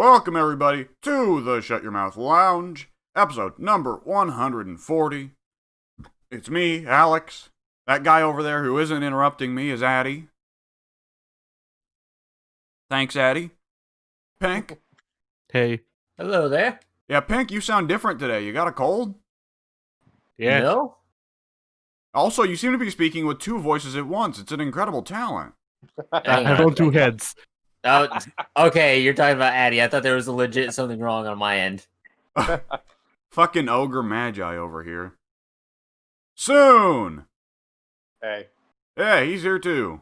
Welcome, everybody, to the Shut Your Mouth Lounge, episode number 140. It's me, Alex. That guy over there who isn't interrupting me is Addy. Thanks, Addy. Pink. Hey. Hello there. Yeah, Pink, you sound different today. You got a cold? Yeah. No? Also, you seem to be speaking with two voices at once. It's an incredible talent. I have on two heads. Oh, okay, you're talking about Addy. I thought there was a legit something wrong on my end. Fucking ogre magi over here. Soon! Hey. Yeah, he's here too.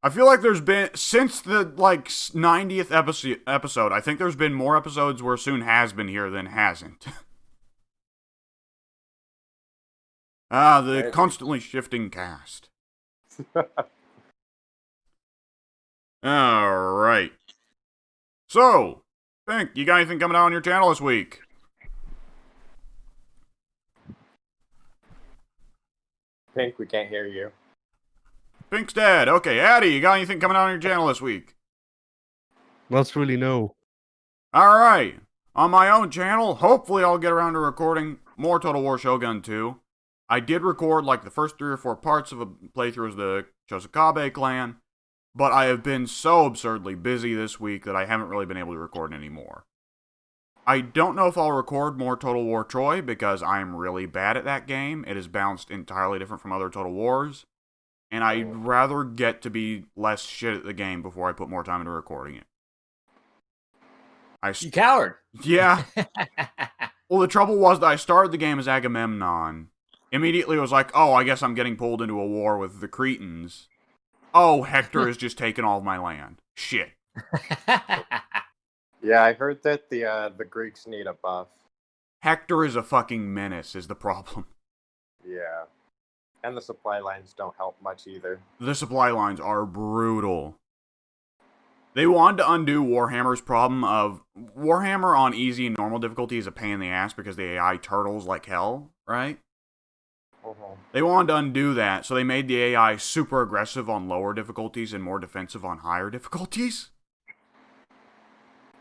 I feel like there's been, since the, 90th episode, I think there's been more episodes where Soon has been here than hasn't. The constantly shifting cast. Alright. So, Pink, you got anything coming out on your channel this week? Pink, we can't hear you. Pink's dead. Okay, Addy, you got anything coming out on your channel this week? Let's really know. Alright. On my own channel, hopefully I'll get around to recording more Total War Shogun 2. I did record like the first 3 or 4 parts of a playthrough as the Chosakabe clan, but I have been so absurdly busy this week that I haven't really been able to record anymore. I don't know if I'll record more Total War Troy because I'm really bad at that game. It is bounced entirely different from other Total Wars, and I'd rather get to be less shit at the game before I put more time into recording it. You coward. Yeah. Well, the trouble was that I started the game as Agamemnon. Immediately was like, oh, I guess I'm getting pulled into a war with the Cretans. Oh, Hector has just taken all of my land. Shit. Yeah, I heard that the Greeks need a buff. Hector is a fucking menace, is the problem. Yeah. And the supply lines don't help much either. The supply lines are brutal. They wanted to undo Warhammer's problem of... Warhammer on easy and normal difficulty is a pain in the ass because the AI turtles like hell, right? They wanted to undo that, so they made the AI super aggressive on lower difficulties and more defensive on higher difficulties.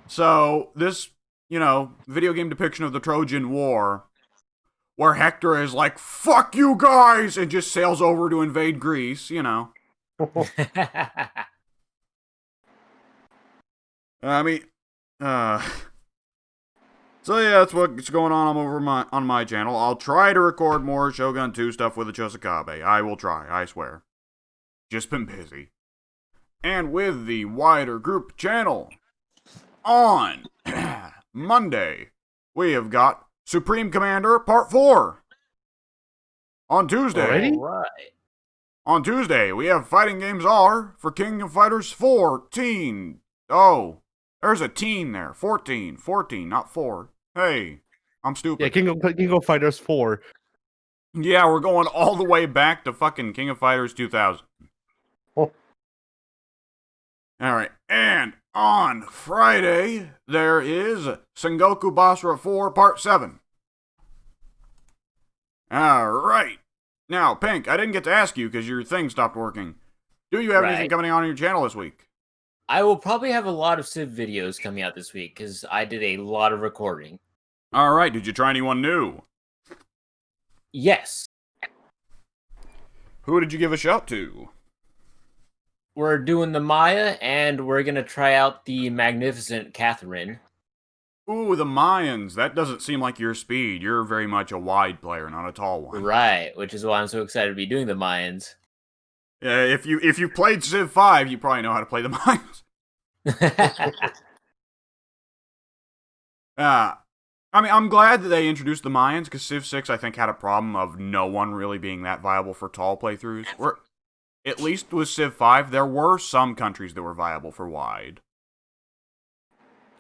So, this, video game depiction of the Trojan War, where Hector is like, fuck you guys, and just sails over to invade Greece, So yeah, that's what's going on over on my channel. I'll try to record more Shogun 2 stuff with the Chosakabe. I will try, I swear. Just been busy. And with the wider group channel, on Monday, we have got Supreme Commander Part 4. On Tuesday, On Tuesday, we have Fighting Games R for King of Fighters 14. Oh. There's a teen there. 14, not 4. Hey, I'm stupid. Yeah, King of Fighters 4. Yeah, we're going all the way back to fucking King of Fighters 2000. Oh. Alright, and on Friday, there is Sengoku Basra 4 Part 7. Alright. Now, Pink, I didn't get to ask you because your thing stopped working. Do you have anything coming on your channel this week? I will probably have a lot of Civ videos coming out this week because I did a lot of recording. Alright, did you try anyone new? Yes. Who did you give a shout to? We're doing the Maya, and we're going to try out the magnificent Catherine. Ooh, the Mayans. That doesn't seem like your speed. You're very much a wide player, not a tall one. Right, which is why I'm so excited to be doing the Mayans. Yeah, if you played Civ 5, you probably know how to play the Mayans. I'm glad that they introduced the Mayans, because Civ 6, I think, had a problem of no one really being that viable for tall playthroughs. Where, at least with Civ 5, there were some countries that were viable for wide.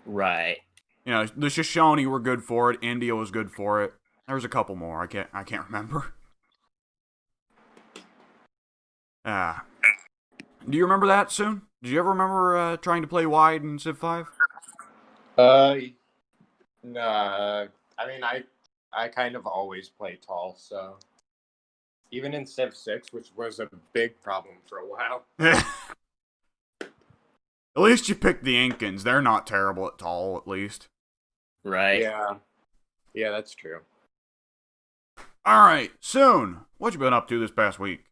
Right. The Shoshone were good for it, India was good for it. There was a couple more, I can't remember. Do you remember that, Soon? Did you ever remember trying to play wide in Civ 5? No. I mean, I kind of always play tall, so... Even in Civ 6, which was a big problem for a while. At least you picked the Incans. They're not terrible at all, at least. Right. Yeah. Yeah, that's true. Alright, Soon, what you been up to this past week?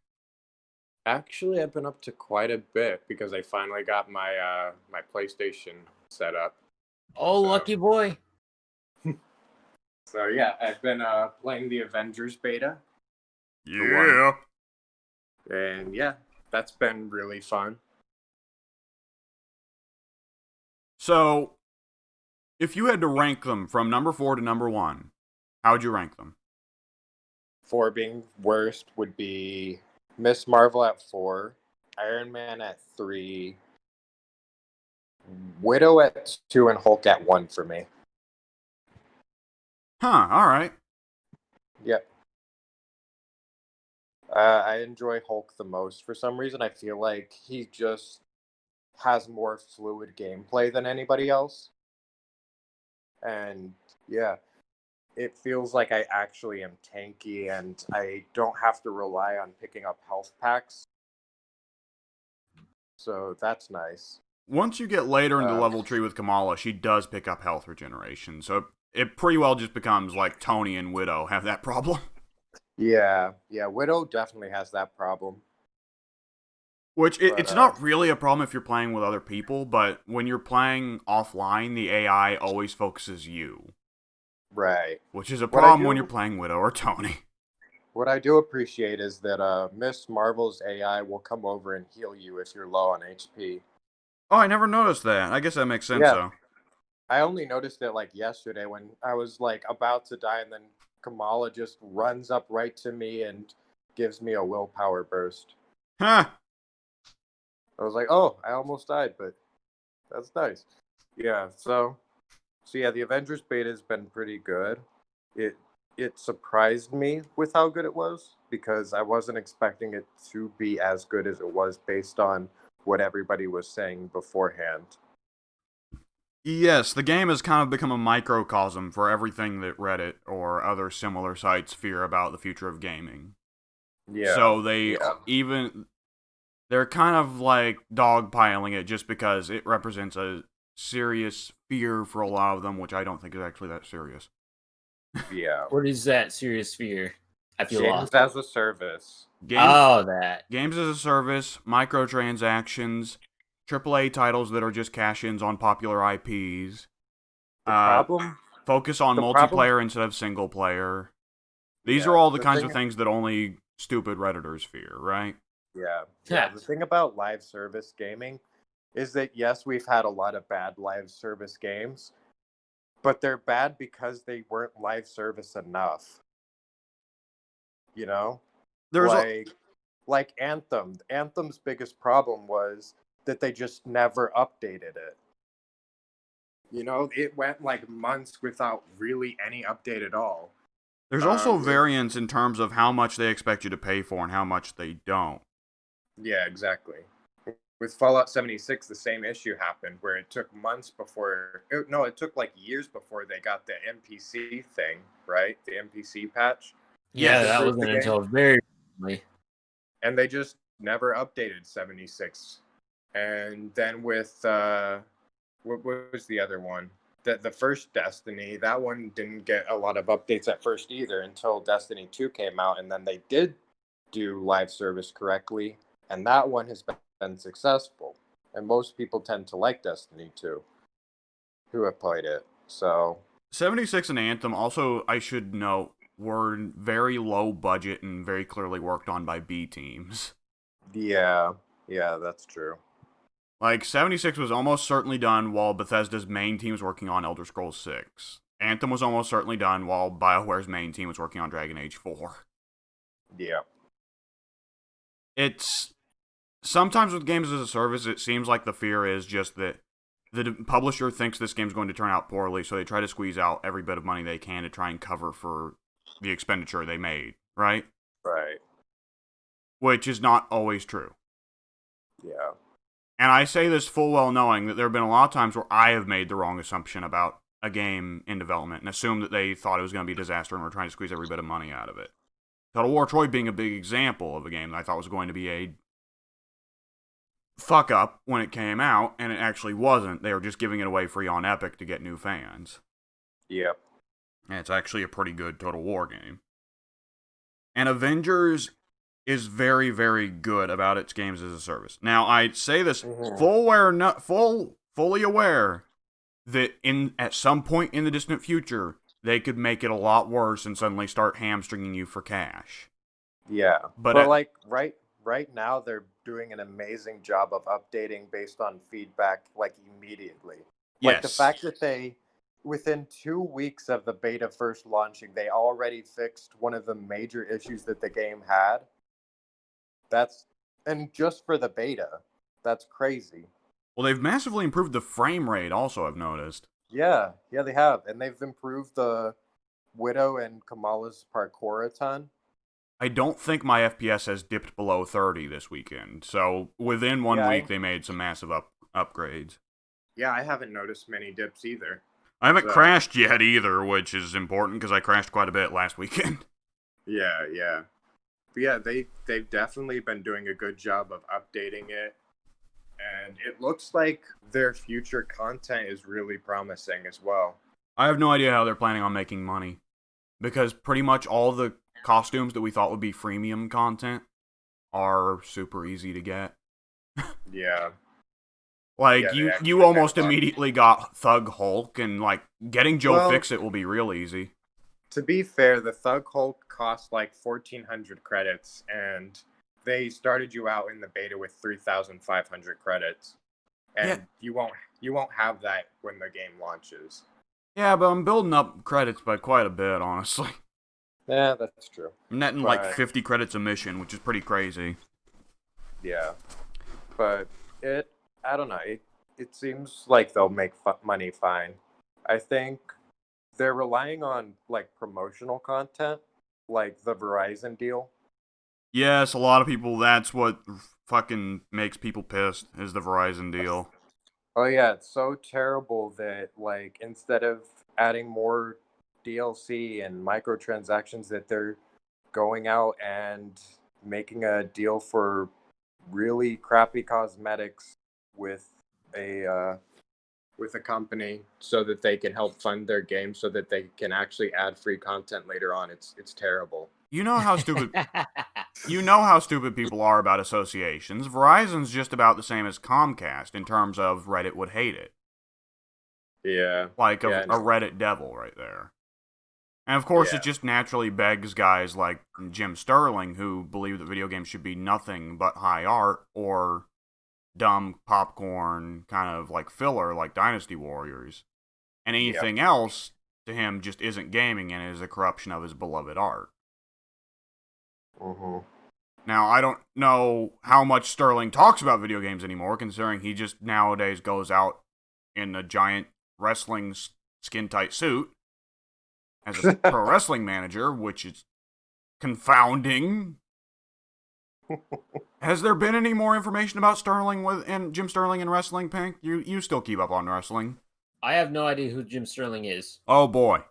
Actually, I've been up to quite a bit because I finally got my my PlayStation set up. Oh, So- lucky boy. So yeah, I've been playing the Avengers beta, Yeah. and yeah, that's been really fun. So, if you had to rank them from number 4 to number 1, how would you rank them? 4 being worst would be Miss Marvel at 4, Iron Man at 3, Widow at 2, and Hulk at 1 for me. Huh, alright. Yep. I enjoy Hulk the most. For some reason, I feel like he just has more fluid gameplay than anybody else. And yeah, it feels like I actually am tanky and I don't have to rely on picking up health packs. So that's nice. Once you get later in the level tree with Kamala, she does pick up health regeneration, so it pretty well just becomes like Tony and Widow have that problem. Yeah, Widow definitely has that problem. Which, it's not really a problem if you're playing with other people, but when you're playing offline, the AI always focuses you. Right. Which is a What I problem do- when you're playing Widow or Tony. What I do appreciate is that Miss Marvel's AI will come over and heal you if you're low on HP. Oh, I never noticed that. I guess that makes sense, Yeah. though. I only noticed it like yesterday when I was like about to die, and then Kamala just runs up right to me and gives me a willpower burst. Huh. I was like, oh, I almost died, but that's nice. Yeah, so yeah, the Avengers beta has been pretty good. It surprised me with how good it was because I wasn't expecting it to be as good as it was based on what everybody was saying beforehand. Yes, the game has kind of become a microcosm for everything that Reddit or other similar sites fear about the future of gaming. Yeah. So they yeah. they're kind of like dogpiling it just because it represents a serious fear for a lot of them, which I don't think is actually that serious. Yeah. What is that serious fear? I feel Games lost. as a service. Oh, that. Games as a service, microtransactions, AAA titles that are just cash-ins on popular IPs. The problem? Focus on the multiplayer problem- instead of single player. These Yeah, are all the the kinds thing- of things that only stupid Redditors fear, right? Yeah. Yeah. The thing about live service gaming is that, yes, we've had a lot of bad live service games, but they're bad because they weren't live service enough. You know? There's like Anthem. Anthem's biggest problem was that they just never updated it. You know, it went like months without really any update at all. there's also with- variance in terms of how much they expect you to pay for and how much they don't. Yeah, exactly. With Fallout 76, the same issue happened where it took months before. It took like years before they got the NPC thing, right? The NPC patch. Yeah, Yes. that The wasn't game. until very recently. And they just never updated 76. And then with what was the other one? The first Destiny, that one didn't get a lot of updates at first either until Destiny 2 came out, and then they did do live service correctly, and that one has been successful. And most people tend to like Destiny 2 who have played it. So 76 and Anthem also, I should note, were very low budget and very clearly worked on by B teams. yeah, that's true. Like, 76 was almost certainly done while Bethesda's main team was working on Elder Scrolls 6. Anthem was almost certainly done while BioWare's main team was working on Dragon Age 4. Yeah. It's... Sometimes with games as a service, it seems like the fear is just that the publisher thinks this game's going to turn out poorly, so they try to squeeze out every bit of money they can to try and cover for the expenditure they made, right? Right. Which is not always true. Yeah. And I say this full well knowing that there have been a lot of times where I have made the wrong assumption about a game in development and assumed that they thought it was going to be a disaster and were trying to squeeze every bit of money out of it. Total War Troy being a big example of a game that I thought was going to be a fuck up when it came out, and it actually wasn't. They were just giving it away free on Epic to get new fans. Yep. And it's actually a pretty good Total War game. And Avengers is very, very good about its games as a service. Now, I say this fully aware that at some point in the distant future, they could make it a lot worse and suddenly start hamstringing you for cash. Yeah, But like right now they're doing an amazing job of updating based on feedback like immediately. Like the fact that they within 2 weeks of the beta first launching, they already fixed one of the major issues that the game had. And just for the beta, that's crazy. Well, they've massively improved the frame rate also, I've noticed. Yeah, they have. And they've improved the Widow and Kamala's parkour a ton. I don't think my FPS has dipped below 30 this weekend. So within 1 week, they made some massive upgrades. Yeah, I haven't noticed many dips either. I haven't crashed yet either, which is important because I crashed quite a bit last weekend. Yeah. But yeah, they've definitely been doing a good job of updating it. And it looks like their future content is really promising as well. I have no idea how they're planning on making money. Because pretty much all the costumes that we thought would be freemium content are super easy to get. Yeah. Like, you almost immediately got Thug Hulk, and, like, getting Joe Fixit will be real easy. To be fair, the Thug Hulk cost, like, 1,400 credits, and they started you out in the beta with 3,500 credits. And you won't have that when the game launches. Yeah, but I'm building up credits by quite a bit, honestly. Yeah, that's true. I'm netting, like, 50 credits a mission, which is pretty crazy. Yeah. But I don't know. It seems like they'll make money fine. I think they're relying on like promotional content, like the Verizon deal. Yes, a lot of people, that's what fucking makes people pissed, is the Verizon deal. Oh yeah, it's so terrible that like instead of adding more DLC and microtransactions that they're going out and making a deal for really crappy cosmetics with a company so that they can help fund their game so that they can actually add free content later on. It's terrible. You know how stupid people are about associations. Verizon's just about the same as Comcast in terms of Reddit would hate it. Yeah. Like a Reddit devil right there. And of course, it just naturally begs guys like Jim Sterling, who believe that video games should be nothing but high art or dumb popcorn kind of like filler like Dynasty Warriors. And anything else to him just isn't gaming and is a corruption of his beloved art. Mm-hmm. Now, I don't know how much Sterling talks about video games anymore, considering he just nowadays goes out in a giant wrestling skin-tight suit as a pro wrestling manager, which is confounding. Has there been any more information about Sterling and Jim Sterling and wrestling, Pink? You still keep up on wrestling. I have no idea who Jim Sterling is. Oh boy.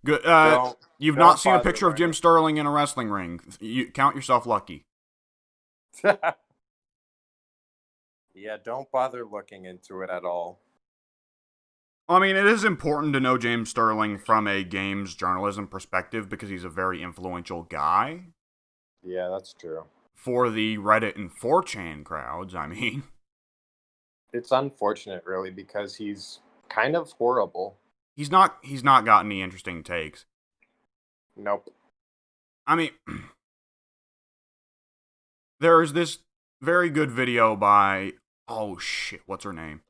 Good. You've not seen a picture of Jim Sterling in a wrestling ring. You count yourself lucky. Yeah, don't bother looking into it at all. I mean, it is important to know James Sterling from a games journalism perspective because he's a very influential guy. Yeah, that's true. For the Reddit and 4chan crowds, I mean. It's unfortunate, really, because he's kind of horrible. He's not got any interesting takes. Nope. I mean, there's this very good video by, oh shit, what's her name?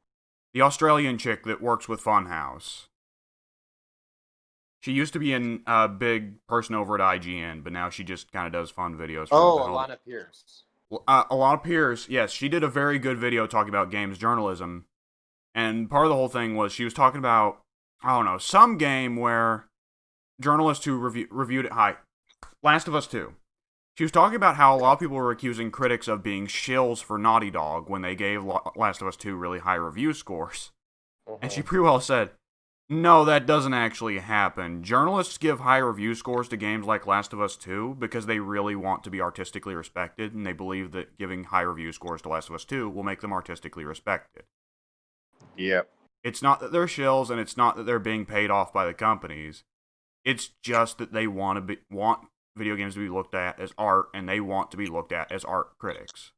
The Australian chick that works with Funhouse. She used to be a big person over at IGN, but now she just kind of does fun videos. Alana Pierce. Alana Pierce, yes, she did a very good video talking about games journalism. And part of the whole thing was she was talking about, I don't know, some game where journalists who reviewed it, Last of Us 2. She was talking about how a lot of people were accusing critics of being shills for Naughty Dog when they gave Last of Us 2 really high review scores. And she pretty well said, No, that doesn't actually happen. Journalists give high review scores to games like Last of Us 2 because they really want to be artistically respected, and they believe that giving high review scores to Last of Us 2 will make them artistically respected. Yep. It's not that they're shills, and it's not that they're being paid off by the companies. It's just that they want video games to be looked at as art, and they want to be looked at as art critics.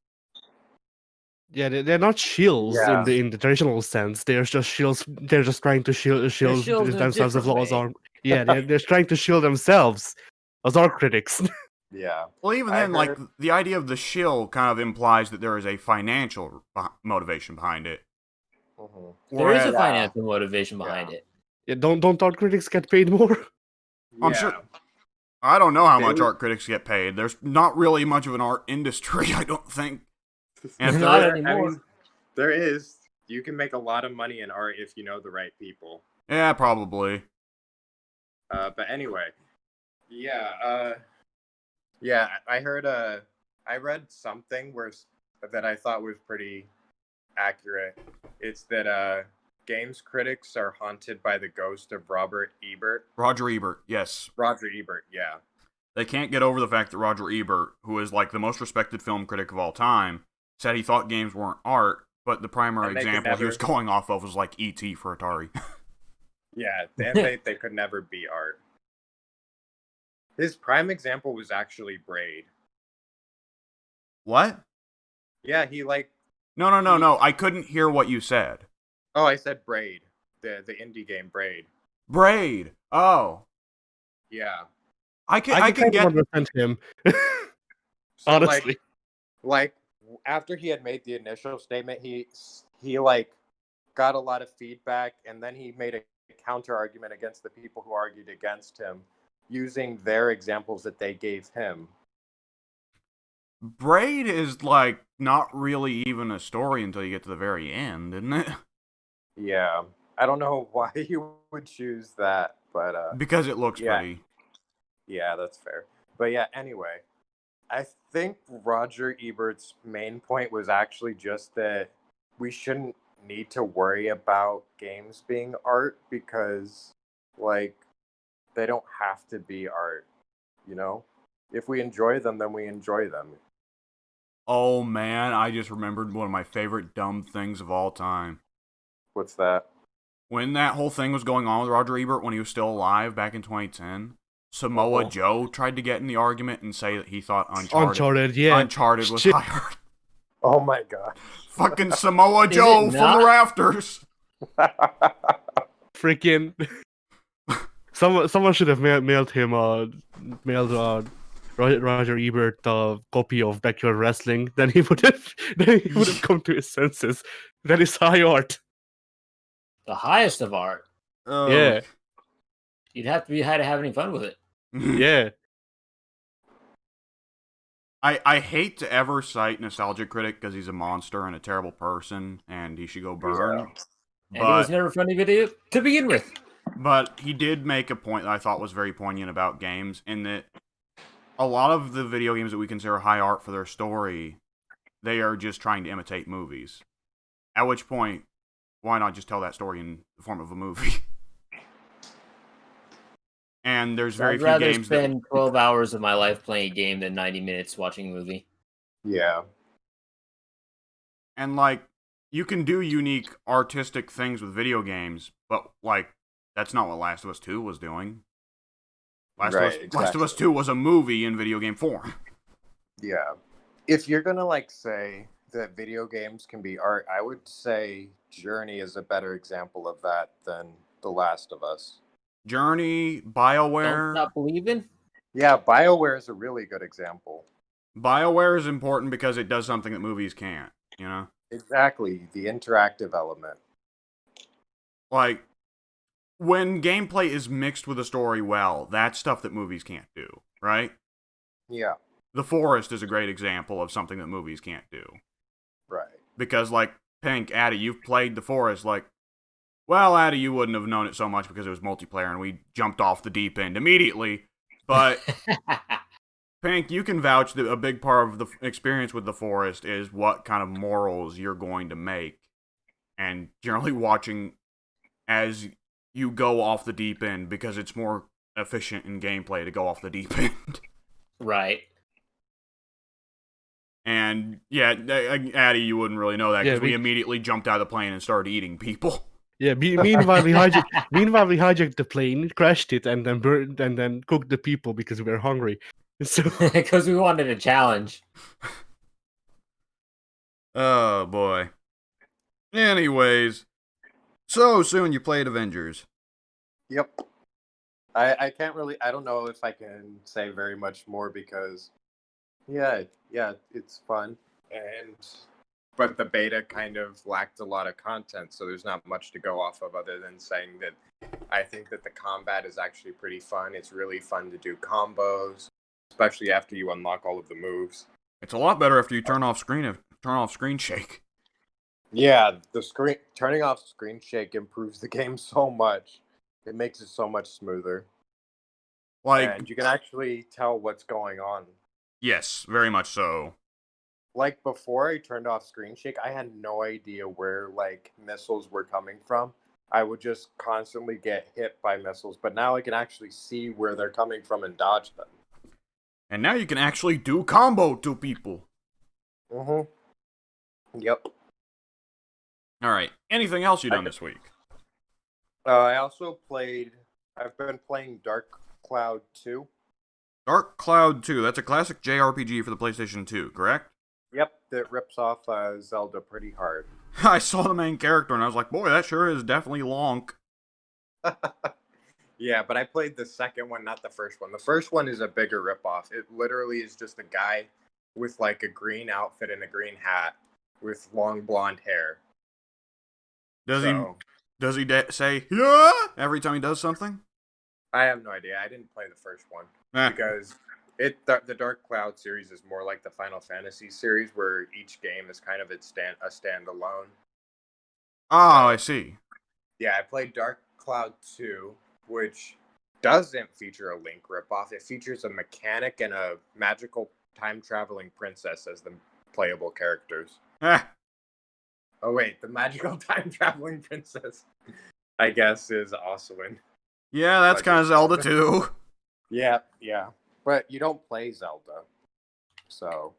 Yeah, they're not shills Yeah. in the traditional sense. They're just shills. They're just trying to shield shills in a themselves as different well as way. art. Yeah, they're trying to shield themselves as art critics. Yeah. Well, even I then, like, heard- the idea of the shill kind of implies that there is a financial motivation behind it. Mhm. There is a Whereas- financial motivation behind Yeah. it. Yeah, don't art critics get paid more? I'm Yeah. sure- I don't know how They much would- art critics get paid. There's not really much of an art industry, I don't think. And if Not there, anymore. There is. You can make a lot of money in art if you know the right people. yeah, probably. But anyway, yeah, I heard. I read something that I thought was pretty accurate. It's that games critics are haunted by the ghost of Robert Ebert. Roger Ebert, yes. Roger Ebert, yeah. They can't get over the fact that Roger Ebert, who is like the most respected film critic of all time, said he thought games weren't art, but the primary And they could example he was never- going off of was like E.T. for Atari. Yeah, they could never be art. His prime example was actually Braid. What? Yeah, he like. No. I couldn't hear what you said. Oh, I said Braid, the indie game Braid. Braid. Oh. Yeah. I can I can get understand him. So, Honestly. like after he had made the initial statement, he like got a lot of feedback, and then he made a counter argument against the people who argued against him, using their examples that they gave him. Braid is like not really even a story until you get to the very end, isn't it? Yeah, I don't know why you would choose that, but Because it looks Yeah. pretty. yeah, that's fair. But yeah, anyway, I think Roger Ebert's main point was actually just that we shouldn't need to worry about games being art because, like, they don't have to be art, you know? If we enjoy them, then we enjoy them. Oh man, I just remembered one of my favorite dumb things of all time. What's that? When that whole thing was going on with Roger Ebert when he was still alive back in 2010, Samoa Uh-huh. Joe tried to get in the argument and say that he thought Uncharted, yeah. Uncharted was Shit. high art. Oh my god. Fucking Samoa Is Joe it from not? the rafters. Freaking. Someone should have mailed him Roger Ebert copy of Backyard Wrestling. Then he would have come to his senses. That is high art. The highest of art. Oh. Yeah, You'd have to be having fun with it. yeah. I hate to ever cite Nostalgia Critic because he's a monster and a terrible person and he should go burn. Yeah. And it was But, never funny video to begin with. but he did make a point that I thought was very poignant about games in that a lot of the video games that we consider high art for their story, they are just trying to imitate movies. At which point, why not just tell that story in the form of a movie? And there's very I'd few rather games that... spend 12 hours of my life playing a game than 90 minutes watching a movie. Yeah. And, like, you can do unique artistic things with video games, but, like, that's not what Last of Us 2 was doing. Last of Us Exactly. 2 was a movie in video game form. Yeah. If you're gonna like say that video games can be art, I would say Journey is a better example of that than The Last of Us. Journey, Don't BioWare. stop believing. Yeah, BioWare is a really good example. BioWare is important because it does something that movies can't, you know? Exactly, the interactive element. Like, when gameplay is mixed with a story well, that's stuff that movies can't do, right? Yeah, The Forest is a great example of something that movies can't do. right. Because, like, Pink, Addy, you've played The Forest, like, well, Addy, you wouldn't have known it so much because it was multiplayer and we jumped off the deep end immediately. But, Pink, you can vouch that a big part of the experience with The Forest is what kind of morals you're going to make. And generally watching as you go off the deep end because it's more efficient in gameplay to go off the deep end. Right. And yeah, Addy, you wouldn't really know that because Yeah, we immediately jumped out of the plane and started eating people. Yeah. Meanwhile, we hijacked the plane, crashed it, and then cooked the people because we were hungry. So Because we wanted a challenge. Oh boy. Anyways, so soon you played Avengers. Yep. I can't really. I don't know if I can say very much more because, yeah, it's fun, but the beta kind of lacked a lot of content, so there's not much to go off of other than saying that I think that the combat is actually pretty fun. It's really fun to do combos, especially after you unlock all of the moves. It's a lot better after you turn off screen shake. Yeah, turning off screen shake improves the game so much. It makes it so much smoother. Like, And you can actually tell what's going on. yes, very much so. Like before I turned off screen shake, I had no idea where like missiles were coming from. I would just constantly get hit by missiles, but now I can actually see where they're coming from and dodge them. And now you can actually do combo to people. Yep. Alright, anything else you done this week? I've been playing Dark Cloud 2. Dark Cloud 2, that's a classic JRPG for the PlayStation 2, correct? Yep, that rips off Zelda pretty hard. I saw the main character and I was like, boy, that sure is definitely Lonk. Yeah, but I played the second one, not the first one. The first one is a bigger ripoff. It literally is just a guy with like a green outfit and a green hat with long blonde hair. Does he say, yeah, every time he does something? I have no idea. I didn't play the first one because the Dark Cloud series is more like the Final Fantasy series where each game is kind of a standalone. Oh, I see. Yeah, I played Dark Cloud 2, which doesn't feature a Link ripoff. It features a mechanic and a magical time-traveling princess as the playable characters. Eh, Oh, wait, the magical time-traveling princess, I guess, is Oswin. yeah, that's kind of Zelda too. Yeah. But you don't play Zelda. So,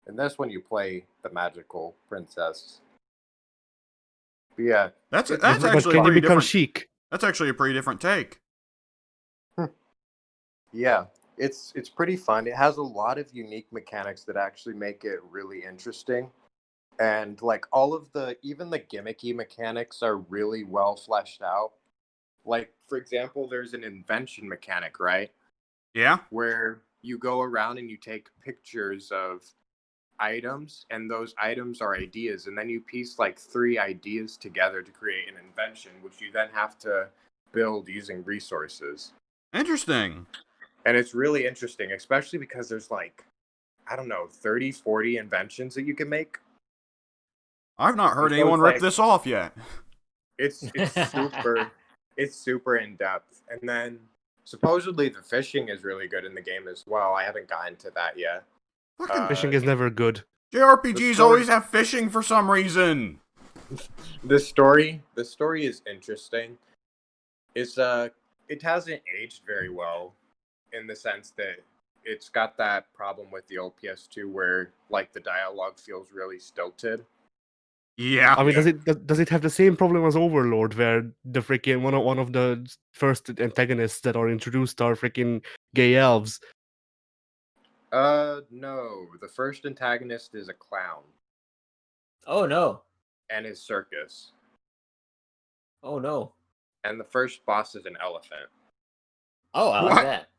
in this one, you play the magical princess. But yeah. That's but actually can you pretty become different. Sheik? That's actually a pretty different take. Yeah, it's pretty fun. It has a lot of unique mechanics that actually make it really interesting. And like even the gimmicky mechanics are really well fleshed out. Like, for example, there's an invention mechanic, right? Yeah? Where you go around and you take pictures of items, and those items are ideas, and then you piece like 3 ideas together to create an invention, which you then have to build using resources. Interesting. And it's really interesting, especially because there's like, I don't know, 30, 40 inventions that you can make. I've not heard So anyone it's rip like- this off yet. It's super in depth. And then supposedly the fishing is really good in the game as well. I haven't gotten to that yet. Fucking Fishing is never good. JRPGs story- always have fishing for some reason. The story is interesting. It hasn't aged very well in the sense that it's got that problem with the old PS2 where like the dialogue feels really stilted. Yeah. I mean, does it have the same problem as Overlord, where the freaking one of the first antagonists that are introduced are freaking gay elves? No. The first antagonist is a clown Oh no. and his circus. Oh no. And the first boss is an elephant. Oh, I What? like that.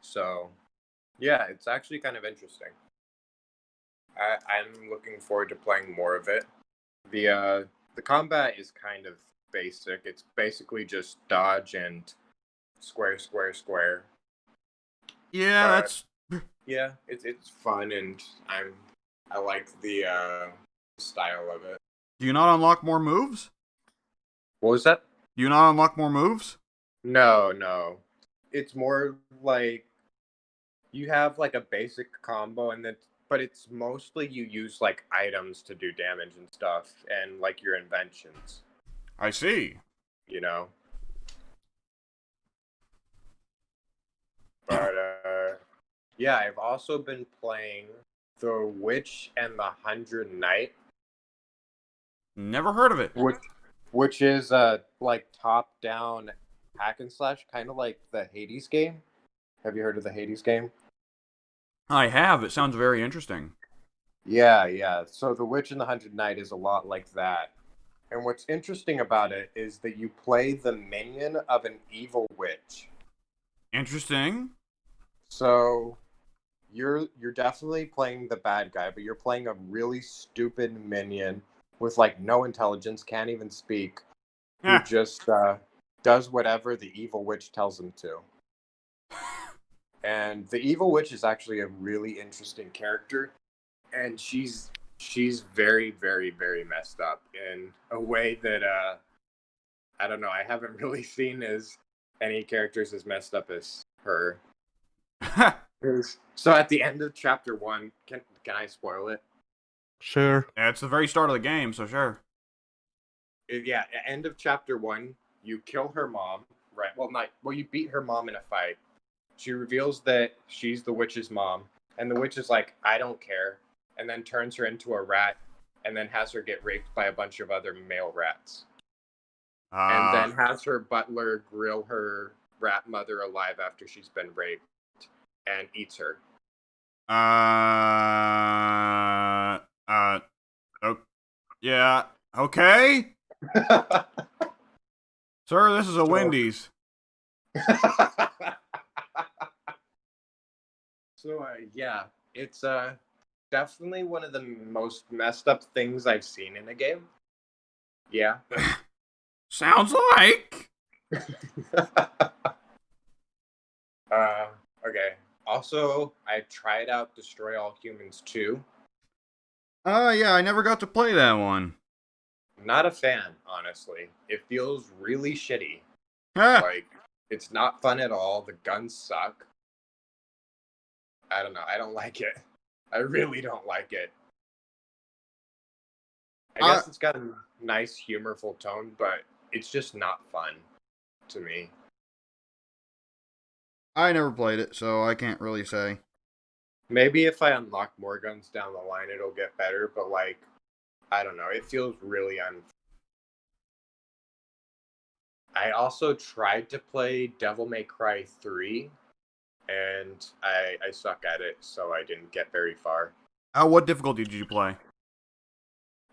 So, yeah, it's actually kind of interesting. I'm looking forward to playing more of it. The combat is kind of basic. It's basically just dodge and square, square, square. Yeah, that's... Yeah, it's fun and I like the style of it. Do you not unlock more moves? What was that? Do you not unlock more moves? No. It's more like you have like a basic combo but it's mostly you use like items to do damage and stuff and like your inventions. I see. you know. But yeah, I've also been playing The Witch and the 100 Knight, Never heard of it. which is like top-down hack and slash, kind of like the Hades game. Have you heard of the Hades game? I have. It sounds very interesting. Yeah. So The Witch and the 100 Knight is a lot like that. And what's interesting about it is that you play the minion of an evil witch. Interesting. So you're definitely playing the bad guy, but you're playing a really stupid minion with like no intelligence, can't even speak, who Yeah. just does whatever the evil witch tells him to. And the evil witch is actually a really interesting character, and she's very, very, very messed up in a way that I don't know, I haven't really seen as any characters as messed up as her. So at the end of chapter 1, can I spoil it? Sure. Yeah, it's the very start of the game, so sure. Yeah, at end of chapter 1, you kill her mom, right? Well, you beat her mom in a fight. She reveals that she's the witch's mom, and the witch is like, I don't care, and then turns her into a rat, and then has her get raped by a bunch of other male rats. And then has her butler grill her rat mother alive after she's been raped and eats her. Oh, yeah, okay. Sir, this is a Wendy's. So, yeah, it's definitely one of the most messed up things I've seen in a game. Yeah. Sounds like. Okay. Also, I tried out Destroy All Humans 2. Yeah, I never got to play that one. Not a fan, honestly. It feels really shitty. Ah, Like, it's not fun at all. The guns suck. I don't know. I don't like it. I really don't like it. I guess it's got a nice, humorful tone, but it's just not fun to me. I never played it, so I can't really say. Maybe if I unlock more guns down the line, it'll get better, but, like, I don't know. It feels really I also tried to play Devil May Cry 3, and I suck at it, so I didn't get very far. What difficulty did you play?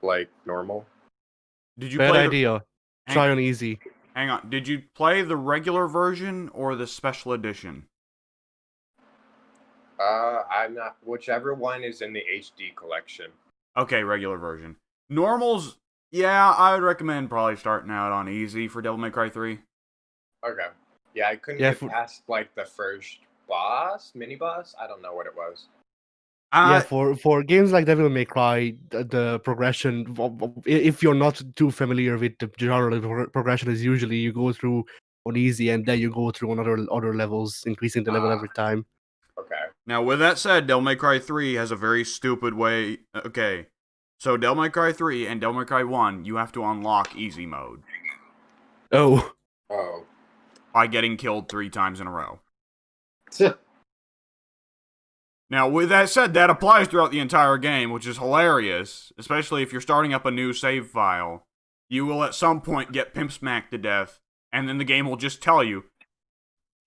Like, normal. Did you Bad play idea. Try on easy. Hang on. Did you play the regular version or the special edition? I'm not. Whichever one is in the HD collection. Okay, regular version. Normals, yeah, I would recommend probably starting out on easy for Devil May Cry 3. Okay. Yeah, I couldn't get past, like, the first mini boss. I don't know what it was. Yeah, for games like Devil May Cry, the progression, if you're not too familiar with the genre, the progression is usually you go through on easy and then you go through on other levels, increasing the level every time. Okay. Now, with that said, Devil May Cry 3 has a very stupid way. Okay, so Devil May Cry 3 and Devil May Cry 1, you have to unlock easy mode. Oh. By getting killed 3 times in a row. Now, with that said, that applies throughout the entire game, which is hilarious, especially if you're starting up a new save file. You will at some point get pimp smacked to death, and then the game will just tell you,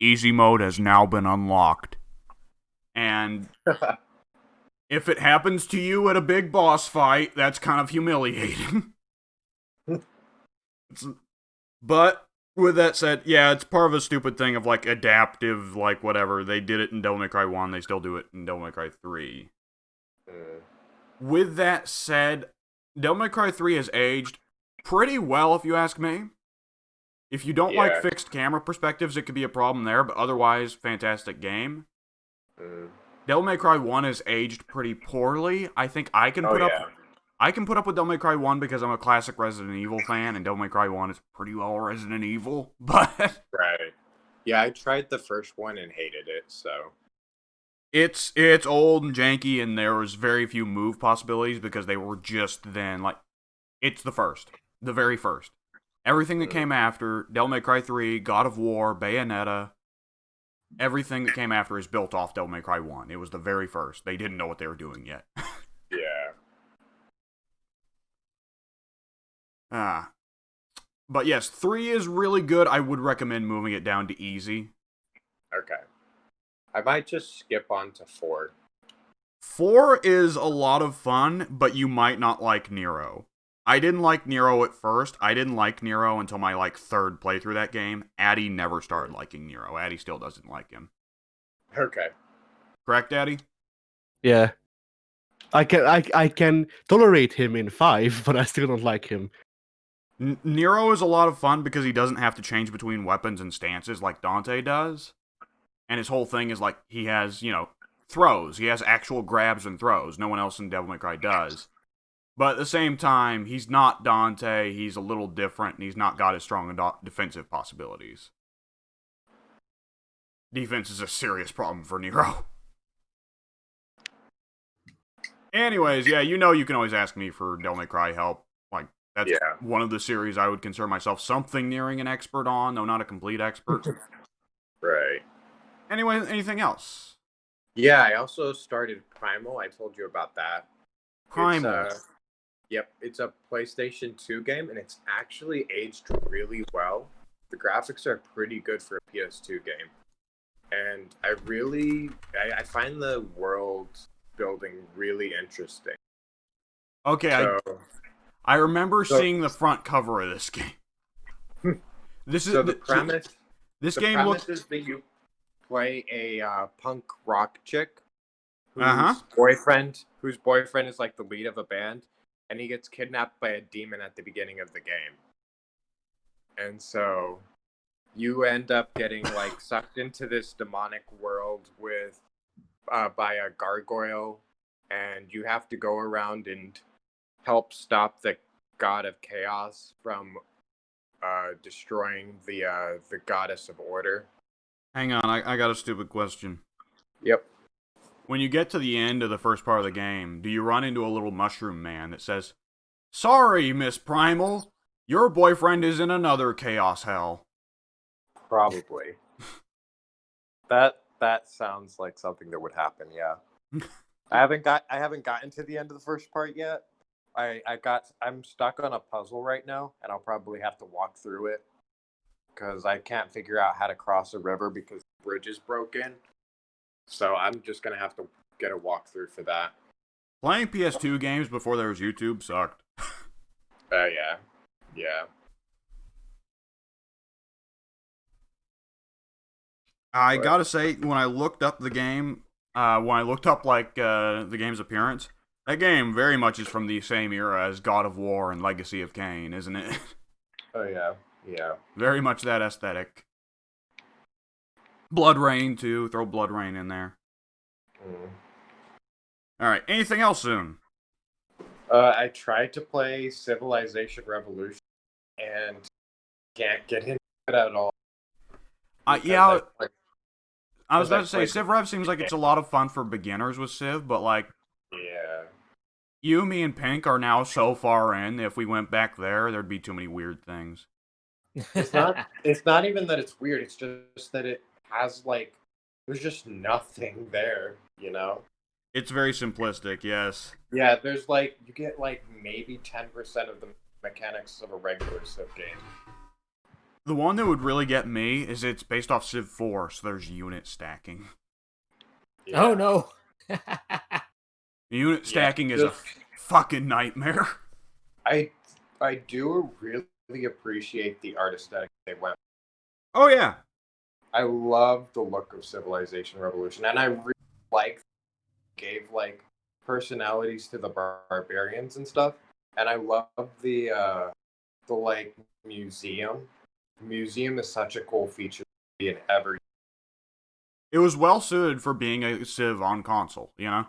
easy mode has now been unlocked. And if it happens to you at a big boss fight, that's kind of humiliating. But with that said, yeah, it's part of a stupid thing of, like, adaptive, like, whatever. They did it in Devil May Cry 1, they still do it in Devil May Cry 3. With that said, Devil May Cry 3 has aged pretty well, if you ask me. If you don't like fixed camera perspectives, it could be a problem there, but otherwise, fantastic game. Devil May Cry 1 has aged pretty poorly. I think I can put up... I can put up with Devil May Cry 1 because I'm a classic Resident Evil fan, and Devil May Cry 1 is pretty well Resident Evil, but... Right. Yeah, I tried the first one and hated it, so... It's old and janky, and there was very few move possibilities because they were just then, like... It's the first. The very first. Everything that came after, Devil May Cry 3, God of War, Bayonetta, everything that came after is built off Devil May Cry 1. It was the very first. They didn't know what they were doing yet. Yeah. But yes, 3 is really good. I would recommend moving it down to easy. Okay. I might just skip on to 4. 4 is a lot of fun, but you might not like Nero. I didn't like Nero at first. I didn't like Nero until my, third playthrough that game. Addie never started liking Nero. Addie still doesn't like him. Okay. Correct, Addie? Yeah. I can tolerate him in 5, but I still don't like him. Nero is a lot of fun because he doesn't have to change between weapons and stances like Dante does. And his whole thing is he has, throws. He has actual grabs and throws. No one else in Devil May Cry does. But at the same time, he's not Dante. He's a little different, and he's not got as strong defensive possibilities. Defense is a serious problem for Nero. Anyways, yeah, you can always ask me for Devil May Cry help. That's one of the series I would consider myself something nearing an expert on, though not a complete expert. Right. Anyway, anything else? Yeah, I also started Primal. I told you about that. Primal. It's a PlayStation 2 game, and it's actually aged really well. The graphics are pretty good for a PS2 game. And I find the world building really interesting. Okay, so, I remember seeing the front cover of this game. The premise is that you play a punk rock chick whose boyfriend is like the lead of a band, and he gets kidnapped by a demon at the beginning of the game. And so you end up getting sucked into this demonic world with by a gargoyle, and you have to go around and help stop the god of chaos from destroying the goddess of order. Hang on, I got a stupid question. Yep. When you get to the end of the first part of the game, do you run into a little mushroom man that says, "Sorry, Miss Primal, your boyfriend is in another chaos hell"? Probably. That sounds like something that would happen, yeah. I haven't gotten to the end of the first part yet. I'm stuck on a puzzle right now, and I'll probably have to walk through it because I can't figure out how to cross a river because the bridge is broken. So I'm just gonna have to get a walkthrough for that. Playing PS2 games before there was YouTube sucked. Yeah. I gotta say, when I looked up the game, the game's appearance, that game very much is from the same era as God of War and Legacy of Kain, isn't it? Oh yeah. Very much that aesthetic. Blood Rain too. Throw Blood Rain in there. All right. Anything else soon? I tried to play Civilization Revolution and can't get into it at all. I was about to say Civ Rev seems like it's a lot of fun for beginners with Civ, but yeah. You, me, and Pink are now so far in. If we went back there'd be too many weird things. It's not even that it's weird. It's just that it has there's just nothing there, It's very simplistic, yes. Yeah, there's you get maybe 10% of the mechanics of a regular Civ game. The one that would really get me is it's based off Civ 4, so there's unit stacking. Yeah. Oh no. Unit stacking is a fucking nightmare. I do really appreciate the art aesthetic they went. Oh yeah. I love the look of Civilization Revolution, and I really gave personalities to the barbarians and stuff. And I love the museum. The museum is such a cool feature in every. It was well suited for being a Civ on console, Yeah.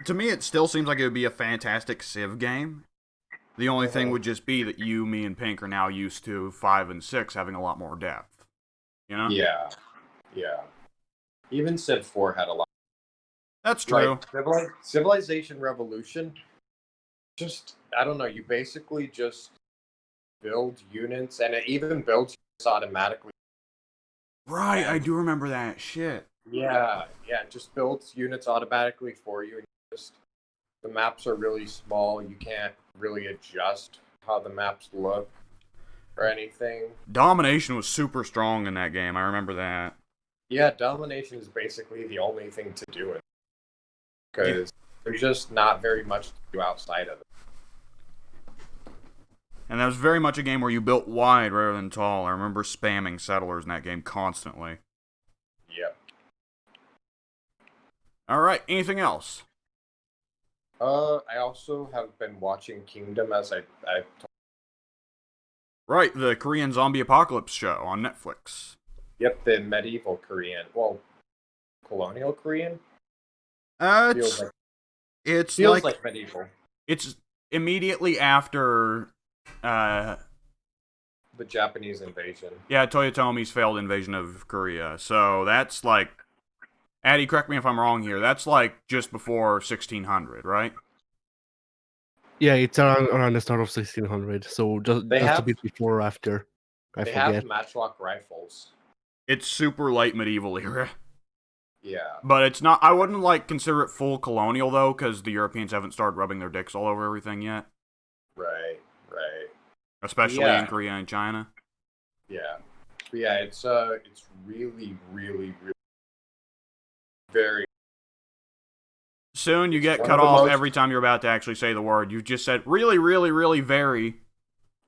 To me, it still seems like it would be a fantastic Civ game. The only thing would just be that you, me, and Pink are now used to 5 and 6 having a lot more depth. Yeah. Even Civ 4 had a lot. That's true. Civilization Revolution, just I don't know. You basically just build units, and it even builds units automatically. Right, I And do remember that. Shit. yeah, it just builds units automatically for you. And just the maps are really small. You can't really adjust how the maps look or anything. Domination was super strong in that game. I remember that. Yeah, domination is basically the only thing to do it because there's just not very much to do outside of it. And that was very much a game where you built wide rather than tall. I remember spamming settlers in that game constantly. Yep. Alright, anything else? I also have been watching Kingdom as I Right, the Korean zombie apocalypse show on Netflix. Yep, the medieval Korean. Well, colonial Korean? It's Feels like medieval. It's immediately after The Japanese invasion. yeah, Toyotomi's failed invasion of Korea. So that's like, Addy, correct me if I'm wrong here, that's like just before 1600, right? Yeah, it's around the start of 1600, so just a bit before or after. I They forget. have matchlock rifles. It's super late medieval era. Yeah. But it's not, I wouldn't like consider it full colonial though, because the Europeans haven't started rubbing their dicks all over everything yet. Right. Especially Yeah. in Korea and China. Yeah. But yeah, it's really, really, really very. Soon you get One cut of the off most- every time you're about to actually say the word. You just said really, really, really very.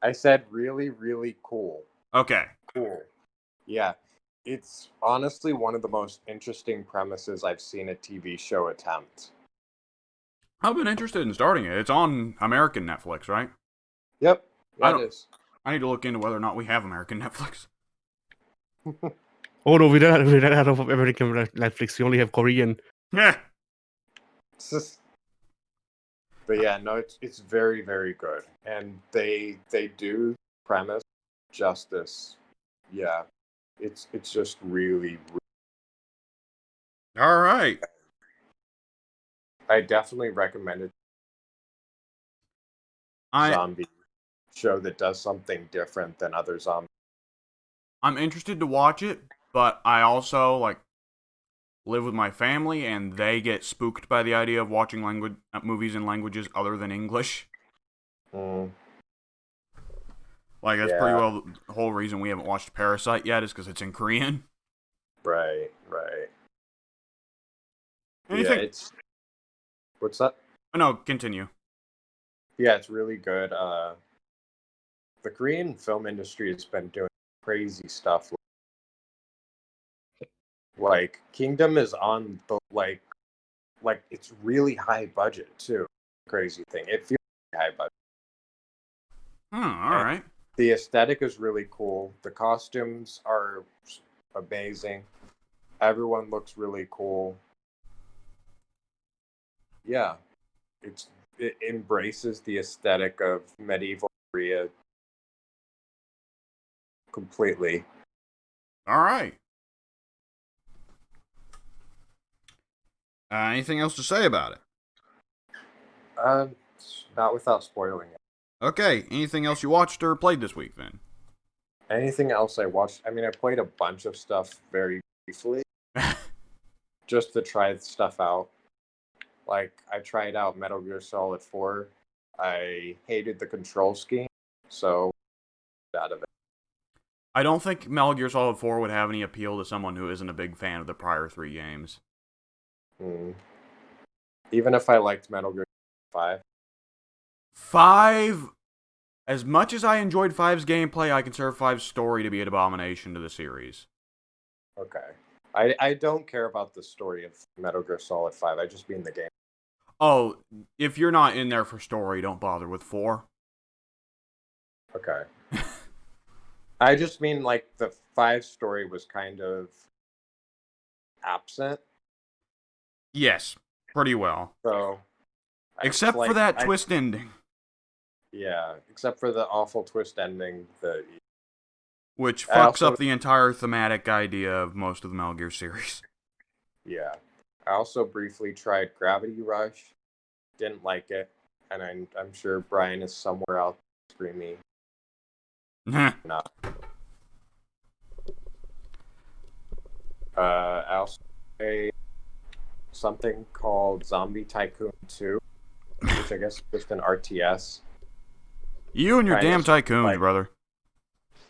I said really, really cool. Okay. Cool. Yeah. It's honestly one of the most interesting premises I've seen a TV show attempt. I've been interested in starting it. It's on American Netflix, right? Yep. I Yeah, don't- it is. I need to look into whether or not we have American Netflix. Oh no, we don't have American Netflix. We only have Korean. Yeah. But yeah, no, it's very, very good, and they do premise justice. Yeah, it's just really. All right. I definitely recommend it. Zombie show that does something different than other zombies. I'm interested to watch it, but I also live with my family, and they get spooked by the idea of watching movies in languages other than English. Mm. That's pretty well the whole reason we haven't watched Parasite yet is because it's in Korean. Right. Anything? Yeah, what's that? Oh, no, continue. Yeah, it's really good. The Korean film industry has been doing crazy stuff. Like Kingdom is on the like it's really high budget too. Crazy thing. It feels like high budget. All right. The aesthetic is really cool. The costumes are amazing. Everyone looks really cool. Yeah. It embraces the aesthetic of medieval Korea completely. All right. Anything else to say about it? Not without spoiling it. Okay. Anything else you watched or played this week, then? Anything else I watched? I mean, I played a bunch of stuff very briefly, just to try stuff out. Like, I tried out Metal Gear Solid 4. I hated the control scheme, so out of it. I don't think Metal Gear Solid 4 would have any appeal to someone who isn't a big fan of the prior 3 games. Even if I liked Metal Gear 5. 5, as much as I enjoyed 5's gameplay, I consider 5's story to be an abomination to the series. Okay. I don't care about the story of Metal Gear Solid 5. I just mean the game. Oh, if you're not in there for story, don't bother with 4. Okay. I just mean, like, the 5 story was kind of absent. Yes, pretty well. So, Except for that twist ending. Yeah, except for the awful twist ending. Which fucks up the entire thematic idea of most of the Metal Gear series. Yeah. I also briefly tried Gravity Rush. Didn't like it. and I'm sure Brian is somewhere out screaming. Heh. No. I also play something called Zombie Tycoon 2, which I guess is just an RTS. You and your Kind damn of, tycoons, like- brother.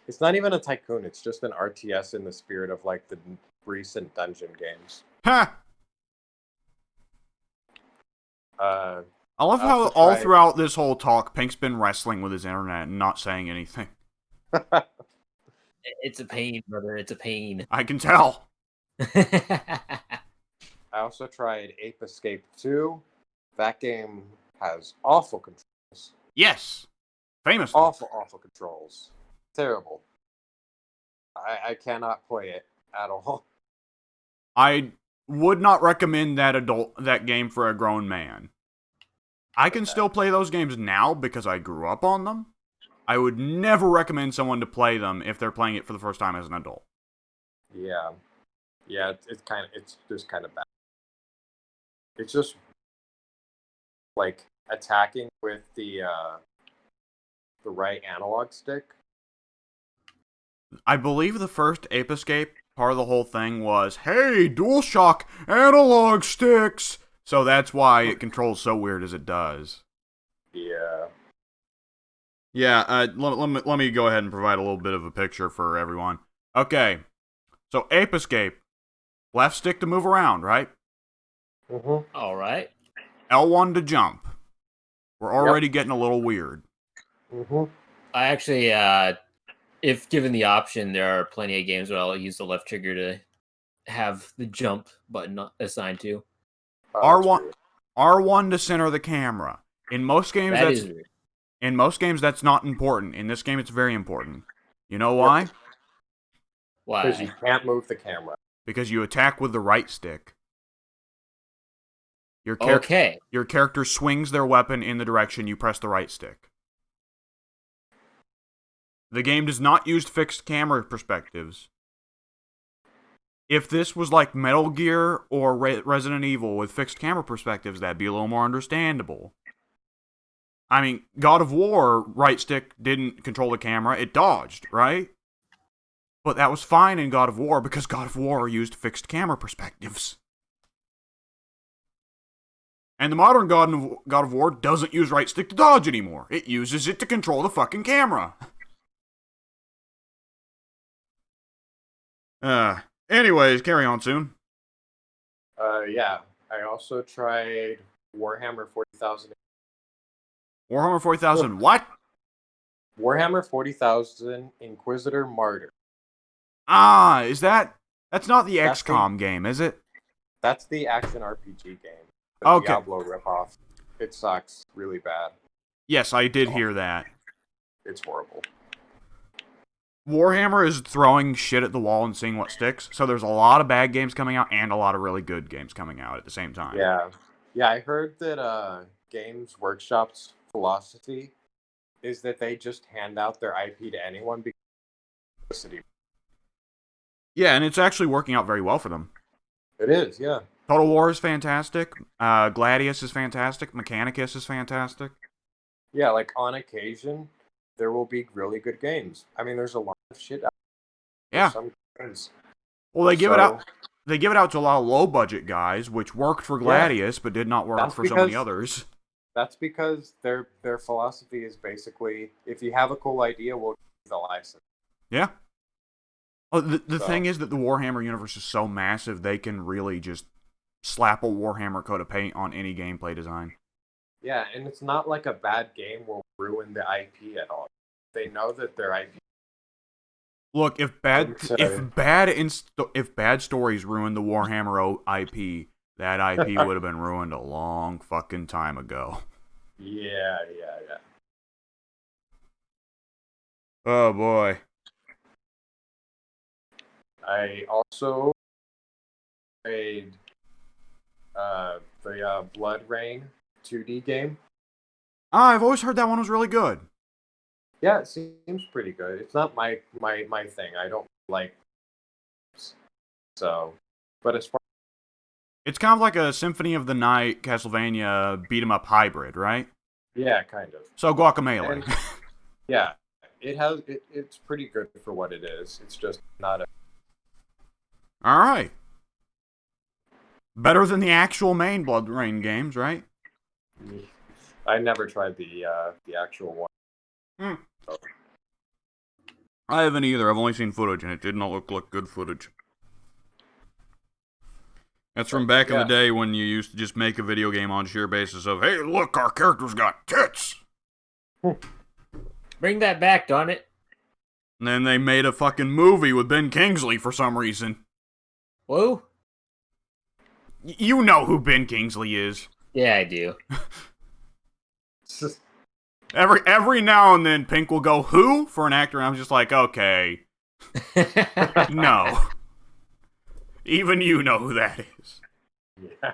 It's not even a tycoon, it's just an RTS in the spirit of like the recent dungeon games. Ha! Uh, I love I how also all tried- throughout this whole talk, Pink's been wrestling with his internet and not saying anything. It's a pain, brother. It's a pain. I can tell. I also tried Ape Escape 2. That game has awful controls. Yes. Famously. Awful controls. Terrible. I cannot play it at all. I would not recommend that game for a grown man. I can still play those games now because I grew up on them. I would never recommend someone to play them if they're playing it for the first time as an adult. Yeah. Yeah, it's just kind of bad. It's just like attacking with the right analog stick. I believe the first Ape Escape, part of the whole thing was, hey, DualShock analog sticks! So that's why it controls so weird as it does. Yeah. Yeah, let me go ahead and provide a little bit of a picture for everyone. Okay, so Ape Escape. Left stick to move around, right? Mm-hmm. All right. L1 to jump. We're already getting a little weird. Mm-hmm. I actually, if given the option, there are plenty of games where I'll use the left trigger to have the jump button assigned to. R1 R1 to center the camera. In most games, That is in most games that's not important. In this game, it's very important. You know why? Because you why. can't move the camera. Because you attack with the right stick. Your character swings their weapon in the direction you press the right stick. The game does not use fixed camera perspectives. If this was like Metal Gear or Resident Evil with fixed camera perspectives, that'd be a little more understandable. I mean, God of War, right stick didn't control the camera, it dodged, right? But that was fine in God of War because God of War used fixed camera perspectives. And the modern God of War doesn't use right stick to dodge anymore. It uses it to control the fucking camera. Anyways, carry on soon. Yeah. I also tried Warhammer 40,000. Warhammer 40,000, what? Warhammer 40,000 Inquisitor Martyr. Ah, that's not the That's XCOM game, is it? That's the action RPG game. The Okay. Diablo ripoff. It sucks really bad. Yes, I did hear that. It's horrible. Warhammer is throwing shit at the wall and seeing what sticks, so there's a lot of bad games coming out and a lot of really good games coming out at the same time. Yeah. Yeah, I heard that Games Workshop's philosophy is that they just hand out their IP to anyone because of publicity. Yeah, and it's actually working out very well for them. It is, yeah. Total War is fantastic. Gladius is fantastic. Mechanicus is fantastic. Yeah, like on occasion, there will be really good games. I mean, there's a lot of shit out there. Yeah. Some games. Well, they give it So- out. They give it out to a lot of low budget guys, which worked for Gladius, but did not work That's for so many because- others. That's because their philosophy is basically, if you have a cool idea, we'll give you the license. Yeah. Oh, the So- thing is that the Warhammer universe is so massive, they can really just slap a Warhammer coat of paint on any gameplay design. Yeah, and it's not like a bad game will ruin the IP at all. They know that their IP. Look, if bad stories ruined the Warhammer IP, that IP would have been ruined a long fucking time ago. Yeah. Oh boy. I also played the Blood Rain 2D game. I've always heard that one was really good. Yeah, it seems pretty good. It's not my thing. I don't like so, but as far It's kind of like a Symphony of the Night Castlevania beat 'em up hybrid, right? Yeah, kind of. So Guacamelee. And, yeah, it's pretty good for what it is. It's just not a. All right. Better than the actual main Blood Rain games, right? I never tried the actual one. Hmm. I haven't either. I've only seen footage, and it did not look like good footage. That's from back in the day when you used to just make a video game on sheer basis of, hey, look, our character's got tits! Bring that back, darn it. And then they made a fucking movie with Ben Kingsley for some reason. Whoa? You know who Ben Kingsley is. Yeah, I do. Every now and then, Pink will go, who? For an actor, and I'm just like, okay. No. Even you know who that is. Yeah.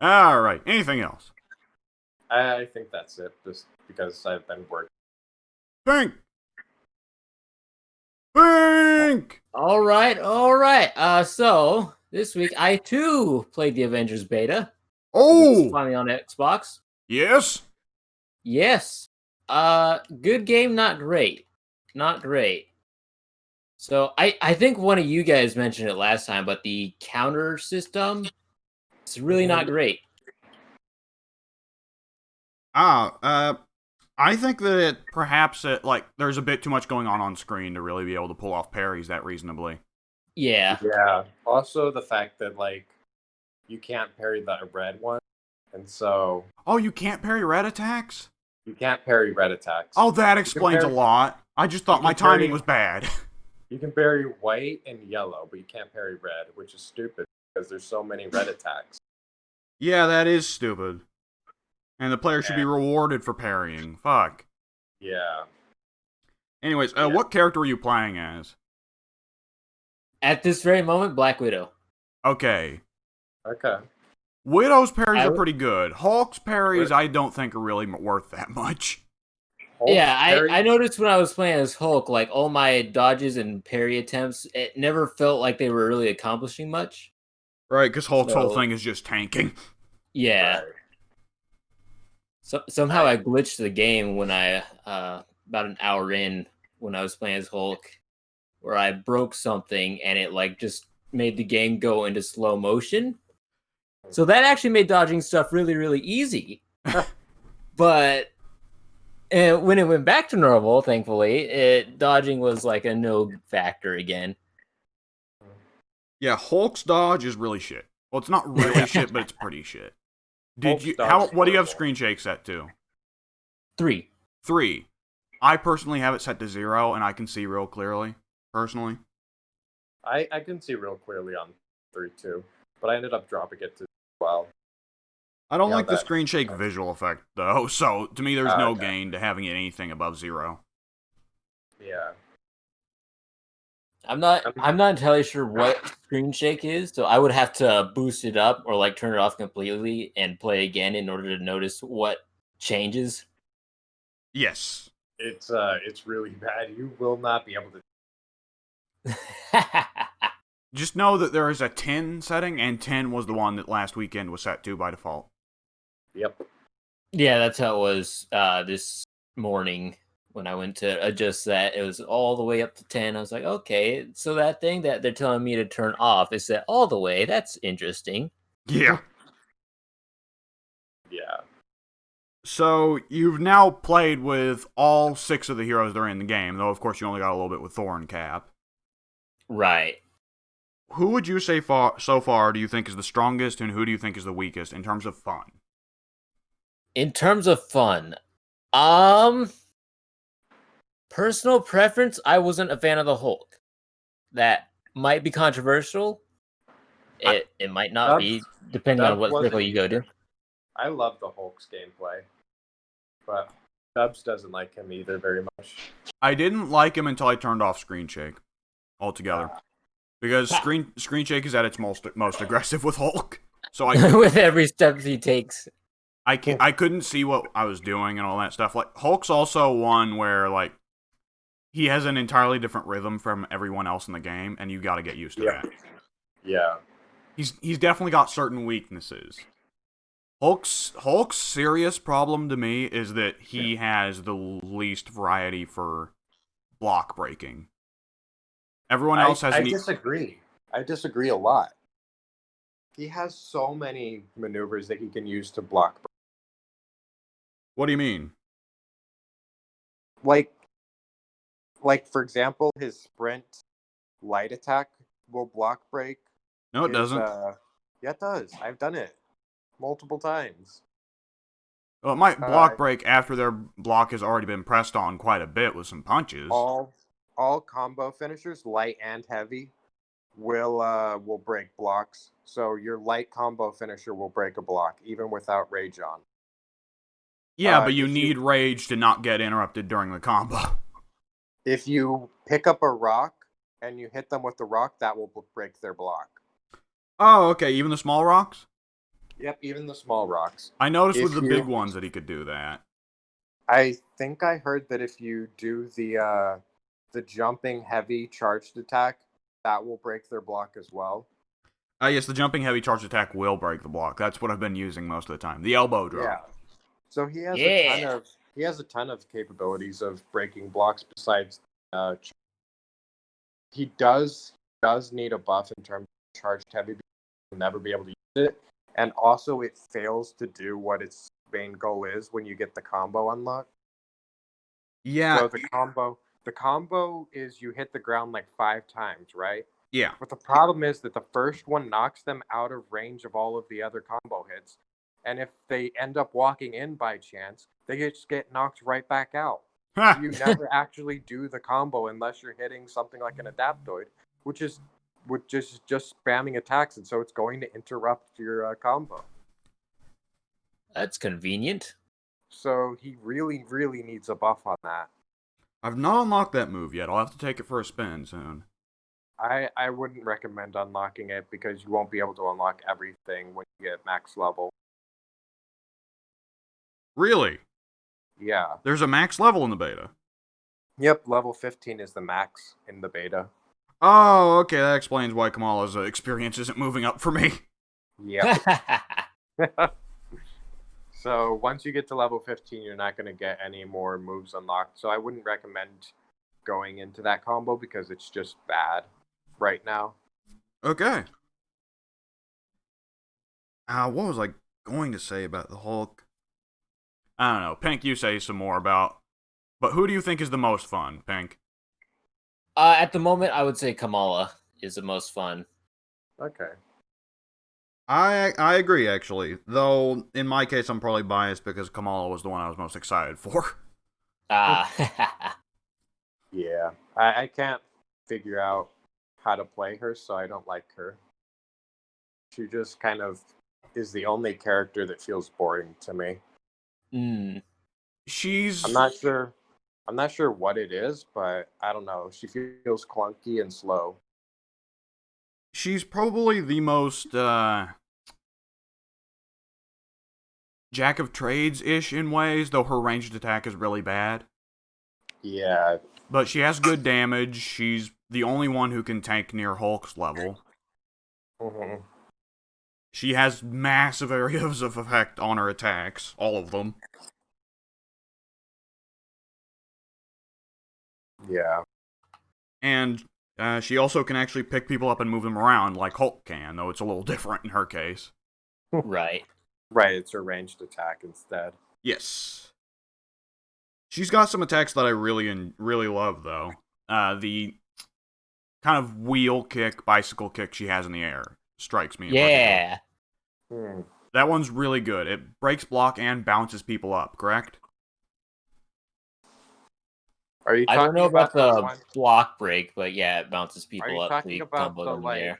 Alright, anything else? I think that's it, just because I've been working. Pink! Pink! All right. So this week I too played the Avengers beta. It's Oh! finally on Xbox. Yes? Yes. Good game, not great. Not great. So I think one of you guys mentioned it last time, but the counter system is really not great. I think that perhaps there's a bit too much going on screen to really be able to pull off parries that reasonably. Yeah. Yeah. Also, the fact that you can't parry the red one, and so Oh, you can't parry red attacks? you can't parry red attacks. Oh, that explains a lot. I just thought my timing was bad. You can parry white and yellow, but you can't parry red, which is stupid because there's so many red attacks. Yeah, that is stupid. And the player should be rewarded for parrying. Fuck. Yeah. Anyways, what character are you playing as? At this very moment, Black Widow. Okay. Okay. Widow's parries are pretty good. Hulk's parries I don't think are really worth that much. Yeah, I noticed when I was playing as Hulk, like all my dodges and parry attempts, it never felt like they were really accomplishing much. Right, because Hulk's whole thing is just tanking. Yeah. Right. So somehow I glitched the game when I about an hour in when I was playing as Hulk, where I broke something and it just made the game go into slow motion. So that actually made dodging stuff really, really easy. But when it went back to normal, thankfully, dodging was like a no factor again. Yeah, Hulk's dodge is really shit. Well, it's not really shit, but it's pretty shit. What do you have screen shake set to? 3. 3. I personally have it set to 0, and I can see real clearly, personally. I can see real clearly on 3 too, but I ended up dropping it to 12. I don't like the screen shake visual effect, though, so to me there's no gain to having it anything above 0. Yeah. I'm not entirely sure what screen shake is, so I would have to boost it up or turn it off completely and play again in order to notice what changes. Yes. It's really bad. You will not be able to. Just know that there is a 10 setting, and 10 was the one that last weekend was set to by default. Yep. Yeah, that's how it was this morning when I went to adjust that. It was all the way up to 10. I was like, okay, so that thing that they're telling me to turn off is set all the way. That's interesting. Yeah. Yeah. So, you've now played with all 6 of the heroes that are in the game, though of course you only got a little bit with Thor and Cap. Right. Who would you say so far do you think is the strongest, and who do you think is the weakest in terms of fun? In terms of fun, personal preference, I wasn't a fan of the Hulk. That might be controversial. It might not be, depending on what circle you go to. I love the Hulk's gameplay, but Dubs doesn't like him either very much. I didn't like him until I turned off screen shake altogether. Because screen shake is at its most aggressive with Hulk. So with every step he takes. I couldn't see what I was doing and all that stuff. Like Hulk's also one where he has an entirely different rhythm from everyone else in the game, and you got to get used to that. Yeah. He's definitely got certain weaknesses. Hulk's serious problem to me is that he has the least variety for block breaking. Everyone else has. I disagree. I disagree a lot. He has so many maneuvers that he can use to block. What do you mean? Like for example, his sprint light attack will block break. No, it doesn't. Yeah, it does. I've done it multiple times. Well, it might block break after their block has already been pressed on quite a bit with some punches. All combo finishers, light and heavy, will break blocks. So your light combo finisher will break a block even without rage on. Yeah, but you need rage to not get interrupted during the combo. If you pick up a rock and you hit them with the rock, that will break their block. Oh, okay. Even the small rocks? Yep, even the small rocks. I noticed with the big ones that he could do that. I think I heard that if you do the jumping heavy charged attack, that will break their block as well. Yes, the jumping heavy charged attack will break the block. That's what I've been using most of the time. The elbow drop. Yeah. So he has a ton of capabilities of breaking blocks besides he does need a buff in terms of charged heavy because he'll never be able to use it. And also it fails to do what its main goal is when you get the combo unlocked. Yeah. So the combo is you hit the ground like 5 times, right? Yeah. But the problem is that the first one knocks them out of range of all of the other combo hits. And if they end up walking in by chance, they just get knocked right back out. You never actually do the combo unless you're hitting something like an Adaptoid, which is just spamming attacks, and so it's going to interrupt your combo. That's convenient. So he really, really needs a buff on that. I've not unlocked that move yet. I'll have to take it for a spin soon. I wouldn't recommend unlocking it because you won't be able to unlock everything when you get max level. Really? Yeah. There's a max level in the beta. Yep, level 15 is the max in the beta. Oh, okay, that explains why Kamala's experience isn't moving up for me. Yep. So once you get to level 15, you're not going to get any more moves unlocked. So I wouldn't recommend going into that combo because it's just bad right now. Okay. What was I going to say about the Hulk? I don't know. Pink, you say some more about... But who do you think is the most fun, Pink? At the moment, I would say Kamala is the most fun. Okay. I agree, actually. Though, in my case, I'm probably biased because Kamala was the one I was most excited for. Yeah. I can't figure out how to play her, so I don't like her. She just kind of is the only character that feels boring to me. She's... I'm not sure what it is, but I don't know. She feels clunky and slow. She's probably the most, jack of trades-ish in ways, though her ranged attack is really bad. Yeah. But she has good damage. She's the only one who can tank near Hulk's level. Mm-hmm. She has massive areas of effect on her attacks. All of them. Yeah. And she also can actually pick people up and move them around like Hulk can, though it's a little different in her case. Right. Right, it's her ranged attack instead. Yes. She's got some attacks that I really love, though. The kind of wheel kick, bicycle kick she has in the air strikes me. Yeah. That one's really good. It breaks block and bounces people up, correct? Are you? I don't know about the one? block break, but yeah, it bounces Are people you up. talking about combo the them in the air.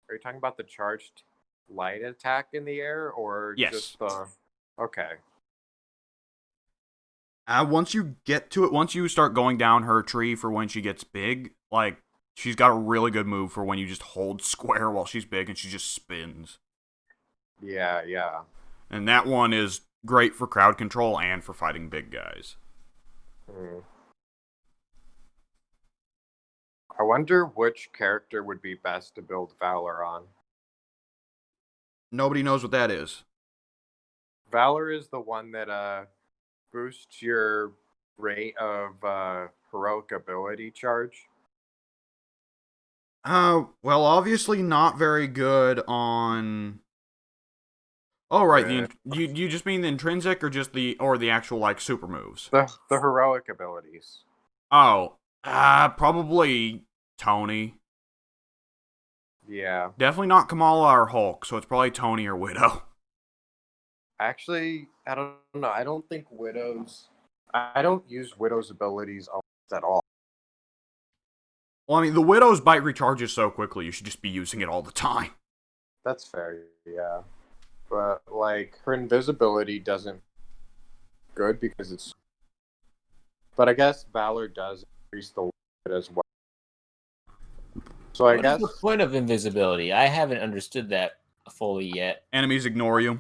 Are you talking about the charged light attack in the air, or Yes. just the? Okay. Once you get to it, once you start going down her tree for when she gets big, like, she's got a really good move for when you just hold square while she's big and she just spins. Yeah, yeah. And that one is great for crowd control and for fighting big guys. I wonder which character would be best to build Valor on. Nobody knows what that is. Valor is the one that boosts your rate of heroic ability charge. Well, obviously not very good on. Oh, right. Yeah. You just mean the intrinsic or just the actual like super moves? The heroic abilities. Oh, probably Tony. Yeah. Definitely not Kamala or Hulk, so it's probably Tony or Widow. Actually, I don't know. I don't think Widow's. I don't use Widow's abilities almost at all. Well, I mean, the Widow's bite recharges so quickly, you should just be using it all the time. That's fair, yeah. But like her invisibility doesn't good because it's. But I guess Valor does increase the limit as well. So I What guess is the point of invisibility? I haven't understood that fully yet. Enemies ignore you.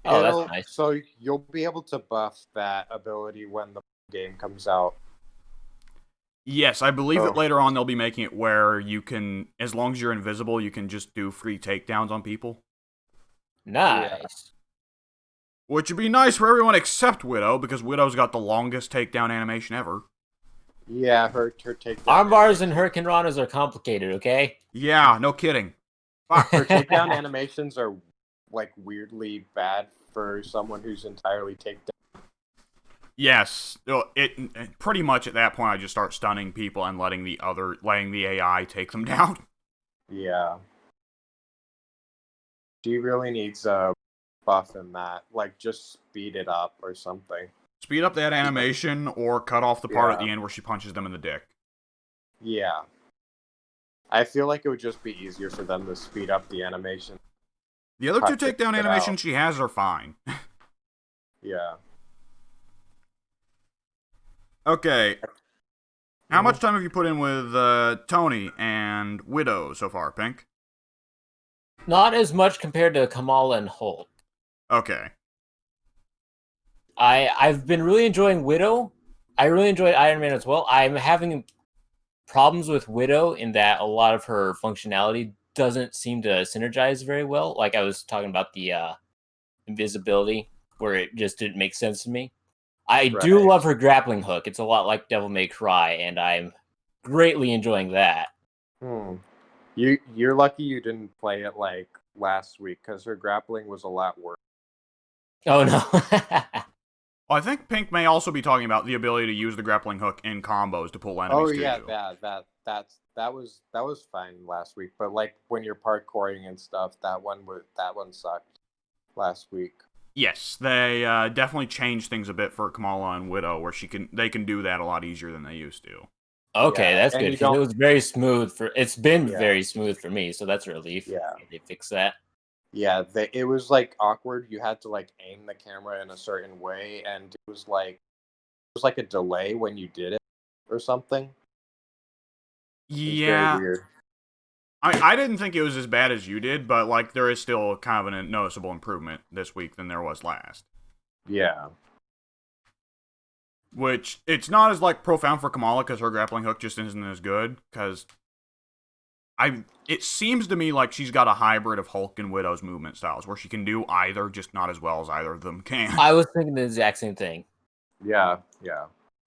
Oh, that's nice. So you'll be able to buff that ability when the game comes out. Yes, I believe that later on they'll be making it where you can, as long as you're invisible, you can just do free takedowns on people. Nice. Yeah. Which would be nice for everyone except Widow, because Widow's got the longest takedown animation ever. Yeah, her takedown. Armbars and Hurricane Ranas are complicated, okay? Yeah, no kidding. Fuck, her takedown animations are like weirdly bad for someone who's entirely takedown. Yes, it pretty much at that point I just start stunning people and letting the AI take them down. Yeah. She really needs a buff in that, like just speed it up or something. Speed up that animation or cut off the part at the end where she punches them in the dick. Yeah. I feel like it would just be easier for them to speed up the animation. The other two takedown animations she has are fine. Yeah. Okay. How much time have you put in with Tony and Widow so far, Pink? Not as much compared to Kamala and Hulk. Okay. I've been really enjoying Widow. I really enjoyed Iron Man as well. I'm having problems with Widow in that a lot of her functionality doesn't seem to synergize very well. Like I was talking about the invisibility, where it just didn't make sense to me. I do love her grappling hook. It's a lot like Devil May Cry, and I'm greatly enjoying that. You're lucky you didn't play it like last week, because her grappling was a lot worse. Oh no. Well, I think Pink may also be talking about the ability to use the grappling hook in combos to pull enemies to you. That was fine last week, but like when you're parkouring and stuff, that one sucked last week. Yes, they definitely changed things a bit for Kamala and Widow, where they can do that a lot easier than they used to. Okay, that's good. Because it was very smooth it's been very smooth for me, so that's a relief. Yeah, they fixed that. Yeah, it was like awkward. You had to like aim the camera in a certain way, and it was like a delay when you did it or something. Yeah, very weird. I didn't think it was as bad as you did, but like there is still kind of a noticeable improvement this week than there was last. Yeah. Which it's not as like profound for Kamala because her grappling hook just isn't as good. Because it seems to me like she's got a hybrid of Hulk and Widow's movement styles, where she can do either, just not as well as either of them can. I was thinking the exact same thing. Yeah.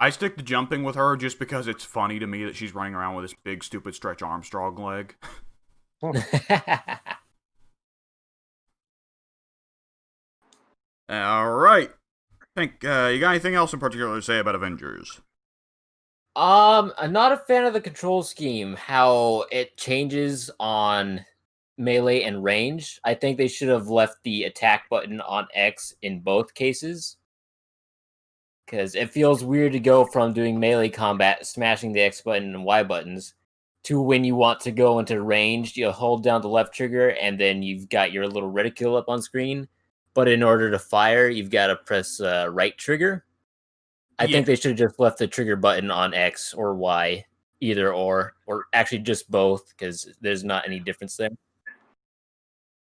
I stick to jumping with her just because it's funny to me that she's running around with this big, stupid Stretch Armstrong leg. Alright. Pink, you got anything else in particular to say about Avengers? I'm not a fan of the control scheme, how it changes on melee and range. I think they should have left the attack button on X in both cases. Because it feels weird to go from doing melee combat, smashing the X button and Y buttons, to when you want to go into range, you hold down the left trigger, and then you've got your little reticule up on screen. But in order to fire, you've got to press right trigger. I think they should have just left the trigger button on X or Y, either or actually just both, because there's not any difference there.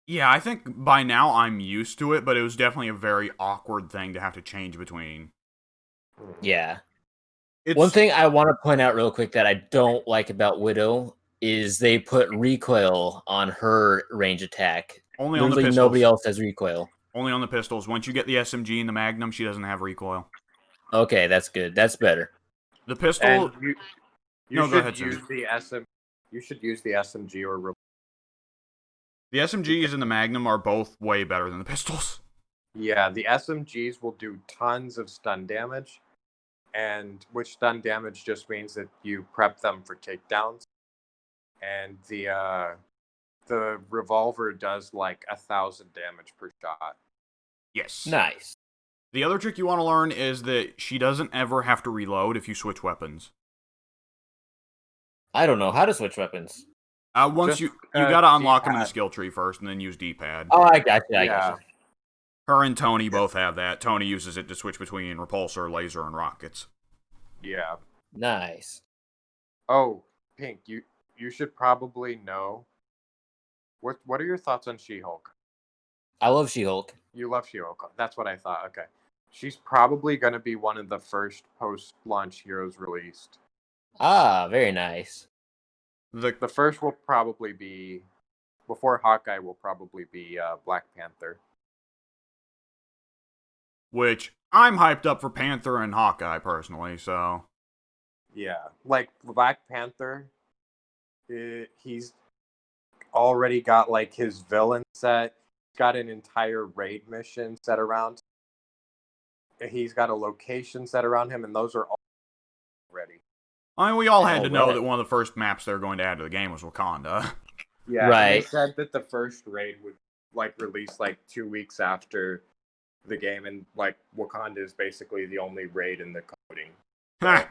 Yeah, I think by now I'm used to it, but it was definitely a very awkward thing to have to change between. Yeah. One thing I want to point out real quick that I don't like about Widow is they put recoil on her range attack. Only on the pistols. Nobody else has recoil. Only on the pistols. Once you get the SMG and the Magnum, she doesn't have recoil. Okay, that's good. That's better. The pistol. And you No, go should ahead, Chun. use the You should use the SMG or. The SMGs and the Magnum are both way better than the pistols. Yeah, the SMGs will do tons of stun damage, and which stun damage just means that you prep them for takedowns. And the revolver does like 1,000 damage per shot. Yes. Nice. The other trick you want to learn is that she doesn't ever have to reload if you switch weapons. I don't know how to switch weapons. Once Just, you gotta unlock them in the D-pad. skill tree first, and then use D-pad. Oh, I got you. I Yeah. got you. Her and Tony both have that. Tony uses it to switch between repulsor, laser, and rockets. Yeah. Nice. Oh, Pink, you should probably know. What are your thoughts on She-Hulk? I love She-Hulk. You love She-Hulk. That's what I thought. Okay. She's probably going to be one of the first post-launch heroes released. Ah, very nice. The first will probably be, before Hawkeye, will probably be Black Panther. Which, I'm hyped up for Panther and Hawkeye, personally, so... Yeah. Like, Black Panther, he's already got, like, his villain set. He's got an entire raid mission set around. He's got a location set around him, and those are all ready. I mean, we all had Oh, to know right. that one of the first maps they're going to add to the game was Wakanda. Yeah, and Right. they said that the first raid would like release like 2 weeks after the game, and like Wakanda is basically the only raid in the coding. Ha!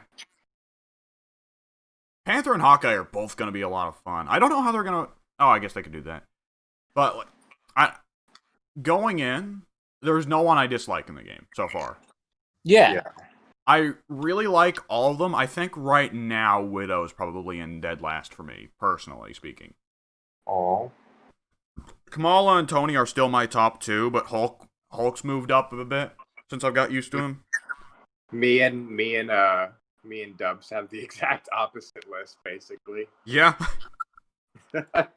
Panther and Hawkeye are both going to be a lot of fun. I don't know how they're going to... Oh, I guess they could do that. But, going in, there's no one I dislike in the game so far. Yeah. I really like all of them. I think right now Widow's probably in dead last for me, personally speaking. Oh, Kamala and Tony are still my top two, but Hulk's moved up a bit since I've got used to him. me and Dubs have the exact opposite list, basically. Yeah. What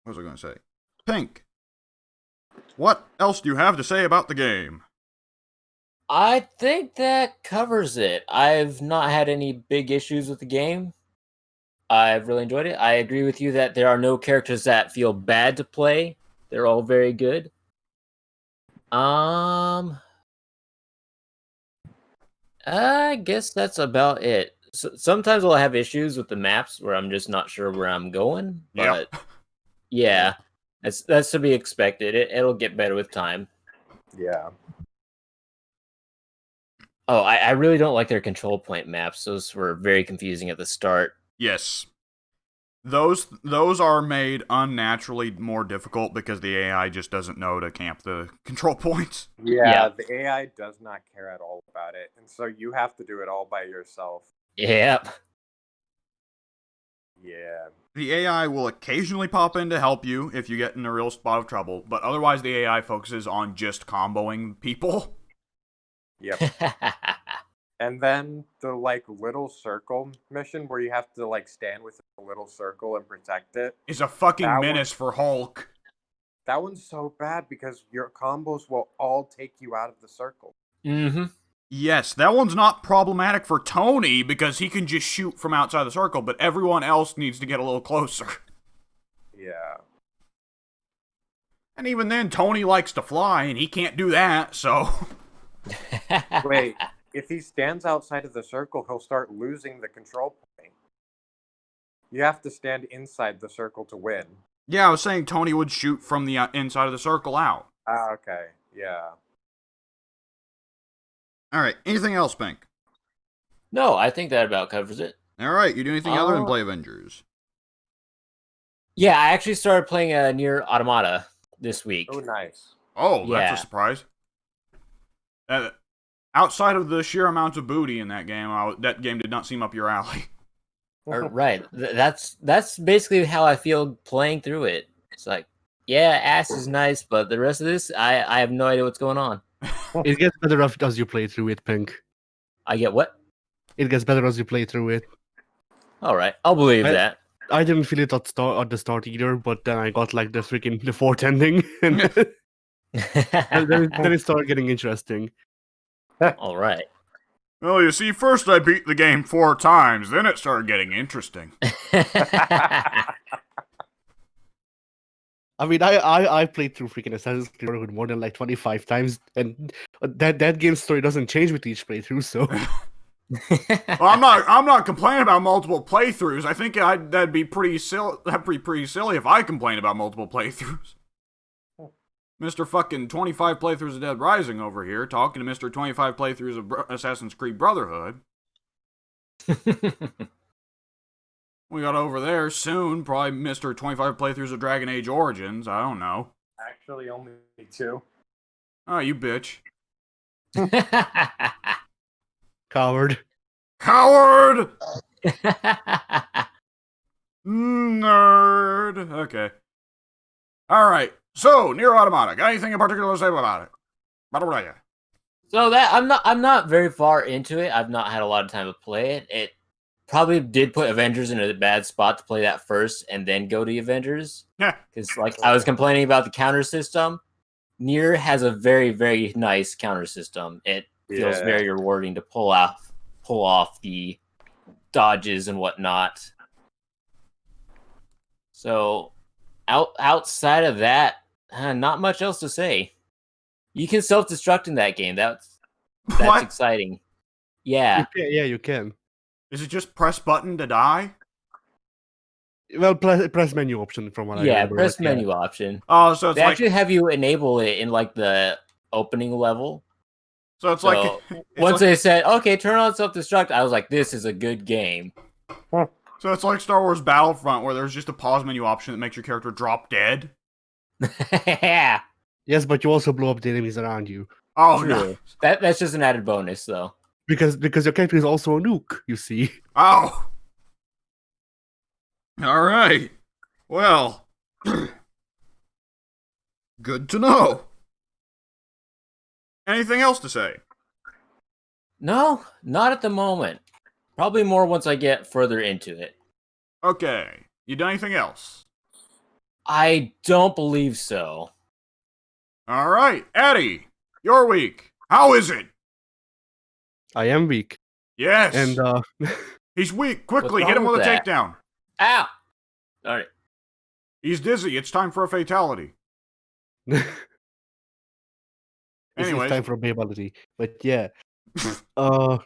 was I going to say? Pink, what else do you have to say about the game? I think that covers it. I've not had any big issues with the game. I've really enjoyed it. I agree with you that there are no characters that feel bad to play. They're all very good. I guess that's about it. Sometimes I'll have issues with the maps where I'm just not sure where I'm going. But yeah, that's to be expected. It'll get better with time. Yeah. Oh, I really don't like their control point maps. Those were very confusing at the start. Yes. Those are made unnaturally more difficult because the AI just doesn't know to camp the control points. Yeah, the AI does not care at all about it, and so you have to do it all by yourself. Yep. Yeah. The AI will occasionally pop in to help you if you get in a real spot of trouble, but otherwise the AI focuses on just comboing people. Yep. And then the like little circle mission where you have to like stand within a little circle and protect it. Is a fucking menace for Hulk. That one's so bad because your combos will all take you out of the circle. Mm-hmm. Yes, that one's not problematic for Tony because he can just shoot from outside the circle, but everyone else needs to get a little closer. Yeah. And even then, Tony likes to fly, and he can't do that, so... Wait, if he stands outside of the circle, he'll start losing the control point. You have to stand inside the circle to win. Yeah, I was saying Tony would shoot from the inside of the circle out. Ah, okay. Yeah. Alright, anything else, Pink? No, I think that about covers it. Alright, you do anything other than play Avengers? Yeah, I actually started playing Near Automata this week. Oh, nice. Oh, Yeah. that's a surprise. Outside of the sheer amount of booty in that game, that game did not seem up your alley. Right. That's basically how I feel playing through it. It's like, yeah, ass is nice, but the rest of this, I have no idea what's going on. It gets better as you play through it, Pink. I get what? It gets better as you play through it. All right, I'll believe that. I didn't feel it at the start either, but then I got like the fourth ending, and then it started getting interesting. All right. Well, you see, first I beat the game 4 times, then it started getting interesting. I mean, I played through freaking Assassin's Creed Brotherhood more than like 25 times, and that game's story doesn't change with each playthrough. So, Well, I'm not complaining about multiple playthroughs. I think that'd be pretty silly. That'd be pretty silly if I complained about multiple playthroughs. Mr. fucking 25 playthroughs of Dead Rising over here, talking to Mr. 25 playthroughs of Assassin's Creed Brotherhood. We got over there soon, probably Mr. 25 playthroughs of Dragon Age Origins. I don't know. Actually, only 2. Oh, you bitch. coward. Coward! Nerd. Okay. Alright. So, Nier Automata. Got anything in particular to say about it? So that I'm not very far into it. I've not had a lot of time to play it. It probably did put Avengers in a bad spot to play that first and then go to Avengers. Yeah. Because like I was complaining about the counter system. Nier has a very, very nice counter system. It feels very rewarding to pull off the dodges and whatnot. So outside of that, not much else to say. You can self-destruct in that game. That's What? exciting. Yeah. You can. Is it just press button to die? Well, press menu option from what I remember. Press menu option. Oh, so it's They like actually have you enable it in like the opening level. so it's So like once they said, "Okay, turn on self-destruct," I was like, "This is a good game." so it's like Star Wars Battlefront where there's just a pause menu option that makes your character drop dead. Yeah, Yes, but you also blow up the enemies around you Oh true. no. That's just an added bonus, though. because your character is also a nuke. You see. Oh. All right. Well. Good to know. Anything else to say? No, not at the moment. Probably more once I get further into it. Okay. You done anything else? I don't believe so. All right, Eddie. Your week. How is it? I am weak, Yes. and He's weak. Quickly, What's hit him wrong with a with that? takedown. Ow! All right. He's dizzy. It's time for a fatality. it's Anyways. time for a babality. But yeah, I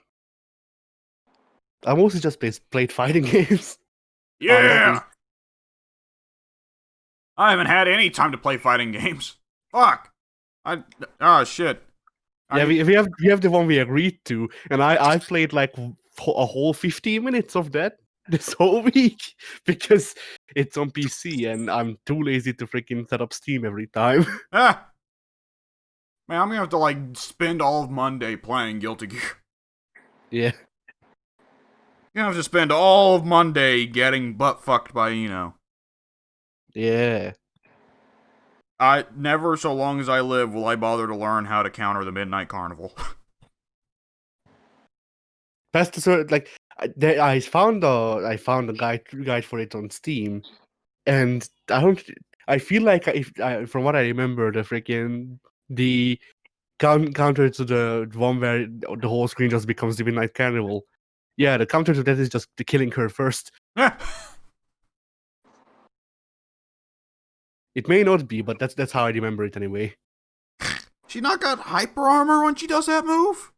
mostly just played fighting games. Yeah. I haven't had any time to play fighting games. Fuck. Shit. Yeah, we have the one we agreed to, and I played like a whole 15 minutes of that this whole week because it's on PC and I'm too lazy to freaking set up Steam every time. Ah. Man, I'm gonna have to like spend all of Monday playing Guilty Gear. Yeah. You're gonna have to spend all of Monday getting butt fucked by Eno. Yeah. I never, so long as I live, will I bother to learn how to counter the Midnight Carnival. That's the sort like I found a guide for it on Steam, and I feel like from what I remember, the counter to the one where the whole screen just becomes the Midnight Carnival. Yeah, the counter to that is just killing her first. It may not be, but that's how I remember it anyway. She not got hyper armor when she does that move?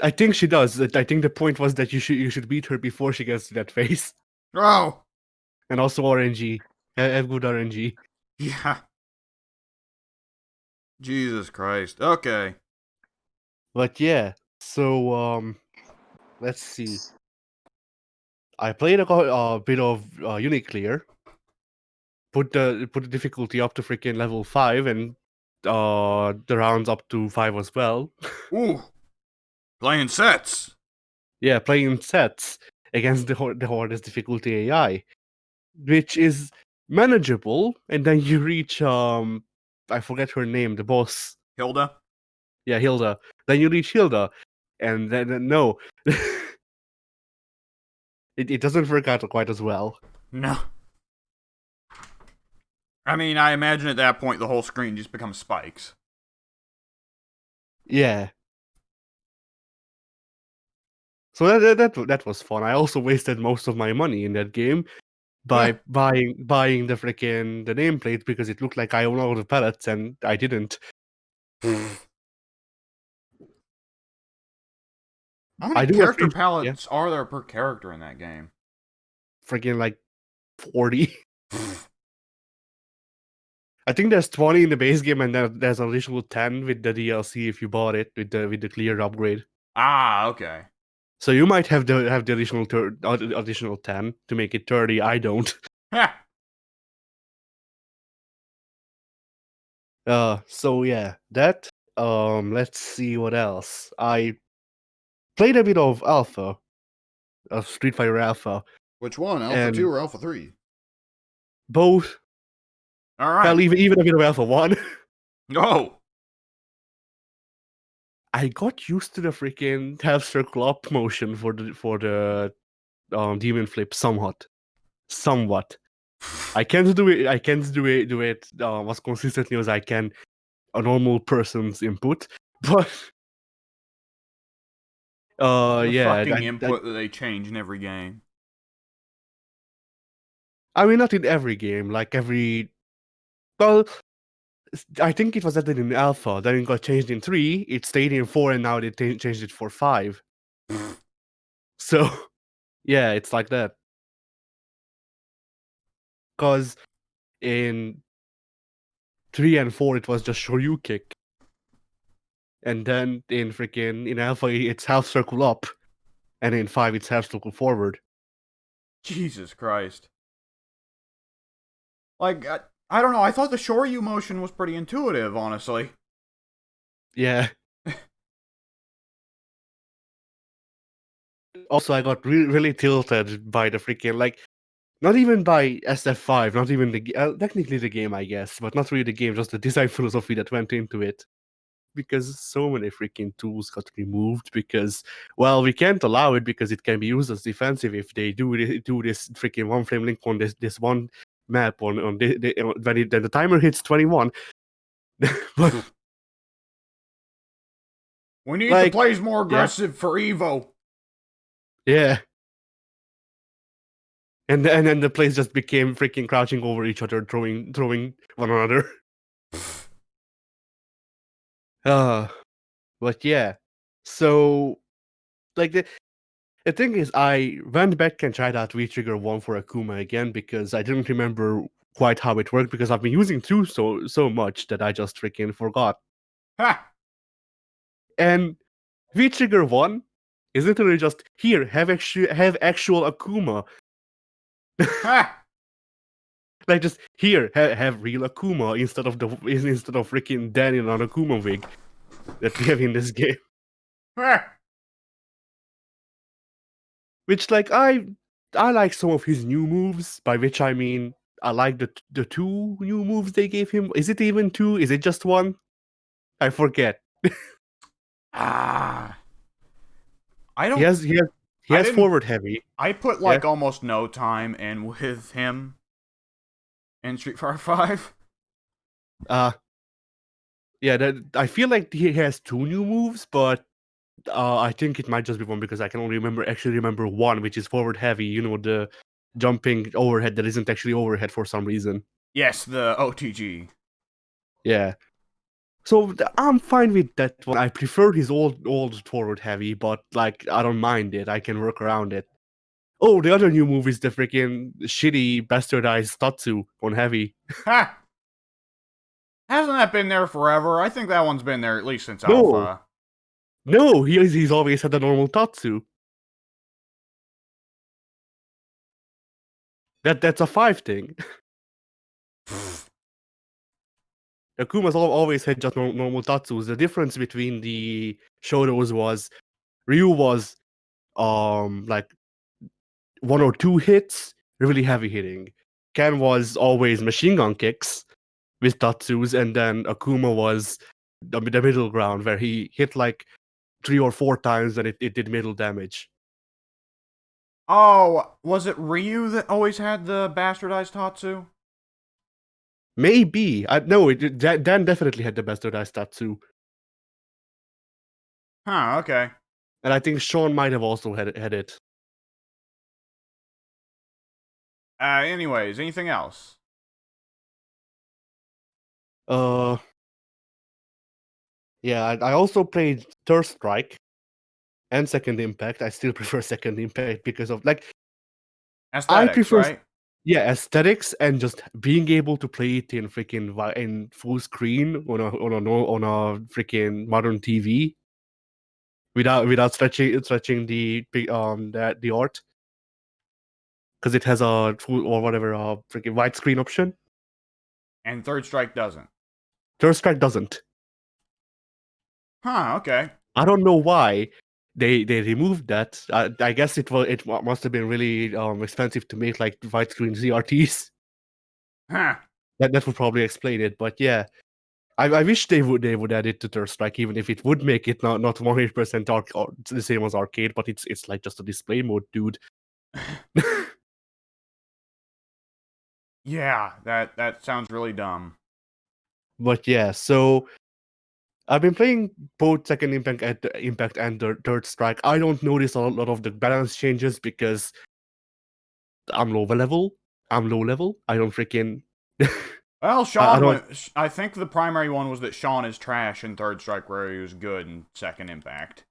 I think she does. I think the point was that you should beat her before she gets to that phase. Oh. And also RNG. Have good RNG. Yeah. Jesus Christ. Okay. But yeah, so let's see. I played a bit of Uniclear. Put the difficulty up to freaking level 5 and the rounds up to 5 as well. Ooh. Playing sets. Yeah, playing sets against the hardest difficulty AI, which is manageable. And then you reach I forget her name, the boss. Hilda? Yeah, Hilda. Then you reach Hilda, and then no. It doesn't work out quite as well. No. I mean, I imagine at that point the whole screen just becomes spikes. Yeah. So that was fun. I also wasted most of my money in that game by buying the freaking the nameplate because it looked like I own all the pellets and I didn't. How many character palettes are there per character in that game? Freaking like 40. I think there's 20 in the base game, and then there's an additional 10 with the DLC if you bought it with the clear upgrade. Ah, okay. So you might have the additional 10 to make it 30. I don't. So yeah, that. Let's see what else. I played a bit of Alpha, of Street Fighter Alpha. Which one, Alpha 2 or Alpha 3? Both. All right. Well, even a bit of Alpha 1. No. I got used to the freaking half circle up motion for the demon flip somewhat. I can't do it. I can't do it as consistently as I can a normal person's input, but the yeah, fucking input that they change in every game. I mean, not in every game. Like well, I think it was added in Alpha. Then it got changed in 3. It stayed in 4, and now they changed it for 5. So yeah, it's like that. Because in 3 and 4 it was just Shoryu kick. And then in Alpha it's half circle up. And in 5 it's half circle forward. Jesus Christ. Like, I don't know, I thought the Shoryu motion was pretty intuitive, honestly. Yeah. Also, I got really tilted by the freaking, like, not even by SF5, not even technically the game, I guess, but not really the game, just the design philosophy that went into it. Because so many freaking tools got removed because, well, we can't allow it because it can be used as defensive if they do this freaking one frame link on this one map when the timer hits 21. But we need the plays more aggressive for Evo. Yeah. And then the plays just became freaking crouching over each other, throwing one another. But yeah. So, like, the thing is, I went back and tried out V-Trigger 1 for Akuma again because I didn't remember quite how it worked because I've been using 2 so much that I just freaking forgot. Ha! And V-Trigger 1 is literally just, here, have actual Akuma. Ha! Like, just here, have real Akuma instead of freaking Daniel on Akuma wig that we have in this game. Ha! Which, like, I like some of his new moves, by which I mean I like the 2 new moves they gave him. Is it even 2? Is it just 1? I forget. I don't. He has forward heavy. I put like almost no time in with him in Street Fighter 5. Yeah, I feel like he has 2 new moves, but I think it might just be 1 because I can only remember 1, which is forward heavy. You know, the jumping overhead that isn't actually overhead for some reason. Yes, the OTG. Yeah. So I'm fine with that one. I prefer his old forward heavy, but like I don't mind it. I can work around it. Oh, the other new move is the freaking shitty bastardized Tatsu on heavy. Ha! Hasn't that been there forever? I think that one's been there at least since Alpha. No, he's always had a normal Tatsu. That's a 5 thing. Akuma's always had just normal Tatsus. The difference between the Shotos was Ryu was like 1 or 2 hits, really heavy hitting. Ken was always machine gun kicks with Tatsus, and then Akuma was the middle ground where he hit like 3 or 4 times and it did middle damage. Oh, was it Ryu that always had the bastardized Tatsu? Maybe. No, Dan definitely had the bastardized Tatsu. Huh, okay. And I think Sean might have also had it. Anyways, anything else? Yeah, I also played Third Strike and Second Impact. I still prefer Second Impact because of I Aesthetics, prefer right? aesthetics and just being able to play it in in full screen on a freaking modern TV without stretching the art, because it has a full or whatever freaking widescreen option. And Third Strike doesn't. Third Strike doesn't. Huh, okay. I don't know why they removed that. I guess it must have been really expensive to make like widescreen CRTs. Huh. That would probably explain it. But yeah, I wish they would add it to Third Strike, even if it would make it not 100% the same as arcade, but it's like just a display mode, dude. Yeah, that sounds really dumb. But yeah, so I've been playing both Second Impact and Third Strike. I don't notice a lot of the balance changes because I'm low level. I'm low level. I don't freaking. Well, I Sean don't. went. I think the primary one was that Sean is trash in Third Strike, where he was good in Second Impact.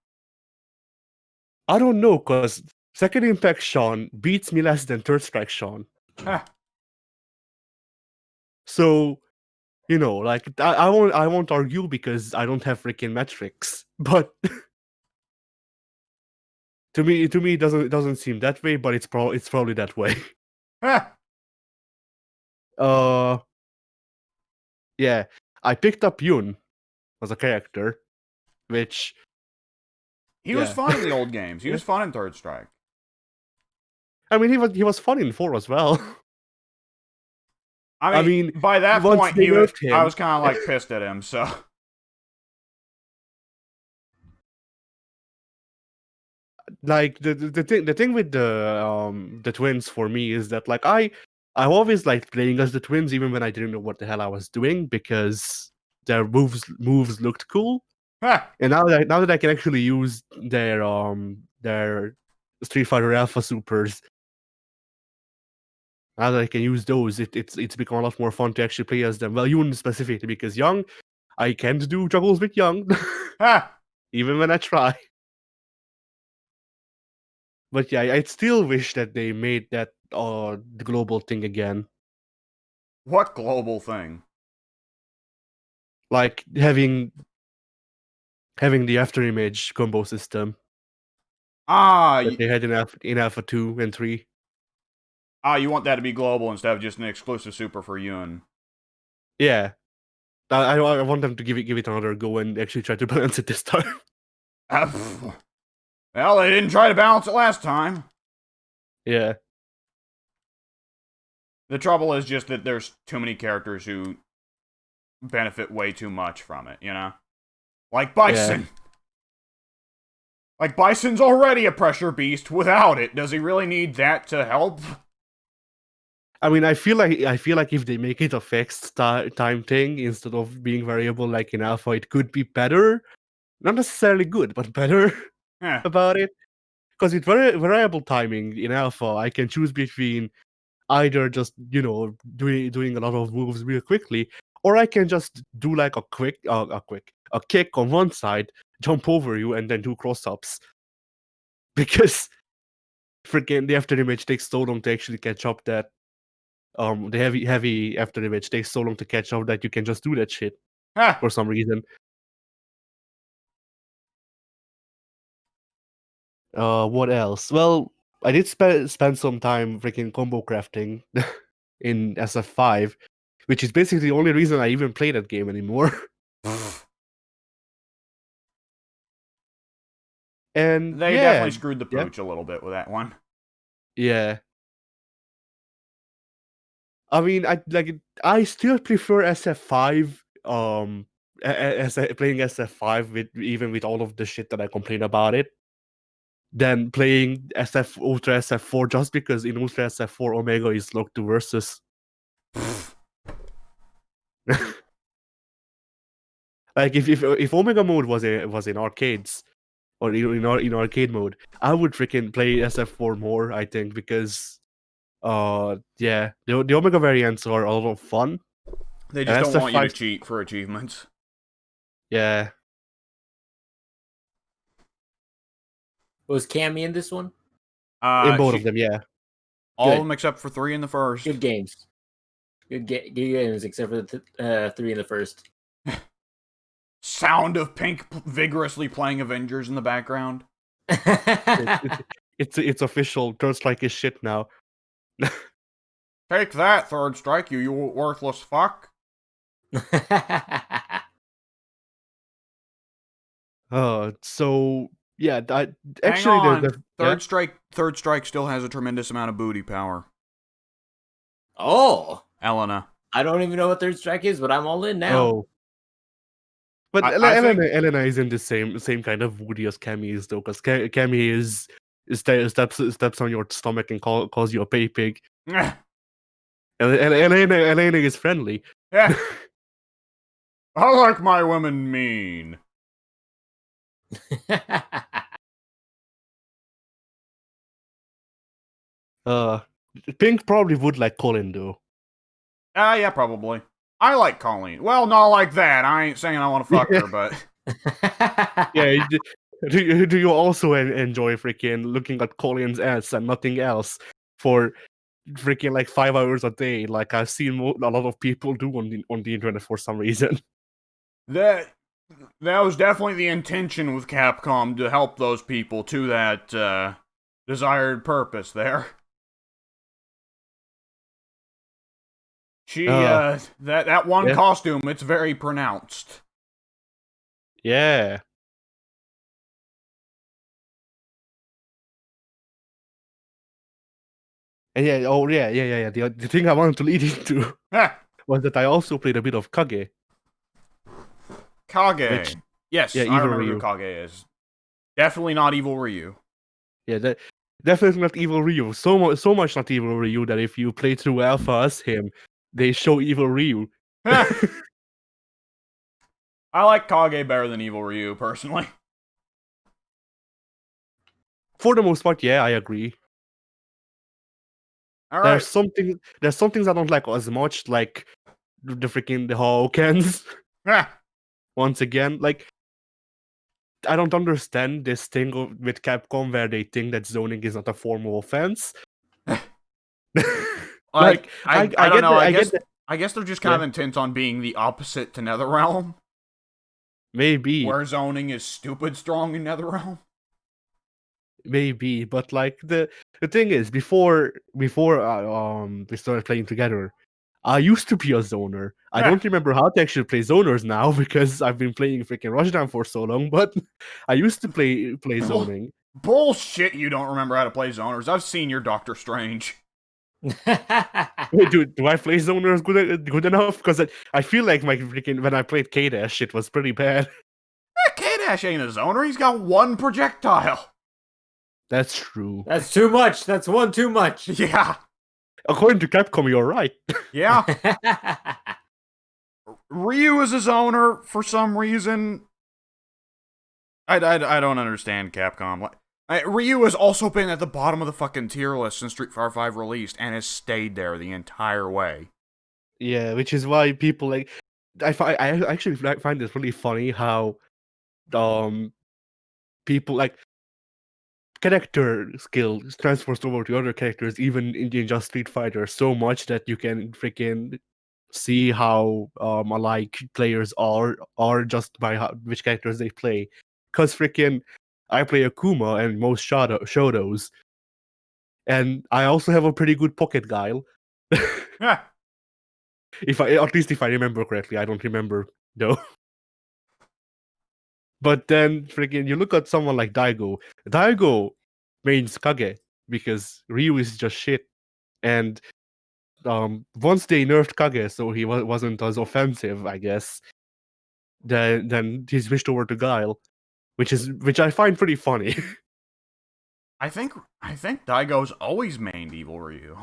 I don't know, cause Second Impact Sean beats me less than Third Strike Sean. Huh. So like I won't argue because I don't have freaking metrics, but to me it doesn't seem that way, but it's probably that way. Huh. Yeah, I picked up Yun as a character, which He was fun in the old games. He Yeah. was fun in Third Strike. I mean he was fun in 4 as well. I mean, by that once point, they nerfed him, I was kind of like pissed at him. So like the thing with the twins for me is that like I always liked playing as the twins even when I didn't know what the hell I was doing, because their moves looked cool. huh. And now that I can actually use their Street Fighter Alpha Supers, now that I can use those, it's become a lot more fun to actually play as them. Well, Yoon specifically, because Young, I can't do juggles with Young, Huh. even when I try. But yeah, I still wish that they made that the global thing again, What global thing? like having the after image combo system Ah, that they had in Alpha 2 and 3. You want that to be global instead of just an exclusive super for Yun. Yeah, I want them to give it another go and actually try to balance it this time. Well, they didn't try to balance it last time. Yeah. The trouble is just that there's too many characters who benefit way too much from it, you know? Like Bison. Yeah. Like, Bison's already a pressure beast. Without it, does he really need that to help? I mean, I feel like if they make it a fixed time thing instead of being variable like in Alpha, it could be better. Not necessarily good, but better about it. Because with variable timing in Alpha, I can choose between either just doing a lot of moves real quickly, or I can just do like a kick on one side, jump over you, and then do cross ups. Because freaking the after image takes so long to actually catch up that the heavy after image takes so long to catch up that you can just do that shit for some reason. What else? Well, I did spend some time freaking combo crafting in SF5, which is basically the only reason I even play that game anymore. And they definitely screwed the pooch a little bit with that one. Yeah. I mean, I still prefer SF5. As playing SF5 with all of the shit that I complain about it, than playing SF Ultra SF4 just because in Ultra SF4 Omega is locked to versus. Like if Omega mode was in arcades or in arcade mode, I would freaking play SF4 more, I think, because yeah, the Omega variants are a lot of fun. They And just don't want you to SF5 cheat for achievements. Yeah. Was Cammy in this one? In both of them, yeah. All Good. of them except for 3 in the first. Good games. Good games, except for the 3 in the first. Sound of Pink vigorously playing Avengers in the background. It's official. Third Strike is shit now. Take that, Third Strike, you worthless fuck. So yeah, Hang on. the Third Strike still has a tremendous amount of booty power. Oh, Elena. I don't even know what Third Strike is, but I'm all in now. Oh. But I think- Elena is in the same kind of woody as Cammy is though, because Cammy is steps on your stomach and calls you a pay pig. Eh, And Elena is friendly. eh. I like my women mean. Pink probably would like Colin though. Yeah, probably. I like Colleen. Well, not like that. I ain't saying I want to fuck her, but... Yeah, do you also enjoy freaking looking at Colin's ass and nothing else for freaking like 5 hours a day, like I've seen a lot of people do on the internet for some reason? That was definitely the intention with Capcom, to help those people to that desired purpose there. She, that one costume, it's very pronounced. Yeah. And yeah. The thing I wanted to lead into was that I also played a bit of Kage. Kage. Yes, yeah, I Evil remember Ryu. who Kage is. Definitely not Evil Ryu. Yeah, definitely not Evil Ryu. So much not Evil Ryu that if you play through Alpha as him, they show Evil Ryu. I like Kage better than Evil Ryu, personally. For the most part, yeah, I agree. All right. There's some things I don't like as much, like the Houkens. Once again, like I don't understand this thing with Capcom where they think that zoning is not a form of offense. Like I don't know. I guess they're just kind Yeah. of intent on being the opposite to NetherRealm, Maybe, where zoning is stupid strong in NetherRealm. maybe, but like the thing is, before we started playing together, I used to be a zoner. I don't remember how to actually play zoners now because I've been playing freaking Rushdown for so long. But I used to play zoning. Bullshit! You don't remember how to play zoners. I've seen your Doctor Strange. Wait, do I play zoners good enough? Because I feel like my freaking when I played K-Dash, it was pretty bad. K-Dash ain't a zoner. He's got one projectile. That's true. That's too much. That's one too much. Yeah. According to Capcom, you're right. Yeah. Ryu is a zoner for some reason. I don't understand Capcom. Ryu has also been at the bottom of the fucking tier list since Street Fighter V released and has stayed there the entire way. Yeah, which is why people like I actually find this really funny how people like character skill transfers over to other characters even in just Street Fighter so much that you can freaking see how alike players are just by which characters they play. Cause freaking I play Akuma and most Shotos. And I also have a pretty good pocket guile. Yeah. At least if I remember correctly. I don't remember though. But then freaking you look at someone like Daigo. Daigo mains Kage because Ryu is just shit. And once they nerfed Kage, so he wasn't as offensive, I guess. Then he switched over to Guile, which I find pretty funny. I think Daigo's always mained Evil Ryu.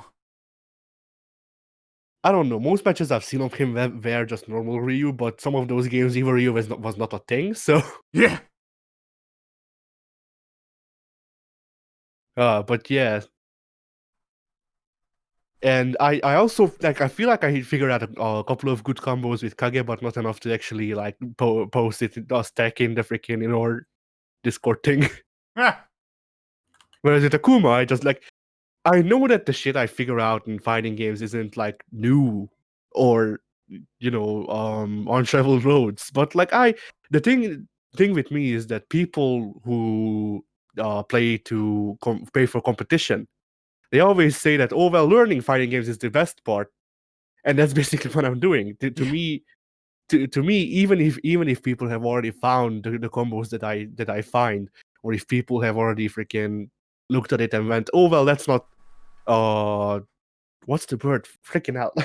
I don't know. Most matches I've seen of him were just normal Ryu, but some of those games Evil Ryu was not a thing. So, Yeah. but yeah. And I also like I feel like I figured out a couple of good combos with Kage, but not enough to actually like post it, stack in the freaking in our Discord thing. Whereas with Akuma, I just like I know that the shit I figure out in fighting games isn't like new or on traveled roads, but like the thing with me is that people who play to pay for competition, they always say that, oh well, learning fighting games is the best part, and that's basically what I'm doing. To me, even if people have already found the combos that I find, or if people have already freaking looked at it and went, oh well, that's not what's the word? Freaking out.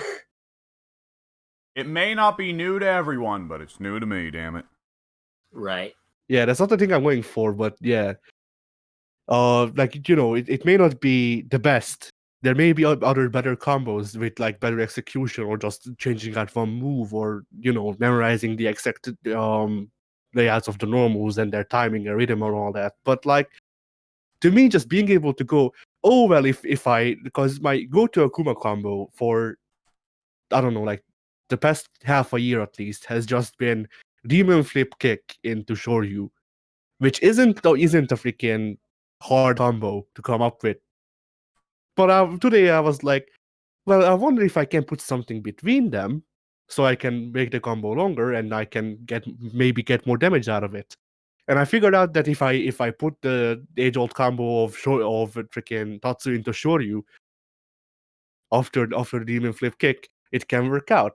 It may not be new to everyone, but it's new to me, damn it. Right. Yeah, that's not the thing I'm going for, but yeah. Like, it may not be the best. There may be other better combos with like better execution, or just changing out one move, or memorizing the exact layouts of the normals and their timing and rhythm and all that. But like, to me, just being able to go, oh well, because my go-to Akuma combo for, I don't know, like the past half a year at least, has just been Demon Flip Kick into Shoryu, which isn't a freaking hard combo to come up with. But today I was like, well, I wonder if I can put something between them so I can make the combo longer and I can maybe get more damage out of it. And I figured out that if I put the age-old combo of freaking Tatsu into Shoryu after the Demon Flip Kick, it can work out.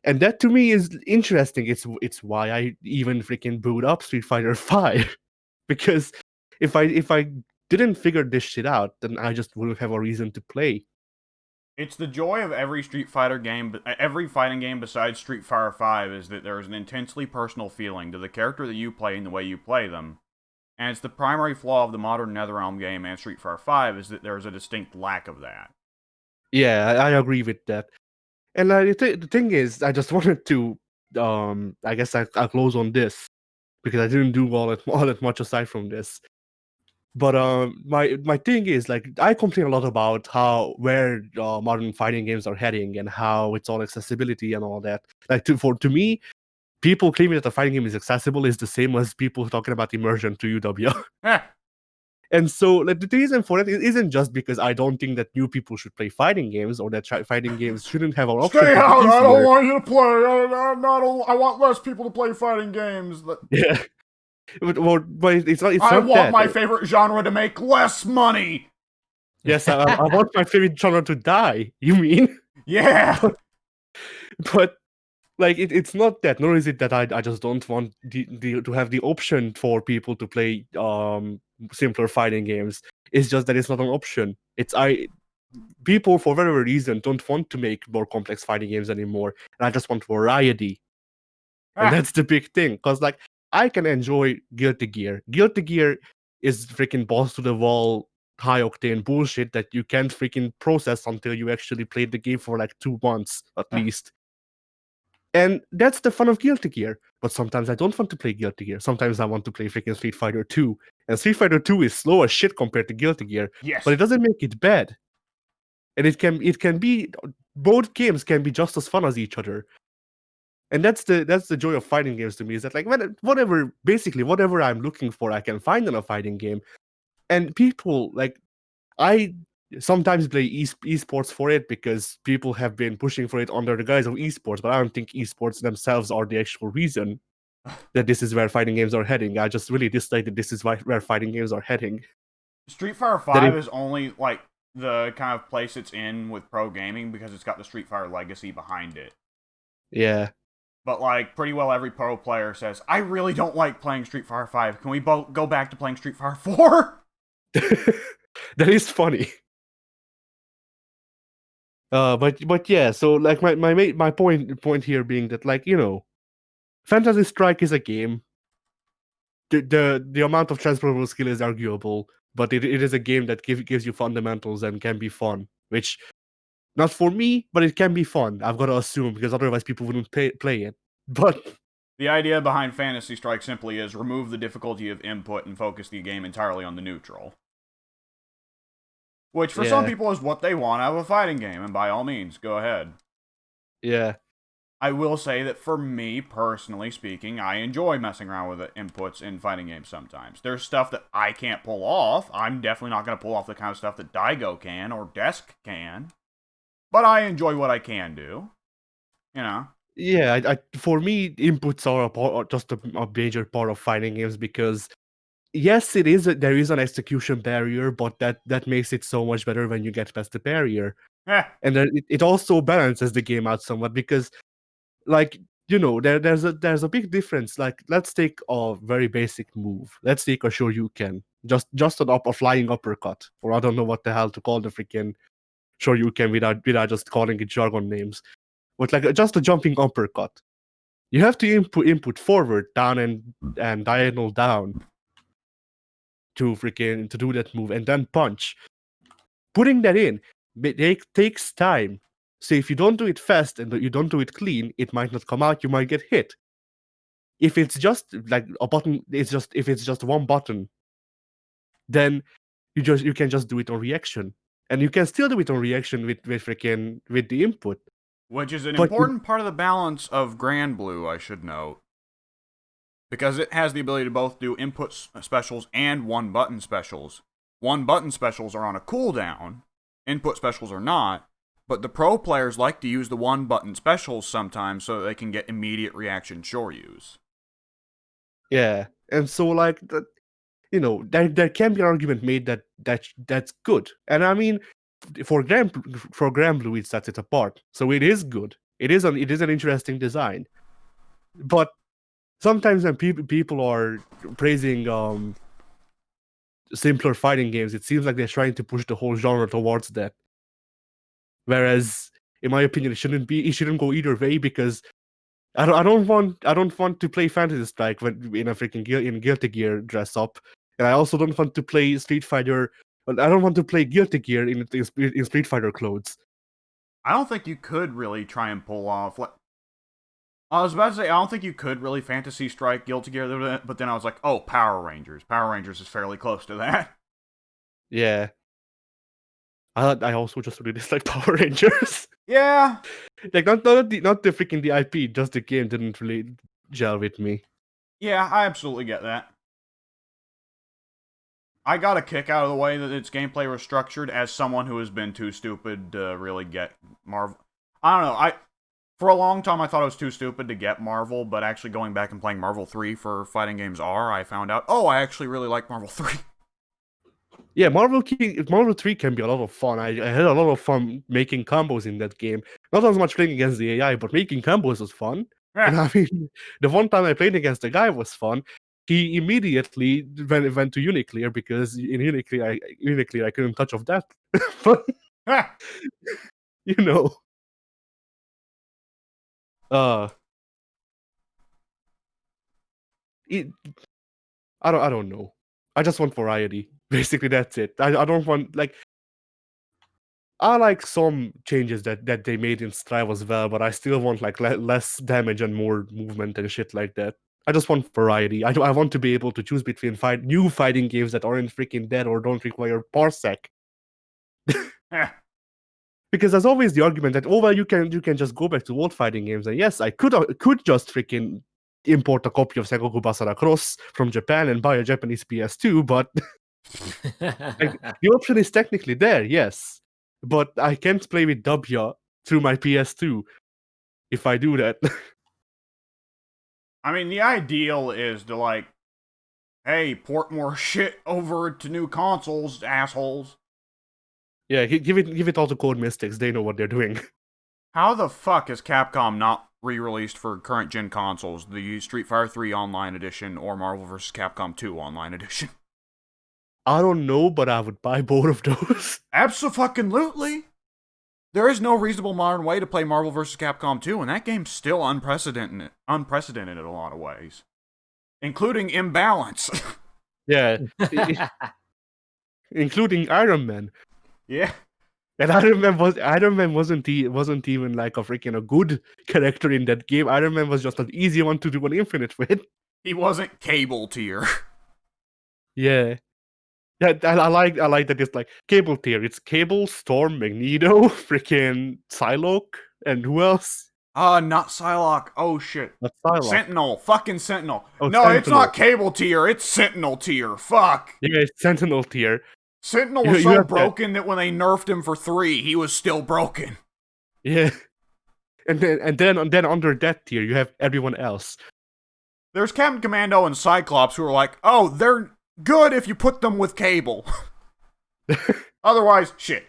And that to me is interesting. It's why I even freaking boot up Street Fighter V. Because if I didn't figure this shit out, then I just wouldn't have a reason to play. It's the joy of every Street Fighter game, but every fighting game besides Street Fighter V is that there is an intensely personal feeling to the character that you play and the way you play them. And it's the primary flaw of the modern NetherRealm game and Street Fighter V is that there is a distinct lack of that. Yeah, I agree with that. And the thing is, I just wanted to, I guess I'll close on this because I didn't do all that much aside from this. But my thing is, like, I complain a lot about where modern fighting games are heading and how it's all accessibility and all that. Like, to me, people claiming that the fighting game is accessible is the same as people talking about immersion to UW. And so, like, the reason for that isn't just because I don't think that new people should play fighting games, or that fighting games shouldn't have an option. Stay out! I don't want you to play. I want less people to play fighting games. Yeah, but it's not. I want my favorite genre to make less money. Yes, I want my favorite genre to die. You mean? Yeah. But like, it's not that. Nor is it that I just don't want to have the option for people to play simpler fighting games. It's just that it's not an option. People, for whatever reason, don't want to make more complex fighting games anymore, and I just want variety. And that's the big thing, because like, I can enjoy Guilty Gear. Guilty Gear is freaking balls to the wall, high octane bullshit that you can't freaking process until you actually played the game for like 2 months at least. And that's the fun of Guilty Gear. But sometimes I don't want to play Guilty Gear. Sometimes I want to play freaking Street Fighter 2. And Street Fighter 2 is slow as shit compared to Guilty Gear. Yes. But it doesn't make it bad. And it can be, both games can be just as fun as each other. And that's the joy of fighting games to me, is that like, whatever I'm looking for, I can find in a fighting game. And people, like, I sometimes play esports for it because people have been pushing for it under the guise of esports, but I don't think esports themselves are the actual reason that this is where fighting games are heading. I just really dislike that this is where fighting games are heading. Street Fighter V is only like the kind of place it's in with pro gaming because it's got the Street Fighter legacy behind it. Yeah. But like, pretty well every pro player says, I really don't like playing Street Fighter V. Can we both go back to playing Street Fighter 4? That is funny. But yeah, so like my point here being that, like, Phantasy Strike is a game. The amount of transferable skill is arguable, but it is a game that gives you fundamentals and can be fun, which not for me, but it can be fun. I've got to assume, because otherwise people wouldn't play it. But the idea behind Fantasy Strike simply is remove the difficulty of input and focus the game entirely on the neutral. Which for some people is what they want out of a fighting game, and by all means, go ahead. Yeah. I will say that for me, personally speaking, I enjoy messing around with the inputs in fighting games sometimes. There's stuff that I can't pull off. I'm definitely not going to pull off the kind of stuff that Daigo can or Desk can. But I enjoy what I can do. You know? Yeah, for me, inputs are just a major part of fighting games because, yes, there is an execution barrier, but that makes it so much better when you get past the barrier. And then it also balances the game out somewhat because, like, there's a big difference. Like, let's take a very basic move. Let's take a Shoryuken, just a flying uppercut, or I don't know what the hell to call the freaking Shoryuken without just calling it jargon names. But like just a jumping uppercut, you have to input forward, down, and diagonal down to do that move, and then punch. Putting that in takes time. So if you don't do it fast and you don't do it clean, it might not come out. You might get hit. If it's just like a button, if it's just one button, then you can just do it on reaction, and you can still do it on reaction with the input. Which is an important part of the balance of Grand Blue, I should note. Because it has the ability to both do input specials and one-button specials. One-button specials are on a cooldown. Input specials are not. But the pro players like to use the one-button specials sometimes so that they can get immediate reaction Shoryus. Yeah, and so like there can be an argument made that's good, and I mean for Grand Blue it sets it apart, so it is good. It is an interesting design, but sometimes when people are praising simpler fighting games, it seems like they're trying to push the whole genre towards that. Whereas, in my opinion, it shouldn't go either way because I don't want to play Fantasy Strike when in a freaking Guilty Gear dress up, and I also don't want to play Street Fighter. I don't want to play Guilty Gear in Street Fighter clothes. I don't think you could really try and pull off. I was about to say I don't think you could really Fantasy Strike Guilty Gear, but then I was like, oh, Power Rangers. Power Rangers is fairly close to that. Yeah. I also just really dislike Power Rangers. Yeah. Like not the freaking the IP, just the game didn't really gel with me. Yeah, I absolutely get that. I got a kick out of the way that its gameplay was structured as someone who has been too stupid to really get Marvel. I don't know. For a long time I thought it was too stupid to get Marvel, but actually going back and playing Marvel 3 for fighting games I found out, oh, I actually really like Marvel 3. Yeah, Marvel 3 can be a lot of fun. I had a lot of fun making combos in that game. Not as much playing against the AI, but making combos was fun. Yeah. And I mean, the one time I played against the guy was fun. He immediately went to Uniclear because in Uniclear I couldn't touch off that. But you know. I don't know. I just want variety. Basically, that's it. I don't want I like some changes that they made in Strive as well, but I still want like less damage and more movement and shit like that. I just want variety. I want to be able to choose between new fighting games that aren't freaking dead or don't require parsec. Because there's always the argument that, oh well, you can just go back to old fighting games, and yes, I could just freaking import a copy of Sengoku Basara Cross from Japan and buy a Japanese PS2, but the option is technically there, yes. But I can't play with Dabya through my PS2 if I do that. I mean, the ideal is to hey, port more shit over to new consoles, assholes. Yeah, give it all to Code Mystics. They know what they're doing. How the fuck is Capcom not re-released for current gen consoles the Street Fighter 3 Online Edition or Marvel vs. Capcom 2 Online Edition? I don't know, but I would buy both of those. Abso-fucking-lutely! There is no reasonable modern way to play Marvel vs. Capcom 2, and that game's still unprecedented in a lot of ways. Including imbalance. Yeah. including Iron Man. Yeah. And Iron Man wasn't even like a freaking a good character in that game. Iron Man was just an easy one to do an infinite with. He wasn't Cable tier. Yeah. Yeah, I like that it's like Cable tier. It's Cable, Storm, Magneto, freaking Psylocke, and who else? Not Psylocke. Oh shit. Not Psylocke. Sentinel. Fucking Sentinel. Oh, No, it's Sentinel. not Cable tier. It's Sentinel tier. Fuck. Yeah, it's Sentinel tier. Sentinel You was so have that. broken that when they nerfed him for 3, he was still broken. Yeah. And then under that tier you have everyone else. There's Captain Commando and Cyclops who are like, oh, they're good if you put them with Cable. Otherwise, shit.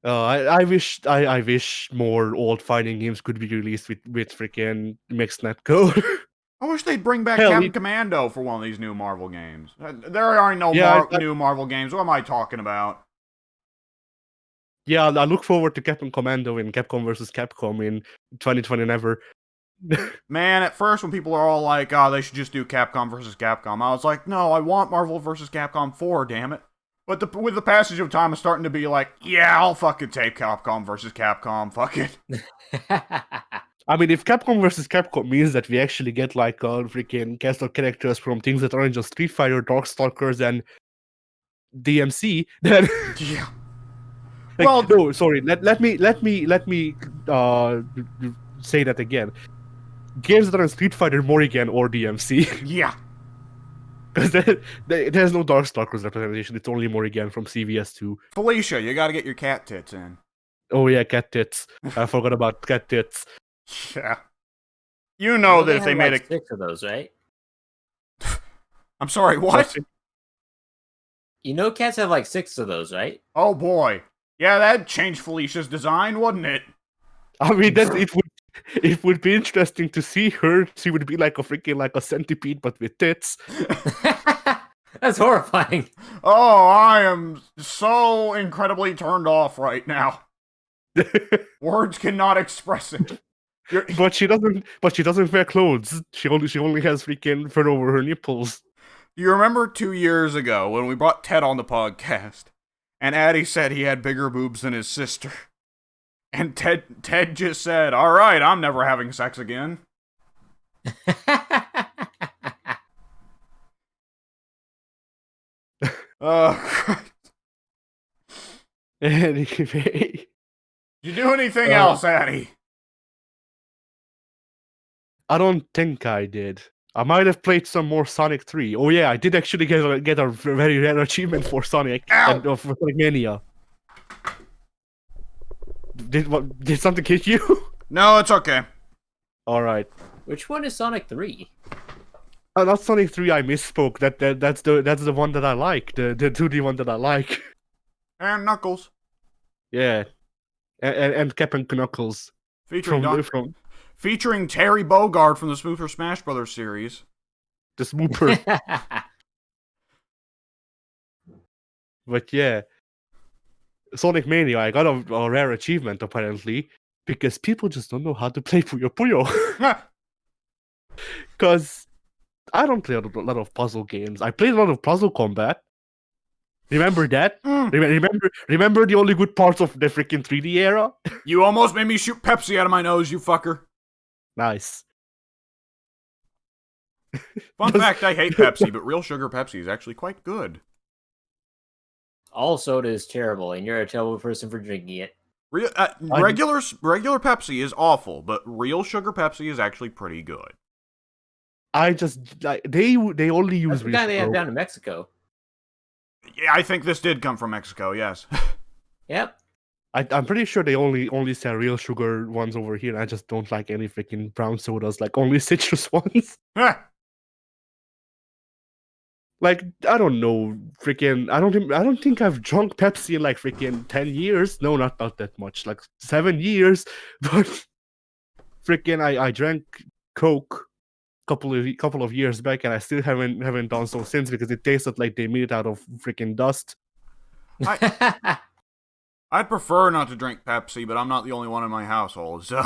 I wish more old fighting games could be released with freaking mixed netcode. I wish they'd bring back Hell, Captain Commando for one of these new Marvel games. There are no new Marvel games. What am I talking about? Yeah, I look forward to Captain Commando in Capcom vs. Capcom in 2020 never. Man, at first when people are all like, oh, they should just do Capcom vs. Capcom, I was like, no, I want Marvel vs. Capcom 4, damn it. But with the passage of time, I'm starting to be like, yeah, I'll fucking take Capcom vs. Capcom, fuck it. I mean, if Capcom vs. Capcom means that we actually get like freaking cast of characters from things that aren't just Street Fighter, Darkstalkers, and DMC, then Yeah. like, Well, no, sorry. Let me say that again. Games that are in Street Fighter, Morrigan, or DMC, yeah. because there's no Darkstalkers representation. It's only Morrigan from CVS2. Felicia, you gotta get your cat tits in. Oh yeah, cat tits. I forgot about cat tits. Yeah. You know that if they made like 6 of those, right? I'm sorry, what? You know cats have like 6 of those, right? Oh boy. Yeah, that'd change Felicia's design, wouldn't it? I mean, it would be interesting to see her. She would be like a freaking like a centipede, but with tits. That's horrifying. Oh, I am so incredibly turned off right now. Words cannot express it. But she doesn't wear clothes. She only has freaking fur over her nipples. You remember 2 years ago when we brought Ted on the podcast, and Addy said he had bigger boobs than his sister, and Ted just said, "All right, I'm never having sex again." Christ. Anyway, You do anything else, Addy? I don't think I did. I might have played some more Sonic 3. Oh yeah, I did actually get a very rare achievement for Sonic and for Sonic Mania. Did something hit you? No, it's okay. All right. Which one is Sonic 3? Not Sonic 3. I misspoke. That's the one that I like. The 2D one that I like. And Knuckles. Yeah. And Captain Knuckles. Featuring Terry Bogard from the Super Smash Brothers series. The Smooper. But yeah. Sonic Mania, I got a rare achievement apparently. Because people just don't know how to play Puyo Puyo. Because I don't play a lot of puzzle games. I played a lot of Puzzle Combat. Remember that? Remember the only good parts of the freaking 3D era? You almost made me shoot Pepsi out of my nose, you fucker. Nice. Fun fact, I hate Pepsi, but real sugar Pepsi is actually quite good. All soda is terrible, and you're a terrible person for drinking it. Regular Pepsi is awful, but real sugar Pepsi is actually pretty good. They only use That's the guy they have down in Mexico. Yeah, I think this did come from Mexico, yes. Yep. I'm pretty sure they only sell real sugar ones over here, and I just don't like any freaking brown sodas, like only citrus ones. Like, I don't know, freaking, I don't think I've drunk Pepsi in like freaking 10 years. No, not that much, like 7 years. But freaking, I drank Coke couple of years back, and I still haven't done so since because it tasted like they made it out of freaking dust. I'd prefer not to drink Pepsi, but I'm not the only one in my household, so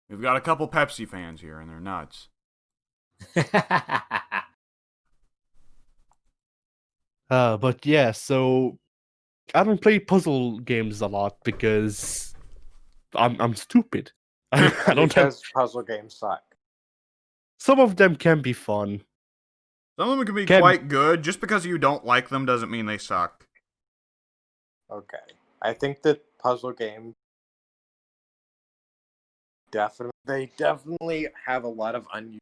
we've got a couple Pepsi fans here, and they're nuts. But yeah, so I don't play puzzle games a lot because I'm stupid. I don't have. Because puzzle games suck. Some of them can be fun. Some of them can be Can- quite good. Just because you don't like them doesn't mean they suck. Okay. I think that puzzle games definitely have a lot of unused.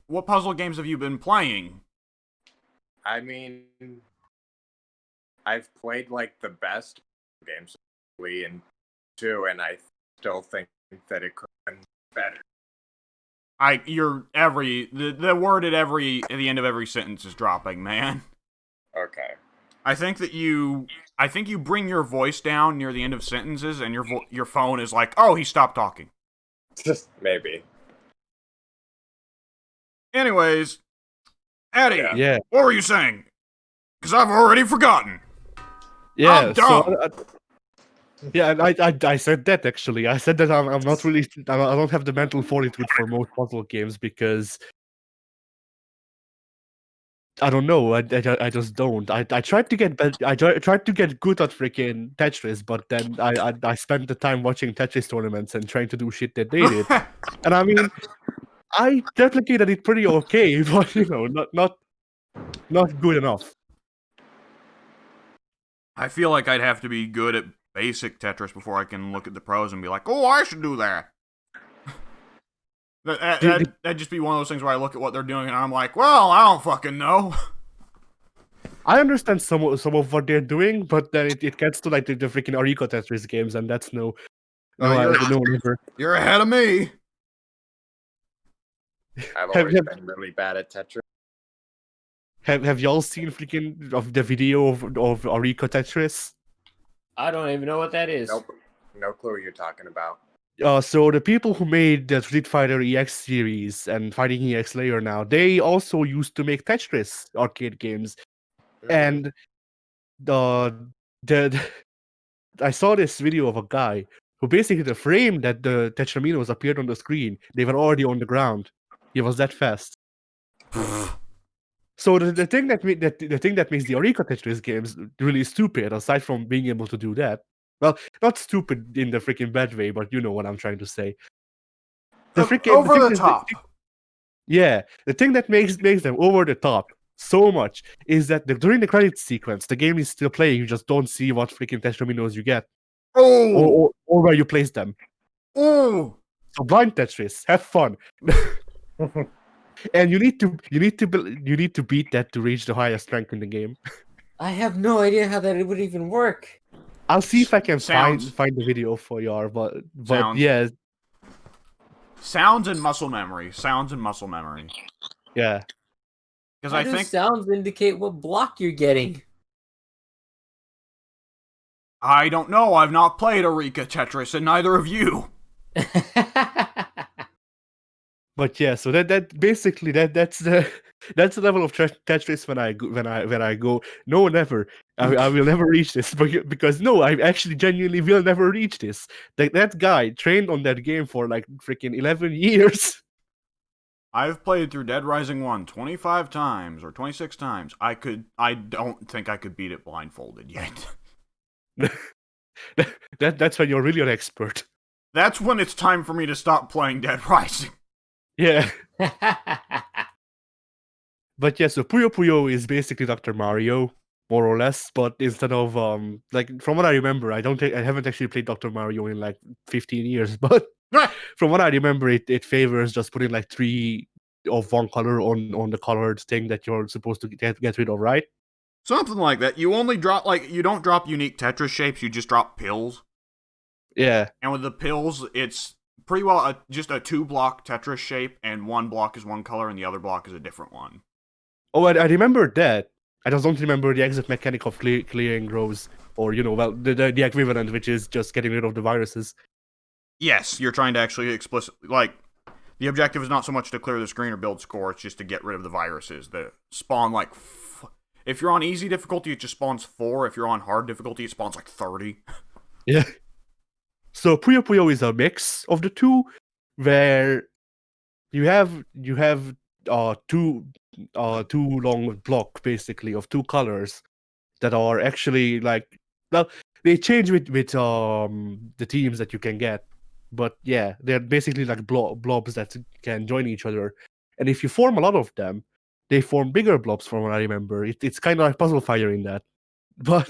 What puzzle games have you been playing? I mean, I've played like the best games and two, and I still think that it could have been better. The word at the end of every sentence is dropping, man. Okay. I think you bring your voice down near the end of sentences, and your phone is like, oh, he stopped talking. Maybe. Anyways, Eddie, Yeah. what were you saying? Because I've already forgotten. Yeah, I'm dumb. I said that actually. I said that I'm not really. I don't have the mental fortitude for most puzzle games because I don't know. I just don't. I tried to get tried to get good at freaking Tetris, but then I spent the time watching Tetris tournaments and trying to do shit that they did. And I mean, I replicated it pretty okay, but not good enough. I feel like I'd have to be good at basic Tetris before I can look at the pros and be like, oh, I should do that. That'd just be one of those things where I look at what they're doing and I'm like, well, I don't fucking know. I understand some of what they're doing, but then it gets to like the freaking Arico Tetris games, and that's no never. You're ahead of me. I've always been really bad at Tetris. Have y'all seen freaking of the video of Arico Tetris? I don't even know what that is. Nope. No clue what you're talking about. So the people who made the Street Fighter EX series and Fighting EX later now, they also used to make Tetris arcade games. Mhm. And the I saw this video of a guy who basically the frame that the Tetraminos appeared on the screen, they were already on the ground. He was that fast. So the thing that makes the Arico Tetris games really stupid, aside from being able to do that, well, not stupid in the freaking bad way, but you know what I'm trying to say. Over the top. Yeah, the thing that makes them over the top so much is that during the credits sequence, the game is still playing. You just don't see what freaking Tetraminos you get, Oh, or where you place them. oh. So blind Tetris, have fun. And you need to beat that to reach the highest rank in the game. I have no idea how that would even work. I'll see if I can find Sounds- the video for you, but Sounds- yeah, Sounds and muscle memory. yeah. Because How I do think sounds indicate what block you're getting? I don't know. I've not played Arica Tetris, and neither have you. But yeah, so that basically that's the level of Tetris when I go. No, never. I will never reach this because no, I actually genuinely will never reach this. That guy trained on that game for like freaking 11 years. I've played through Dead Rising 1 25 times or 26 times. I don't think I could beat it blindfolded yet. That's when you're really an expert. That's when it's time for me to stop playing Dead Rising. Yeah. But yeah, so Puyo Puyo is basically Dr. Mario, more or less, but instead of like from what I remember, I haven't actually played Dr. Mario in like 15 years, but from what I remember, it favors just putting like 3 of one color on the colored thing that you're supposed to get rid of, right? Something like that. You only drop, you don't drop unique Tetris shapes, you just drop pills. Yeah. And with the pills, it's pretty well just a 2-block Tetris shape, and 1 block is one color and the other block is a different one. Oh, I remember that. I just don't remember the exact mechanic of clearing rows, or the equivalent, which is just getting rid of the viruses. Yes, you're trying to actually explicitly, the objective is not so much to clear the screen or build score, it's just to get rid of the viruses that spawn if you're on easy difficulty, it just spawns 4. If you're on hard difficulty, it spawns 30. Yeah. So Puyo Puyo is a mix of the two, where you have 2 two long block basically of two colors that are actually like, well, they change with the teams that you can get, but yeah, they're basically like blobs that can join each other, and if you form a lot of them, they form bigger blobs. From what I remember, it's kind of like Puzzle Fighter in that, but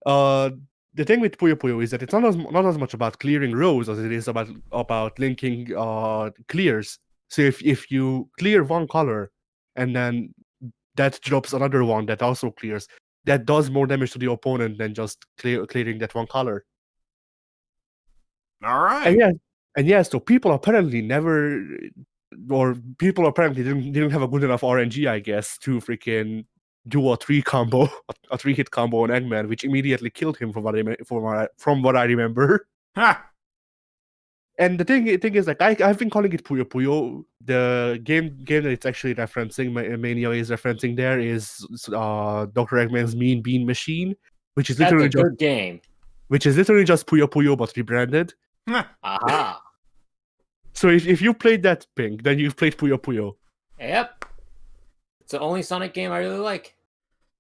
the thing with Puyo Puyo is that it's not as much about clearing rows as it is about linking clears. So if you clear one color and then that drops another one that also clears, that does more damage to the opponent than just clearing that one color. All right. And yeah, so people apparently didn't have a good enough RNG, I guess, to freaking do a 3-hit combo on Eggman, which immediately killed him from what I remember. Ha! And the thing is, like, I've been calling it Puyo Puyo. The game that it's actually referencing, Mania is referencing there, is Dr. Eggman's Mean Bean Machine, which is literally That's a good game. Which is literally just Puyo Puyo but rebranded. Aha. So if you played that, Pink, then you've played Puyo Puyo. Yep. It's the only Sonic game I really like.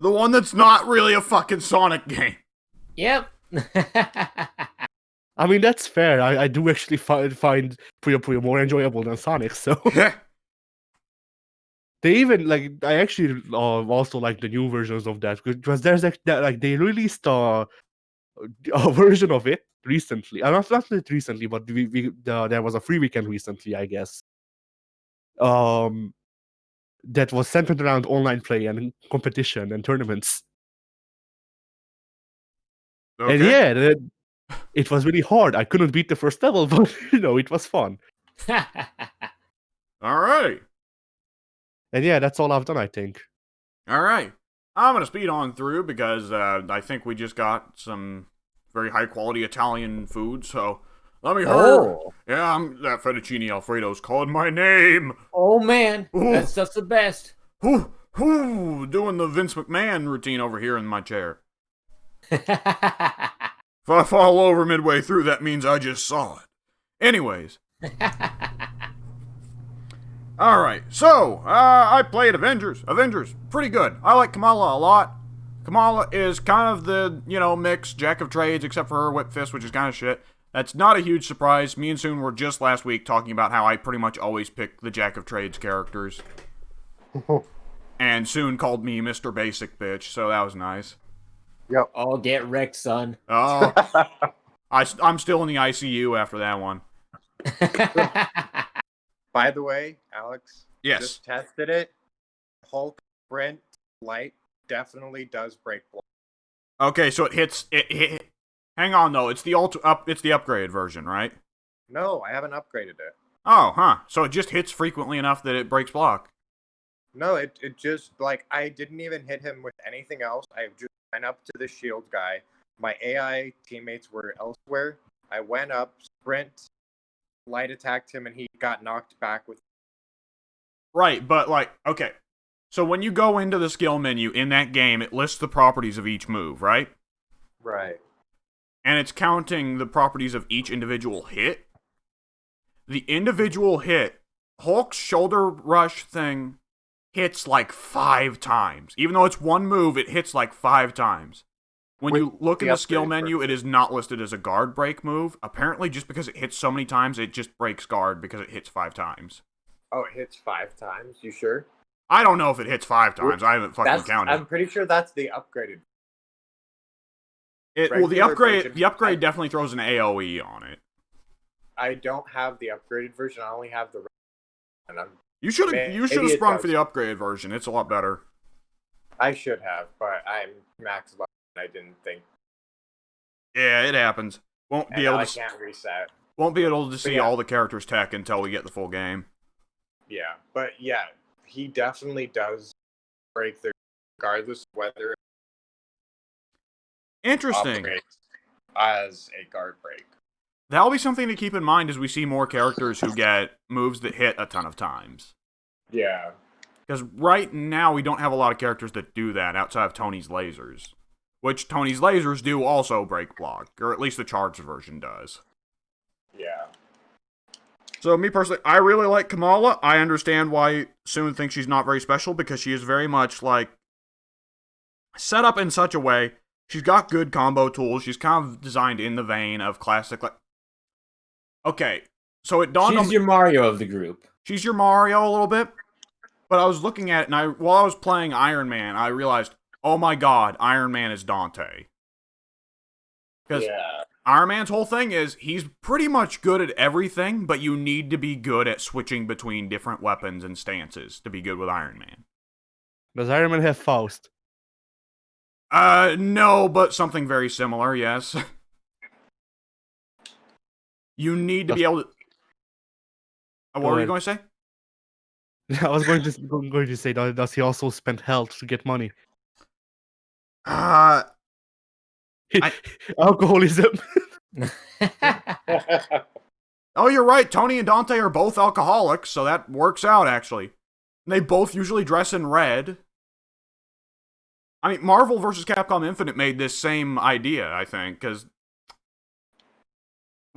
The one that's not really a fucking Sonic game. Yep. I mean, that's fair. I do actually find Puyo Puyo more enjoyable than Sonic, so... They even, like, I actually also like the new versions of that, because there's, like, they released a version of it recently. Not recently, but there was a free weekend recently, I guess. That was centered around online play and competition and tournaments. Okay. And yeah, it was really hard. I couldn't beat the first level, but it was fun. All right. And yeah, that's all I've done, I think. All right. I'm going to speed on through because I think we just got some very high quality Italian food, so let me hurry. Oh. Yeah, that fettuccine Alfredo's called my name. Oh man, Ooh. that stuff's the best. Doing the Vince McMahon routine over here in my chair. If I fall over midway through, that means I just saw it. Anyways. Alright, so, I played Avengers. Pretty good. I like Kamala a lot. Kamala is kind of the, mix, jack of trades, except for her whip fist, which is kind of shit. That's not a huge surprise. Me and Soon were just last week talking about how I pretty much always pick the jack of trades characters. And Soon called me Mr. Basic Bitch, so that was nice. Yep. Oh, get wrecked, son. Oh, I'm still in the ICU after that one. By the way, Alex, Yes. just tested it. Hulk Sprint Light definitely does break block. Okay, so it hits. Hang on though, it's the upgraded version, right? No, I haven't upgraded it. Oh, huh. So it just hits frequently enough that it breaks block. No, it just, like, I didn't even hit him with anything else. I just went up to the shield guy. My AI teammates were elsewhere. I went up, sprint, light attacked him, and he got knocked back with... Right, but okay. So when you go into the skill menu in that game, it lists the properties of each move, right? Right. And it's counting the properties of each individual hit. The individual hit, Hulk's shoulder rush thing, hits 5 times. Even though it's one move, it hits 5 times. When you look in the skill menu, it is not listed as a guard break move. Apparently, just because it hits so many times, it just breaks guard because it hits 5 times. Oh, it hits 5 times? You sure? I don't know if it hits 5 times. I haven't fucking counted. I'm pretty sure that's the upgraded. The upgrade definitely throws an AoE on it. I don't have the upgraded version. I only have the... And You should have sprung for the upgraded version. It's a lot better. I should have, but I'm max level. I didn't think. Yeah, it happens. Won't be able to. I can't reset. Won't be able to see all the characters' tech until we get the full game. Yeah, but yeah, he definitely does break their, regardless of whether. Interesting. As a guard break. That'll be something to keep in mind as we see more characters who get moves that hit a ton of times. Yeah. Because right now we don't have a lot of characters that do that outside of Tony's lasers. Which Tony's lasers do also break block, or at least the charged version does. Yeah. So me personally, I really like Kamala. I understand why soon think she's not very special because she is very much like set up in such a way. She's got good combo tools. She's kind of designed in the vein of classic. Like, okay, so it dawned on me. She's your Mario of the group. She's your Mario a little bit. But I was looking at it, and while I was playing Iron Man, I realized, oh my god, Iron Man is Dante. Because Iron Man's whole thing is, he's pretty much good at everything, but you need to be good at switching between different weapons and stances to be good with Iron Man. Does Iron Man have Faust? No, but something very similar, yes. You need to be able to... What were you going to say? I was going to say, does he also spend health to get money? Alcoholism. Oh, you're right. Tony and Dante are both alcoholics, so that works out, actually. And they both usually dress in red. I mean, Marvel vs. Capcom Infinite made this same idea, I think, because...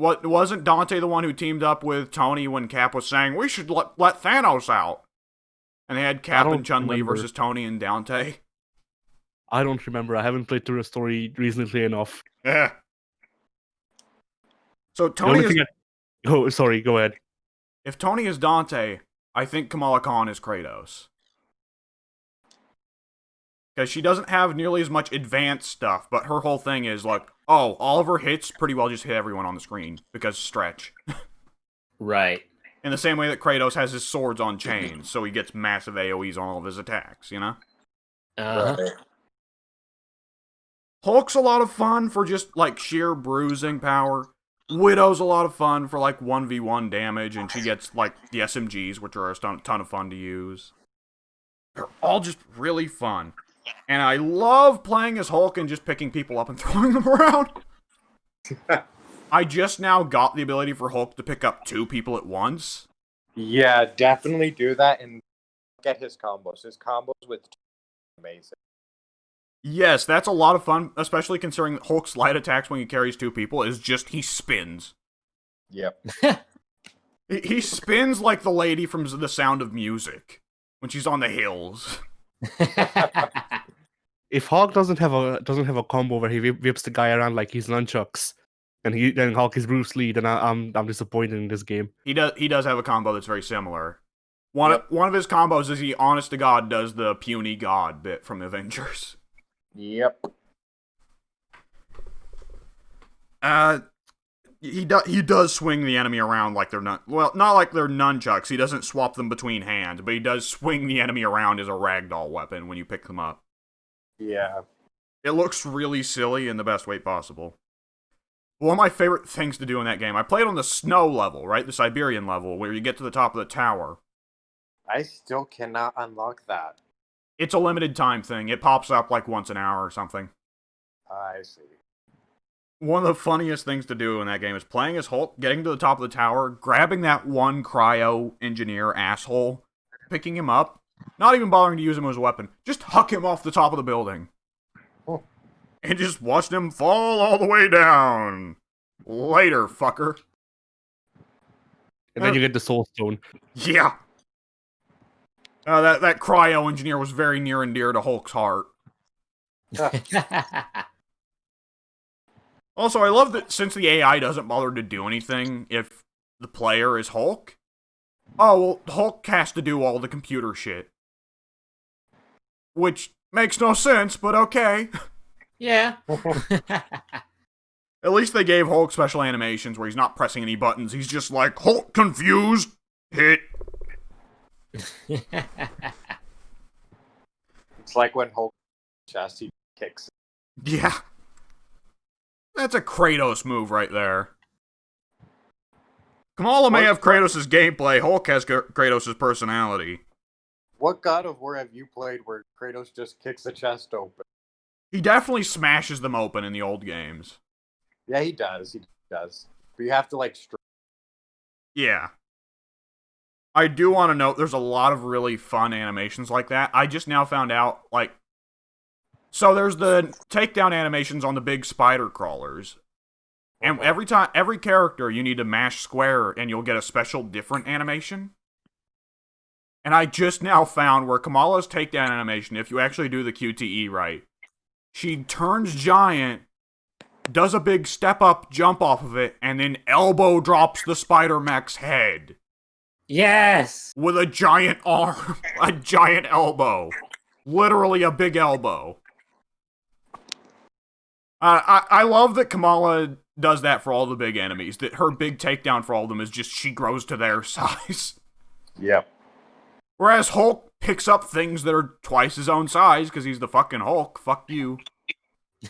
Wasn't Dante the one who teamed up with Tony when Cap was saying, we should let Thanos out? And they had Cap and Chun-Li versus Tony and Dante. I don't remember. I haven't played through the story recently enough. Yeah. So Tony is... Oh, sorry, go ahead. If Tony is Dante, I think Kamala Khan is Kratos. Because she doesn't have nearly as much advanced stuff, but her whole thing is like, oh, all of her hits pretty well just hit everyone on the screen, because stretch. Right. In the same way that Kratos has his swords on chains, so he gets massive AoEs on all of his attacks, you know? Right. Hulk's a lot of fun for just, like, sheer bruising power. Widow's a lot of fun for, like, 1v1 damage, and she gets, like, the SMGs, which are a ton of fun to use. They're all just really fun. And I love playing as Hulk and just picking people up and throwing them around. I just now got the ability for Hulk to pick up 2 people at once. Yeah, definitely do that and get his combos. His combos with amazing. Yes, that's a lot of fun, especially considering that Hulk's light attacks when he carries 2 people is just he spins. Yep. He spins like the lady from The Sound of Music when she's on the hills. If Hulk doesn't have a combo where he whips the guy around like he's nunchucks, and then Hulk is Bruce Lee, then I'm disappointed in this game. He does have a combo that's very similar. One of his combos is he honest to God does the puny god bit from Avengers. Yep. He does swing the enemy around like they're not like they're nunchucks. He doesn't swap them between hands, but he does swing the enemy around as a ragdoll weapon when you pick them up. Yeah. It looks really silly in the best way possible. One of my favorite things to do in that game, I played on the snow level, right? The Siberian level, where you get to the top of the tower. I still cannot unlock that. It's a limited time thing. It pops up like once an hour or something. I see. One of the funniest things to do in that game is playing as Hulk, getting to the top of the tower, grabbing that one cryo engineer asshole, picking him up, not even bothering to use him as a weapon, just huck him off the top of the building. Oh. And just watch him fall all the way down. Later, fucker. And then you get the Soul Stone. Yeah. That cryo engineer was very near and dear to Hulk's heart. Also, I love that since the AI doesn't bother to do anything if the player is Hulk, oh, well, Hulk has to do all the computer shit. Which makes no sense, but okay. Yeah. At least they gave Hulk special animations where he's not pressing any buttons. He's just like, Hulk confused, hit. It's like when Hulk chest, he kicks. Yeah. That's a Kratos move right there. Kamala may have Kratos' gameplay, Hulk has Kratos' personality. What God of War have you played where Kratos just kicks the chest open? He definitely smashes them open in the old games. Yeah, he does. He does. But you have to, like, Yeah. I do want to note there's a lot of really fun animations like that. I just now found out, like... So there's the takedown animations on the big spider crawlers. And every character, you need to mash square and you'll get a special different animation. And I just now found where Kamala's takedown animation, if you actually do the QTE right, she turns giant, does a big step up jump off of it, and then elbow drops the spider mech's head. Yes! With a giant arm, a giant elbow. Literally a big elbow. I love that Kamala does that for all the big enemies. That her big takedown for all of them is just she grows to their size. Yep. Whereas Hulk picks up things that are twice his own size because he's the fucking Hulk. Fuck you.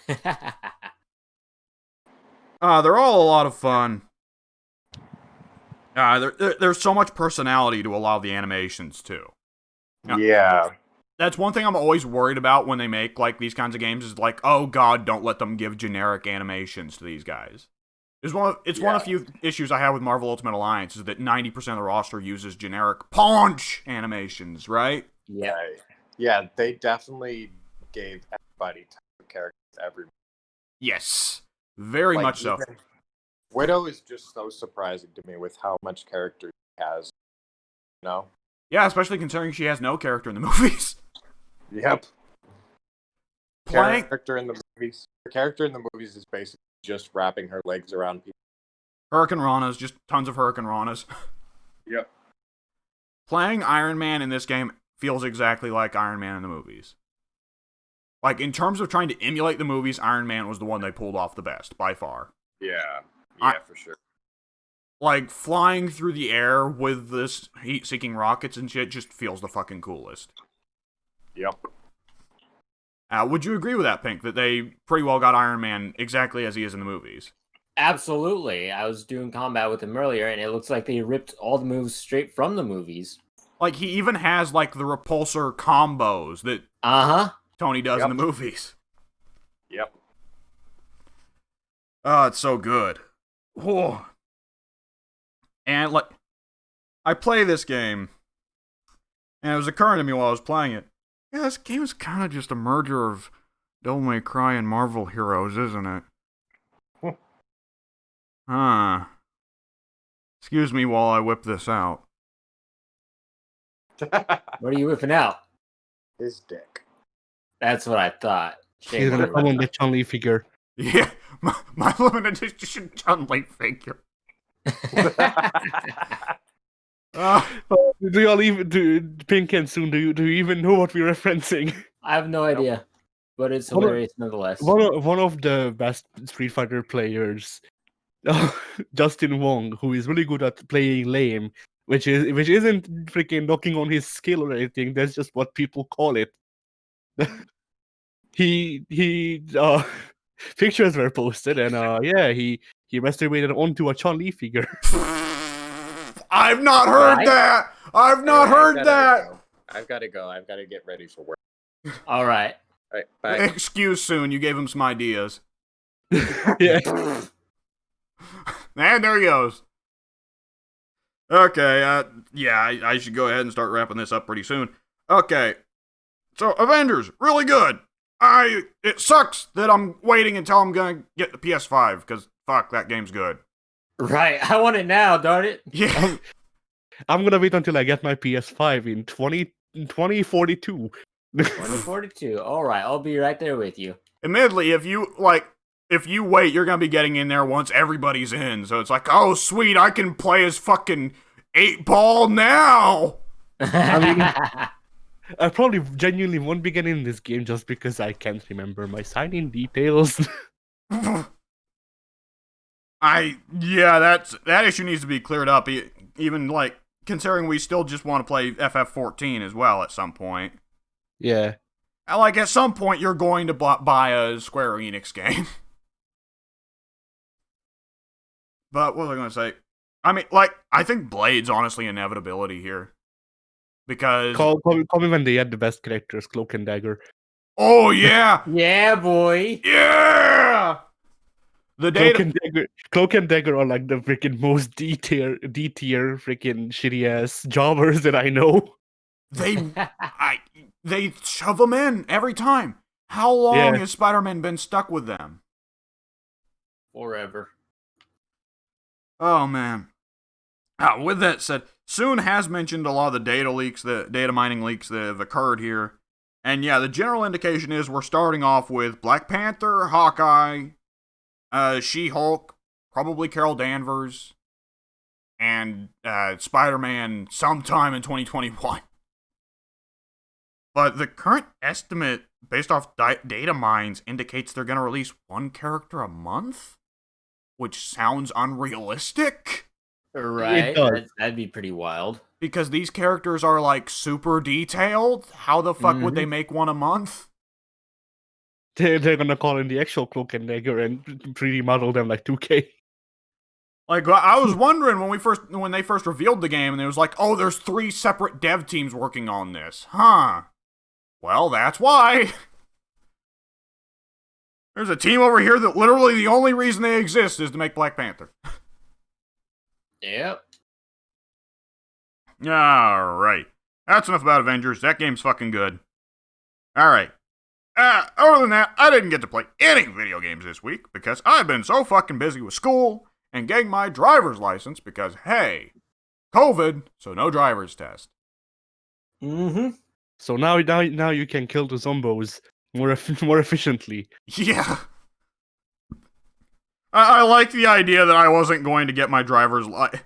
They're all a lot of fun. There's so much personality to a lot of the animations, too. Yeah. That's one thing I'm always worried about when they make, like, these kinds of games, is like, oh god, don't let them give generic animations to these guys. It's one of the few issues I have with Marvel Ultimate Alliance, is that 90% of the roster uses generic punch animations, right? Yeah. Right. Yeah, they definitely gave everybody type of characters every. Yes. Very much so. Widow is just so surprising to me with how much character she has. You know? Yeah, especially considering she has no character in the movies. Yep. Character in the movies. Her character in the movies is basically just wrapping her legs around people. Hurricane Ranas, just tons of Hurricane Ranas. Yep. Playing Iron Man in this game feels exactly like Iron Man in the movies. Like, in terms of trying to emulate the movies, Iron Man was the one they pulled off the best, by far. Yeah. For sure. Like, flying through the air with this heat-seeking rockets and shit just feels the fucking coolest. Yep. Would you agree with that, Pink, that they pretty well got Iron Man exactly as he is in the movies? Absolutely. I was doing combat with him earlier, and it looks like they ripped all the moves straight from the movies. Like, he even has, like, the repulsor combos that Tony does in the movies. Yep. Oh, it's so good. Whoa. And, like, I play this game, and it was occurring to me while I was playing it. Yeah, this game is kind of just a merger of Devil May Cry and Marvel Heroes, isn't it? Huh. Excuse me while I whip this out. What are you whipping out? His dick. That's what I thought. He's gonna come on the Chun-Li figure. Yeah, my limited edition Chun-Li figure. Do y'all even Pink and Soon? Do you even know what we're referencing? I have no idea, but it's hilarious nonetheless. One of the best Street Fighter players, Justin Wong, who is really good at playing lame, which isn't freaking knocking on his skill or anything. That's just what people call it. he pictures were posted, and he masturbated onto a Chun-Li figure. I've not heard that. I've not heard that. I've got to go. I've got to get ready for work. All right. All right. Bye. Excuse Soon. You gave him some ideas. Yeah. And there he goes. Okay. I should go ahead and start wrapping this up pretty soon. Okay. So Avengers, really good. It sucks that I'm waiting until I'm gonna get the PS5 because fuck, that game's good. Right, I want it now, darn it. Yeah. I'm gonna wait until I get my PS5 in 2042. 2042. All right, I'll be right there with you. Admittedly, if you wait, you're gonna be getting in there once everybody's in. So it's like, oh sweet, I can play as fucking 8-ball now. I mean, I probably genuinely won't be getting this game just because I can't remember my sign-in details. That issue needs to be cleared up. Even like considering we still just want to play FF14 as well at some point. Yeah. Like at some point you're going to buy a Square Enix game. But what was I going to say? I mean, like I think Blade's honestly inevitability here. Because call me when they had the best characters, Cloak and Dagger. Oh yeah, yeah, boy, yeah. The Cloak and Dagger are like the freaking most D tier freaking shitty ass jobbers that I know. They shove them in every time. How long has Spider-Man been stuck with them? Forever. Oh man. With that said, Soon has mentioned a lot of the data mining leaks that have occurred here. And yeah, the general indication is we're starting off with Black Panther, Hawkeye, She-Hulk, probably Carol Danvers, and Spider-Man sometime in 2021. But the current estimate, based off data mines, indicates they're going to release one character a month? Which sounds unrealistic. Right, that'd be pretty wild. Because these characters are, like, super detailed. How the fuck would they make one a month? They're gonna call in the actual Cloak and Dagger and 3D model them like 2K. Like, I was wondering when they first revealed the game, and it was like, oh, there's 3 separate dev teams working on this. Huh. Well, that's why. There's a team over here that literally the only reason they exist is to make Black Panther. Yep. Alright. That's enough about Avengers. That game's fucking good. Alright. Other than that, I didn't get to play any video games this week because I've been so fucking busy with school and getting my driver's license because, hey, COVID, so no driver's test. Mm-hmm. So now you can kill the zombos more efficiently. Yeah. I like the idea that I wasn't going to get my driver's like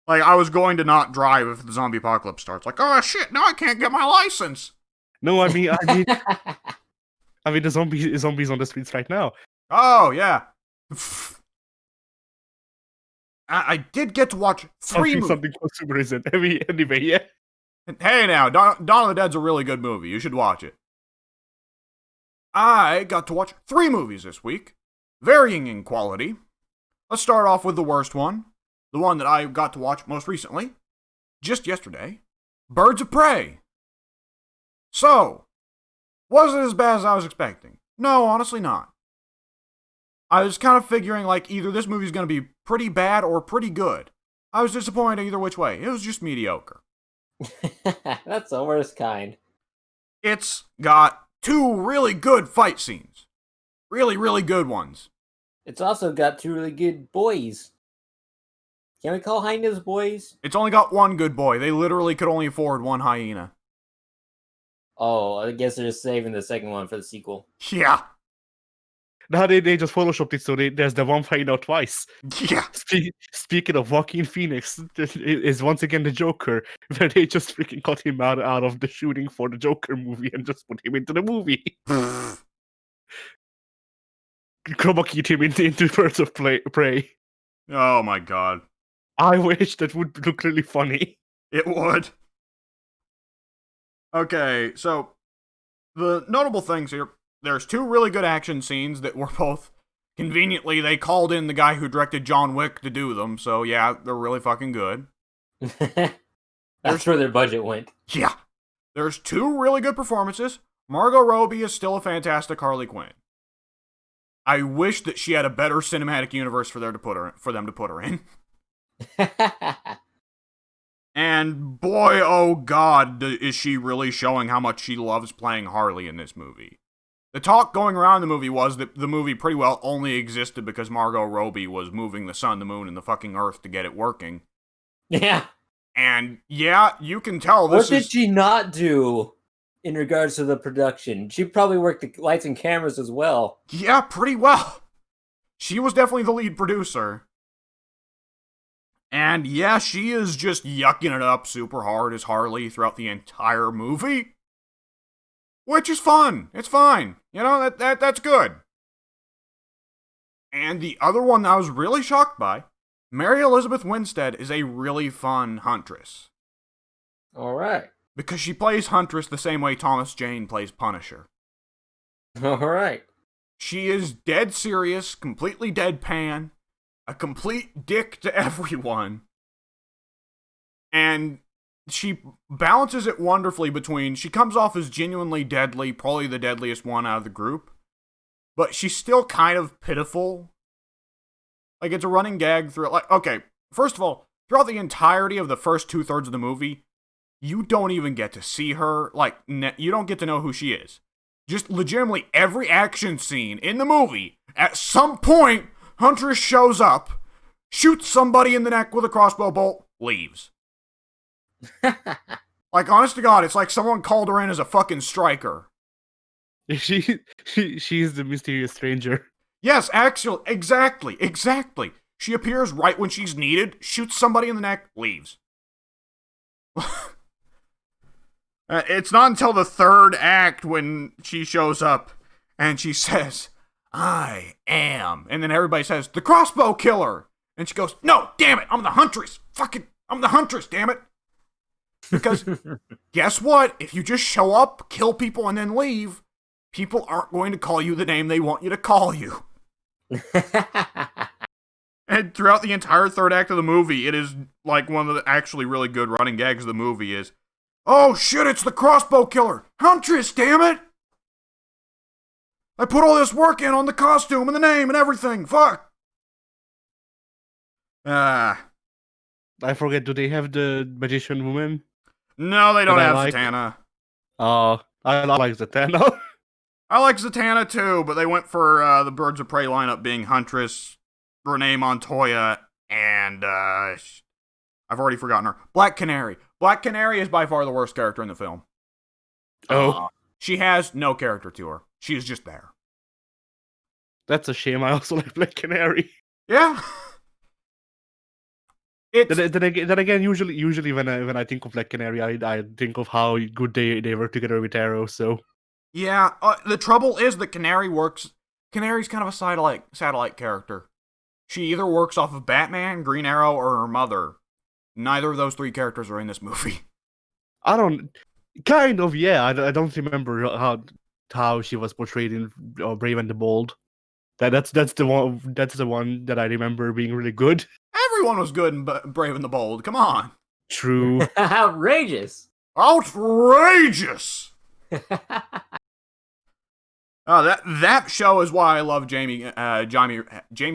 I was going to not drive if the zombie apocalypse starts. Like, oh shit, now I can't get my license. No, I mean the zombies on the streets right now. Oh yeah. I did get to watch 3 movies. Something consumer isn't. Anyway, yeah. Hey now, Dawn of the Dead's a really good movie. You should watch it. I got to watch 3 movies this week, varying in quality. Let's start off with the worst one. The one that I got to watch most recently, just yesterday, Birds of Prey. So, was it as bad as I was expecting? No, honestly not. I was kind of figuring like either this movie's going to be pretty bad or pretty good. I was disappointed either which way. It was just mediocre. That's the worst kind. It's got 2 really good fight scenes. Really, really good ones. It's also got 2 really good boys. Can we call hyenas boys? It's only got 1 good boy. They literally could only afford 1 hyena. Oh, I guess they're just saving the second one for the sequel. Yeah. Now they just photoshopped it so there's the one fight out twice. Yeah. Speaking of Joaquin Phoenix, is once again the Joker, where they just freaking cut him out of the shooting for the Joker movie and just put him into the movie. Chroma keyed him into Birds of Prey. Oh my god. I wish that would look really funny. It would. Okay, so the notable things here, there's 2 really good action scenes that were both, conveniently, they called in the guy who directed John Wick to do them, so yeah, they're really fucking good. That's where their budget went. Yeah. There's 2 really good performances. Margot Robbie is still a fantastic Harley Quinn. I wish that she had a better cinematic universe for them to put her in. And boy, oh god, is she really showing how much she loves playing Harley in this movie. The talk going around the movie was that the movie pretty well only existed because Margot Robbie was moving the sun, the moon, and the fucking earth to get it working. Yeah. And yeah, you can tell this What did she not do in regards to the production? She probably worked the lights and cameras as well. Yeah, pretty well. She was definitely the lead producer. And yeah, she is just yucking it up super hard as Harley throughout the entire movie. Which is fun. It's fine. You know, that's good. And the other one that I was really shocked by, Mary Elizabeth Winstead is a really fun Huntress. Alright. Because she plays Huntress the same way Thomas Jane plays Punisher. Alright. She is dead serious, completely deadpan, a complete dick to everyone. And she balances it wonderfully between, she comes off as genuinely deadly, probably the deadliest one out of the group, but she's still kind of pitiful. Like, it's a running gag through it. Like, okay, first of all, throughout the entirety of the first 2/3 of the movie, you don't even get to see her, like, you don't get to know who she is. Just legitimately every action scene in the movie, at some point, Huntress shows up, shoots somebody in the neck with a crossbow bolt, leaves. Like, honest to God, it's like someone called her in as a fucking striker. She's the mysterious stranger. Yes, actually, exactly. She appears right when she's needed, shoots somebody in the neck, leaves. It's not until the third act when she shows up and she says, I am. And then everybody says, the crossbow killer. And she goes, no, damn it, I'm the huntress. I'm the huntress, damn it. Because guess what? If you just show up, kill people, and then leave, people aren't going to call you the name they want you to call you. And throughout the entire third act of the movie, it is like one of the actually really good running gags of the movie is, oh shit, it's the crossbow killer. Huntress, damn it. I put all this work in on the costume and the name and everything. Fuck. I forget, do they have the magician woman? No, they don't have Zatanna. Oh, I like Zatanna. I like Zatanna too, but they went for the Birds of Prey lineup being Huntress, Renee Montoya, and I've already forgotten her. Black Canary. Black Canary is by far the worst character in the film. Oh. She has no character to her. She is just there. That's a shame. I also like Black Canary. Yeah. Then again, usually when I think of Black Canary, I think of how good they work together with Arrow. So yeah, the trouble is that Canary's kind of a satellite character. She either works off of Batman, Green Arrow, or her mother. Neither of those three characters are in this movie. I don't. Kind of, yeah. I don't remember how she was portrayed in Brave and the Bold. That's the one that I remember being really good. Everyone was good in Brave and the Bold. Come on. True. Outrageous. Outrageous. Oh, that show is why I love Jamie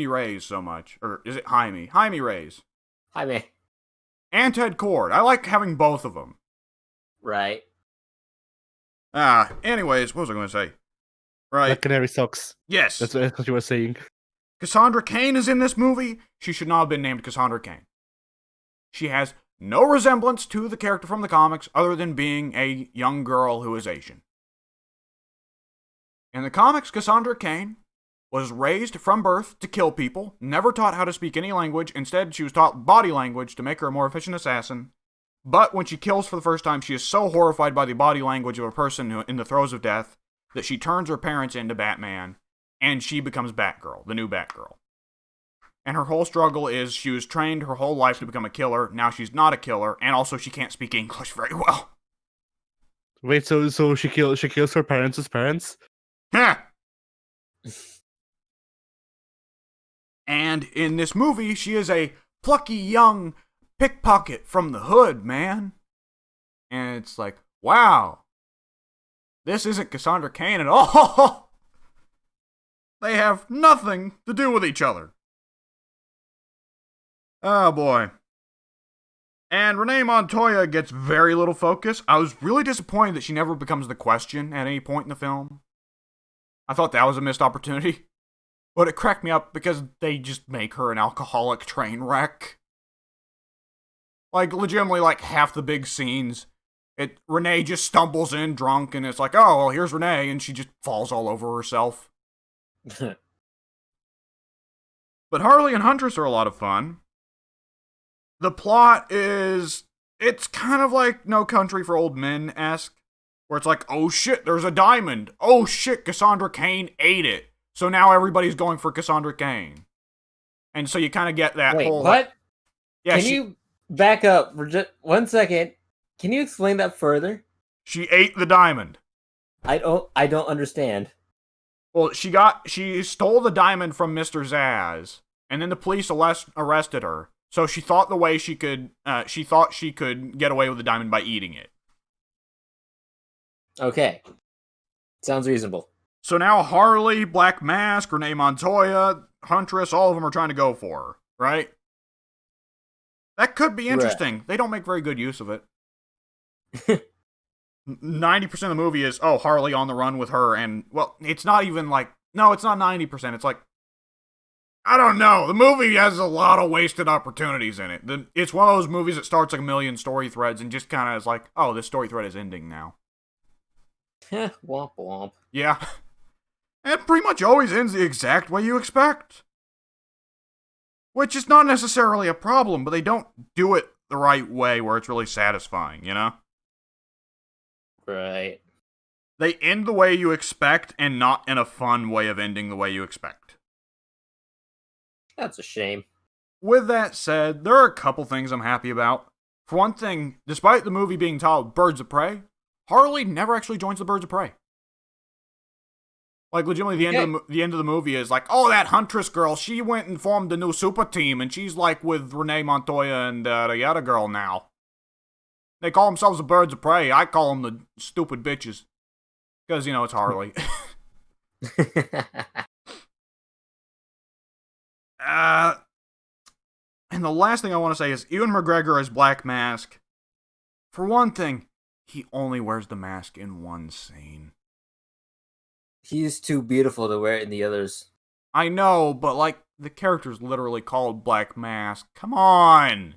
Reyes so much. Or is it Jaime? Jaime Reyes. Jaime. And Ted Kord. I like having both of them. Right. Anyways, what was I going to say? Right. Black Canary sucks. Yes. That's what you were saying. Cassandra Cain is in this movie. She should not have been named Cassandra Cain. She has no resemblance to the character from the comics other than being a young girl who is Asian. In the comics, Cassandra Cain was raised from birth to kill people, never taught how to speak any language. Instead, she was taught body language to make her a more efficient assassin. But when she kills for the first time, she is so horrified by the body language of a person who, in the throes of death that she turns her parents into Batman, and she becomes Batgirl, the new Batgirl. And her whole struggle is she was trained her whole life to become a killer. Now she's not a killer, and also she can't speak English very well. Wait, so she kills her parents' parents? Huh. And in this movie, she is a plucky young pickpocket from the hood, man. And it's like, wow, this isn't Cassandra Cain at all. They have nothing to do with each other. Oh boy. And Renee Montoya gets very little focus. I was really disappointed that she never becomes the Question at any point in the film. I thought that was a missed opportunity. But it cracked me up because they just make her an alcoholic train wreck. Like, legitimately, like, half the big scenes, Renee just stumbles in drunk, and it's like, oh, well, here's Renee, and she just falls all over herself. But Harley and Huntress are a lot of fun. The plot is, it's kind of like No Country for Old Men-esque, where it's like, oh shit, there's a diamond. Oh shit, Cassandra Cain ate it. So now everybody's going for Cassandra Cain. And so you kind of get that whole... Wait, what? Yeah, Can you back up for just 1 second? Can you explain that further? She ate the diamond. I don't understand. Well, she stole the diamond from Mr. Zaz, and then the police arrested her. So she thought she could get away with the diamond by eating it. Okay. Sounds reasonable. So now Harley, Black Mask, Renee Montoya, Huntress, all of them are trying to go for her, right? That could be interesting. Right. They don't make very good use of it. 90% of the movie is, oh, Harley on the run with her, and, well, it's not even like, no, it's not 90%. It's like, I don't know. The movie has a lot of wasted opportunities in it. It's one of those movies that starts like a million story threads and just kind of is like, oh, this story thread is ending now. Womp womp. Yeah. It pretty much always ends the exact way you expect. Which is not necessarily a problem, but they don't do it the right way where it's really satisfying, you know? Right. They end the way you expect and not in a fun way of ending the way you expect. That's a shame. With that said, there are a couple things I'm happy about. For one thing, despite the movie being titled Birds of Prey, Harley never actually joins the Birds of Prey. Like, legitimately, the end of the movie is like, oh, that Huntress girl, she went and formed a new super team, and she's like with Renee Montoya and the other girl now. They call themselves the Birds of Prey. I call them the stupid bitches. Because, you know, it's Harley. And the last thing I want to say is Ewan McGregor as Black Mask. For one thing, he only wears the mask in one scene. He's too beautiful to wear it in the others. I know, but like the character's literally called Black Mask. Come on.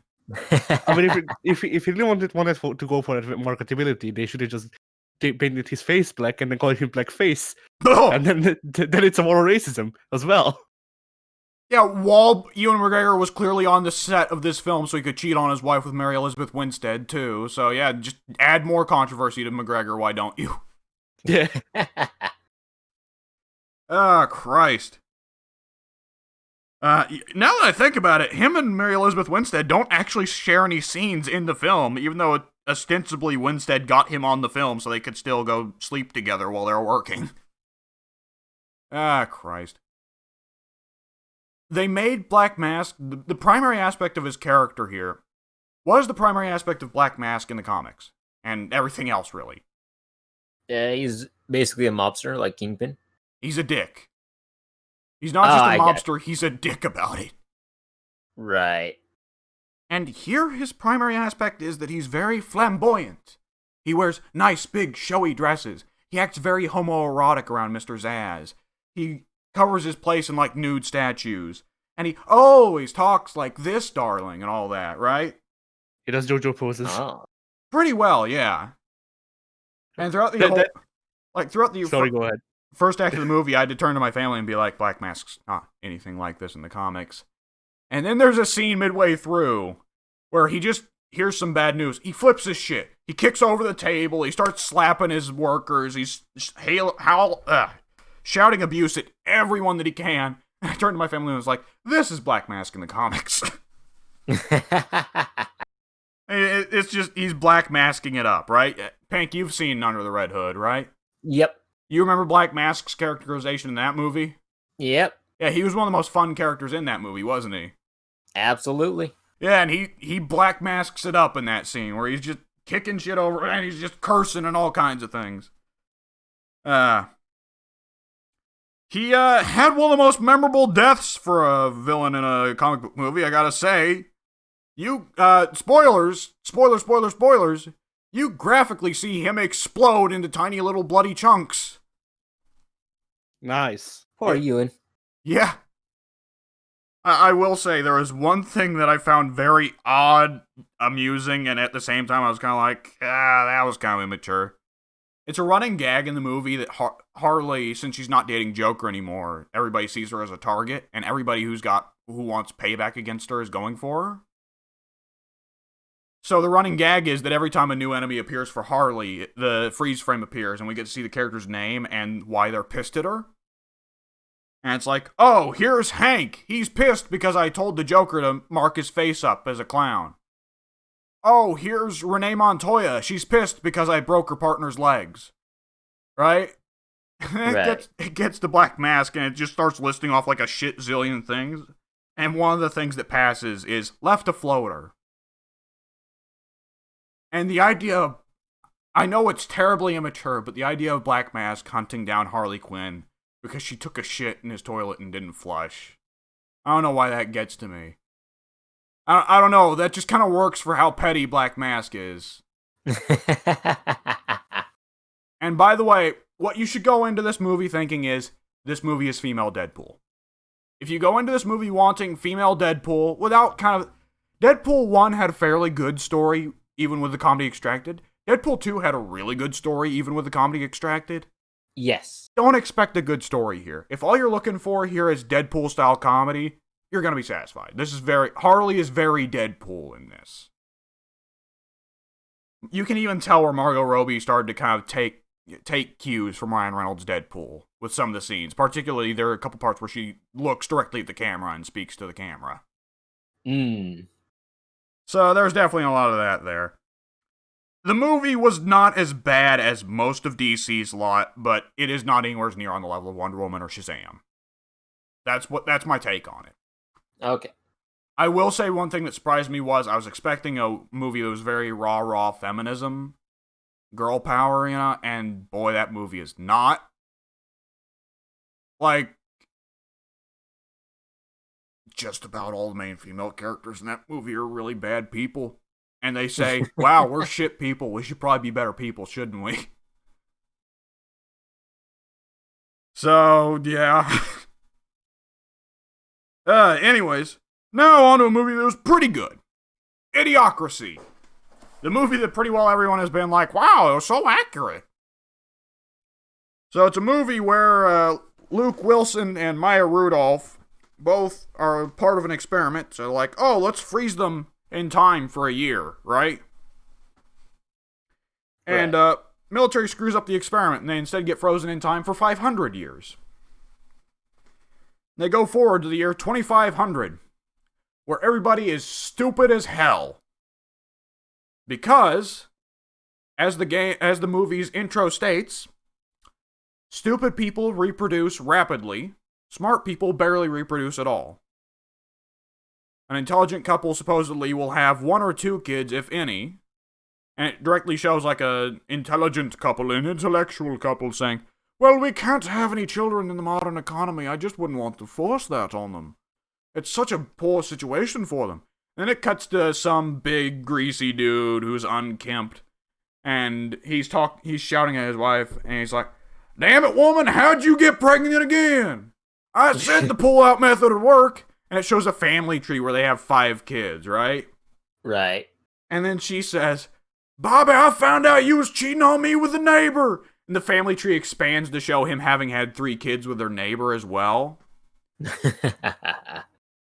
I mean, if you really wanted to go for marketability, they should have just painted his face black and then called him Blackface, and then it's a moral racism as well. Yeah, Ewan McGregor was clearly on the set of this film so he could cheat on his wife with Mary Elizabeth Winstead, too. So yeah, just add more controversy to McGregor, why don't you? Yeah. Ah, Christ. Now that I think about it, him and Mary Elizabeth Winstead don't actually share any scenes in the film, even though ostensibly Winstead got him on the film so they could still go sleep together while they're working. Ah, Christ. They made Black Mask, the primary aspect of his character here, was the primary aspect of Black Mask in the comics. And everything else, really. Yeah, he's basically a mobster, like Kingpin. He's a dick. He's not just a mobster, he's a dick about it. Right. And here his primary aspect is that he's very flamboyant. He wears nice, big, showy dresses. He acts very homoerotic around Mr. Zsasz. He covers his place in, like, nude statues. And he always talks like this, darling, and all that, right? He does JoJo poses. Oh. Pretty well, yeah. And throughout the Sorry, go ahead. First act of the movie, I had to turn to my family and be like, Black Mask's not anything like this in the comics. And then there's a scene midway through where he just hears some bad news. He flips his shit. He kicks over the table. He starts slapping his workers. He's shouting abuse at everyone that he can. And I turned to my family and was like, this is Black Mask in the comics. It's just, he's Black Masking it up, right? Pank, you've seen Under the Red Hood, right? Yep. You remember Black Mask's characterization in that movie? Yep. Yeah, he was one of the most fun characters in that movie, wasn't he? Absolutely. Yeah, and he Black Masks it up in that scene where he's just kicking shit over and he's just cursing and all kinds of things. He had one of the most memorable deaths for a villain in a comic book movie, I gotta say. Spoilers, you graphically see him explode into tiny little bloody chunks. Nice. Poor Ewan. Yeah. I will say, there was one thing that I found very odd, amusing, and at the same time I was kind of like, that was kind of immature. It's a running gag in the movie that Harley, since she's not dating Joker anymore, everybody sees her as a target, and everybody who wants payback against her is going for her. So the running gag is that every time a new enemy appears for Harley, the freeze frame appears, and we get to see the character's name and why they're pissed at her. And it's like, oh, here's Hank. He's pissed because I told the Joker to mark his face up as a clown. Oh, here's Renee Montoya. She's pissed because I broke her partner's legs. Right? It gets to Black Mask, and it just starts listing off like a shit zillion things. And one of the things that passes is left a floater. And the idea of, I know it's terribly immature, but the idea of Black Mask hunting down Harley Quinn because she took a shit in his toilet and didn't flush. I don't know why that gets to me. I don't know, that just kind of works for how petty Black Mask is. And by the way, what you should go into this movie thinking is, this movie is female Deadpool. If you go into this movie wanting female Deadpool, without kind of... Deadpool 1 had a fairly good story, even with the comedy extracted. Deadpool 2 had a really good story, even with the comedy extracted. Yes. Don't expect a good story here. If all you're looking for here is Deadpool-style comedy, you're going to be satisfied. Harley is very Deadpool in this. You can even tell where Margot Robbie started to kind of take cues from Ryan Reynolds' Deadpool with some of the scenes. Particularly, there are a couple parts where she looks directly at the camera and speaks to the camera. So there's definitely a lot of that there. The movie was not as bad as most of DC's lot, but it is not anywhere near on the level of Wonder Woman or Shazam. That's my take on it. Okay. I will say one thing that surprised me was I was expecting a movie that was very raw feminism, girl power, and boy, that movie is not. Like, just about all the main female characters in that movie are really bad people. And they say, wow, we're shit people. We should probably be better people, shouldn't we? So, yeah. Anyways, now on to a movie that was pretty good. Idiocracy. The movie that pretty well everyone has been like, wow, it was so accurate. So it's a movie where Luke Wilson and Maya Rudolph both are part of an experiment. So like, oh, let's freeze them in time for a year, right? And military screws up the experiment, and they instead get frozen in time for 500 years. They go forward to the year 2500, where everybody is stupid as hell. Because, as the movie's intro states, stupid people reproduce rapidly, smart people barely reproduce at all. An intelligent couple supposedly will have 1 or 2 kids, if any, and it directly shows like an intelligent couple, an intellectual couple saying, well, we can't have any children in the modern economy, I just wouldn't want to force that on them. It's such a poor situation for them. Then it cuts to some big, greasy dude who's unkempt, and he's shouting at his wife, and he's like, damn it, woman, how'd you get pregnant again? I said the pull-out method would work. And it shows a family tree where they have 5 kids, right? Right. And then she says, Bobby, I found out you was cheating on me with a neighbor. And the family tree expands to show him having had 3 kids with their neighbor as well.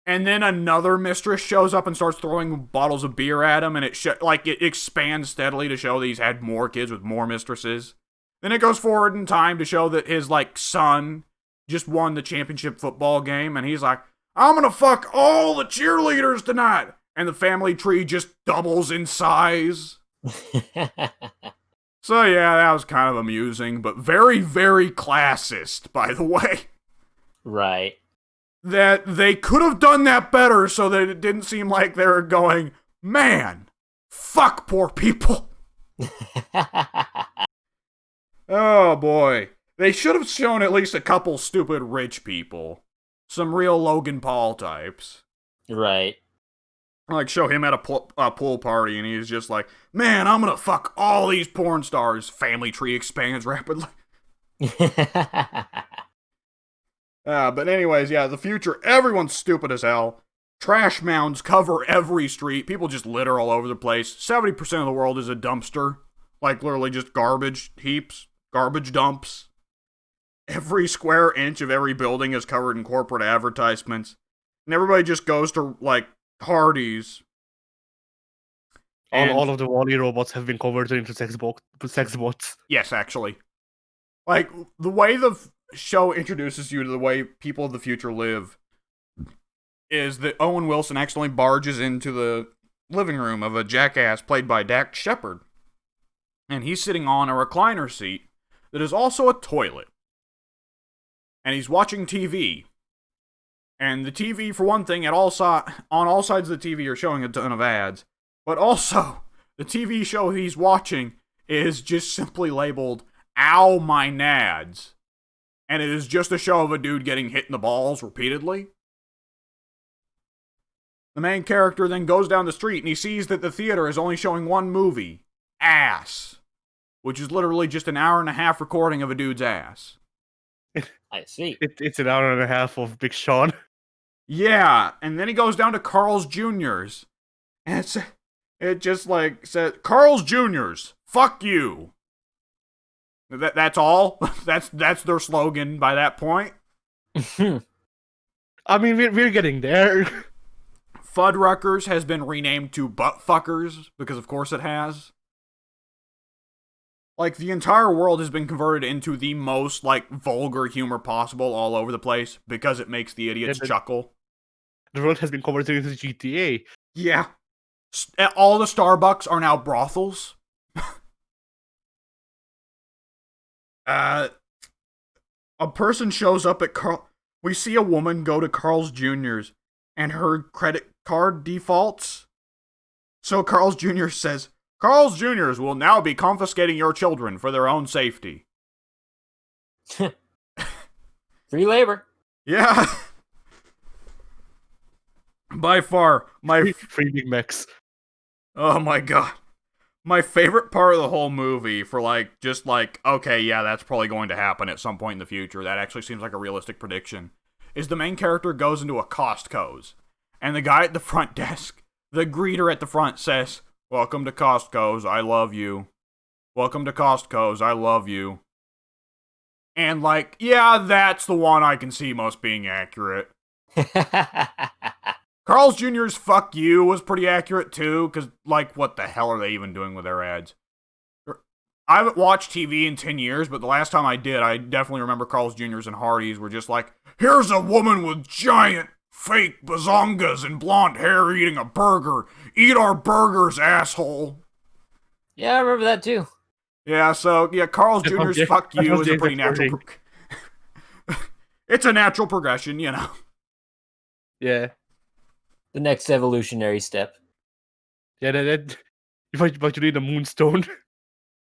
And then another mistress shows up and starts throwing bottles of beer at him, and it expands steadily to show that he's had more kids with more mistresses. Then it goes forward in time to show that his son just won the championship football game, and he's like, I'm gonna fuck all the cheerleaders tonight! And the family tree just doubles in size. So yeah, that was kind of amusing, but very, very classist, by the way. Right. That they could have done that better so that it didn't seem like they were going, man, fuck poor people. Oh boy. They should have shown at least a couple stupid rich people. Some real Logan Paul types. Right. Like, show him at a pool party, and he's just like, man, I'm gonna fuck all these porn stars. Family tree expands rapidly. But anyways, yeah, the future, everyone's stupid as hell. Trash mounds cover every street. People just litter all over the place. 70% of the world is a dumpster. Like, literally just garbage heaps, garbage dumps. Every square inch of every building is covered in corporate advertisements. And everybody just goes to, like, Hardee's. All of the Wall-E robots have been converted into sex bots. Yes, actually. Like, the way the show introduces you to the way people of the future live is that Owen Wilson accidentally barges into the living room of a jackass played by Dax Shepard. And he's sitting on a recliner seat that is also a toilet. And he's watching TV. And the TV, for one thing, on all sides of the TV are showing a ton of ads. But also, the TV show he's watching is just simply labeled, Ow, My Nads. And it is just a show of a dude getting hit in the balls repeatedly. The main character then goes down the street and he sees that the theater is only showing one movie, Ass. Which is literally just an hour and a half recording of a dude's ass. I see. It's an hour and a half of Big Sean. Yeah, and then he goes down to Carl's Jr.'s. And it just like says, Carl's Jr.'s, fuck you. That's all? That's their slogan by that point? I mean, we're getting there. Fuddruckers has been renamed to Buttfuckers, because of course it has. Like, the entire world has been converted into the most, like, vulgar humor possible all over the place, because it makes the idiots chuckle. The world has been converted into GTA. Yeah. All the Starbucks are now brothels. A person shows up at Carl. We see a woman go to Carl's Jr.'s, and her credit card defaults. So Carl's Jr. says, Carl's Jr.'s will now be confiscating your children for their own safety. Free labor. Yeah. By far, my free Big Macs. Oh my god. My favorite part of the whole movie for like, just like, okay, yeah, that's probably going to happen at some point in the future. That actually seems like a realistic prediction. Is the main character goes into a Costco's, and the guy at the front desk, the greeter at the front says, Welcome to Costco's, I love you. Welcome to Costco's, I love you. And like, yeah, that's the one I can see most being accurate. Carl's Jr.'s fuck you was pretty accurate too, because, like, what the hell are they even doing with their ads? I haven't watched TV in 10 years, but the last time I did, I definitely remember Carl's Jr.'s and Hardee's were just like, here's a woman with giant fake bazongas and blonde hair eating a burger. Eat our burgers, asshole. Yeah, I remember that too. Yeah, so, yeah, Carl's Jr.'s fuck you is a pretty natural... It's a natural progression, you know. Yeah. The next evolutionary step. Yeah, but you need a moonstone.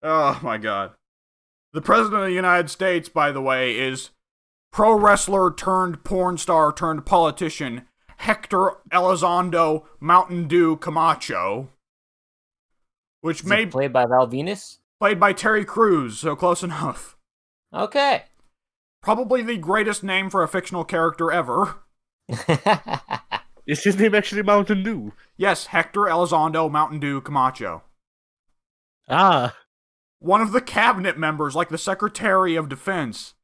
Oh my god. The President of the United States, by the way, is pro wrestler turned porn star turned politician Hector Elizondo Mountain Dew Camacho. Which may be played by Val Venus? Played by Terry Crews, so close enough. Okay. Probably the greatest name for a fictional character ever. Is his name actually Mountain Dew? Yes, Hector Elizondo Mountain Dew Camacho. Ah. One of the cabinet members, like the Secretary of Defense,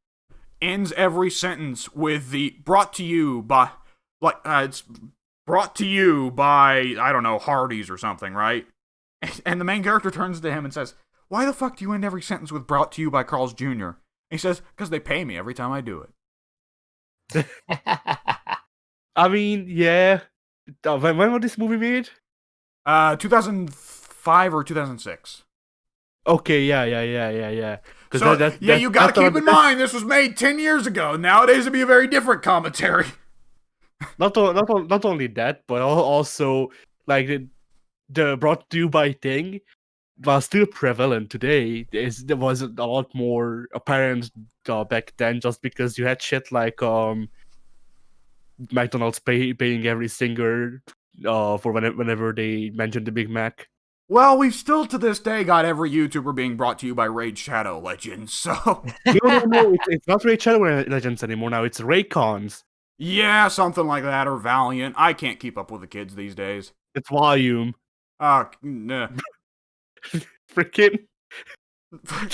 ends every sentence with the brought to you by, it's brought to you by, I don't know, Hardee's or something, right? And the main character turns to him and says, why the fuck do you end every sentence with brought to you by Carl's Jr.? And he says, because they pay me every time I do it. I mean, yeah. When was this movie made? 2005 or 2006. Okay, yeah. So, you gotta keep in mind, this was made 10 years ago. Nowadays, it'd be a very different commentary. Not only that, but also, like, the brought to you by thing was still prevalent today. There was a lot more apparent back then, just because you had shit like, McDonald's paying every singer for whenever they mentioned the Big Mac. Well, we've still to this day got every YouTuber being brought to you by Raid Shadow Legends, so... No, it's not Raid Shadow Legends anymore now, it's Raycons. Yeah, something like that, or Valiant. I can't keep up with the kids these days. It's Volume. Nah. Freaking...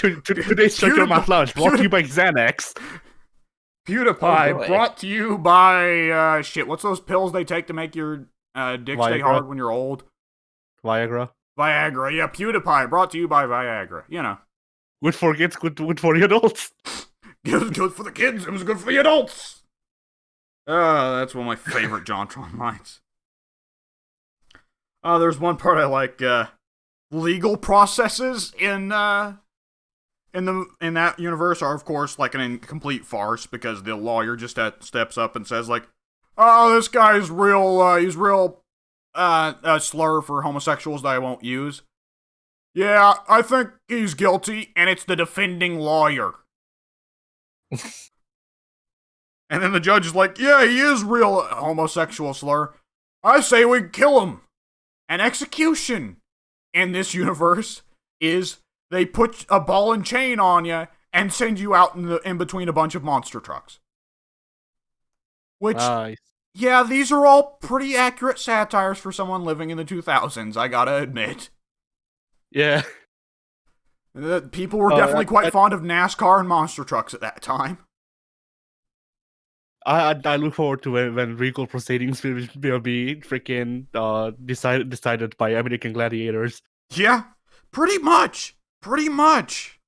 Today's Shut Your Mouth Lounge, brought to you by Xanax. PewDiePie, brought to you by, what's those pills they take to make your dick stay hard when you're old? Viagra, yeah, PewDiePie, brought to you by Viagra, you know. Good for kids, good for the adults. It was good for the kids, it was good for the adults! That's one of my favorite JonTron lines. There's one part I like, legal processes in that universe are, of course, like an incomplete farce, because the lawyer just steps up and says, like, oh, this guy's he's real, a slur for homosexuals that I won't use. Yeah, I think he's guilty, and it's the defending lawyer. And then the judge is like, yeah, he is real homosexual slur. I say we kill him. An execution in this universe is they put a ball and chain on you and send you out in between a bunch of monster trucks. Which, nice. Yeah, these are all pretty accurate satires for someone living in the 2000s, I gotta admit. Yeah. People were definitely quite fond of NASCAR and monster trucks at that time. I look forward to when legal proceedings will be freaking decided by American gladiators. Yeah, pretty much. Pretty much.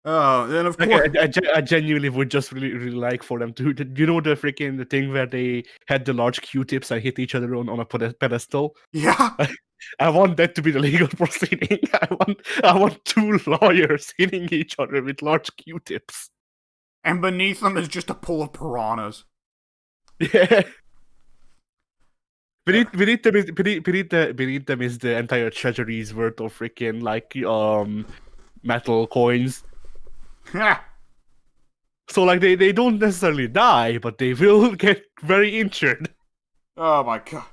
And of course, I genuinely would just really like for them to. You know the thing where they had the large Q-tips and hit each other on a pedestal. Yeah. I want that to be the legal proceeding. I want two lawyers hitting each other with large Q-tips. And beneath them is just a pool of piranhas. Yeah. Beneath them is the entire treasury's worth of freaking metal coins. So like they don't necessarily die, but they will get very injured. Oh my god.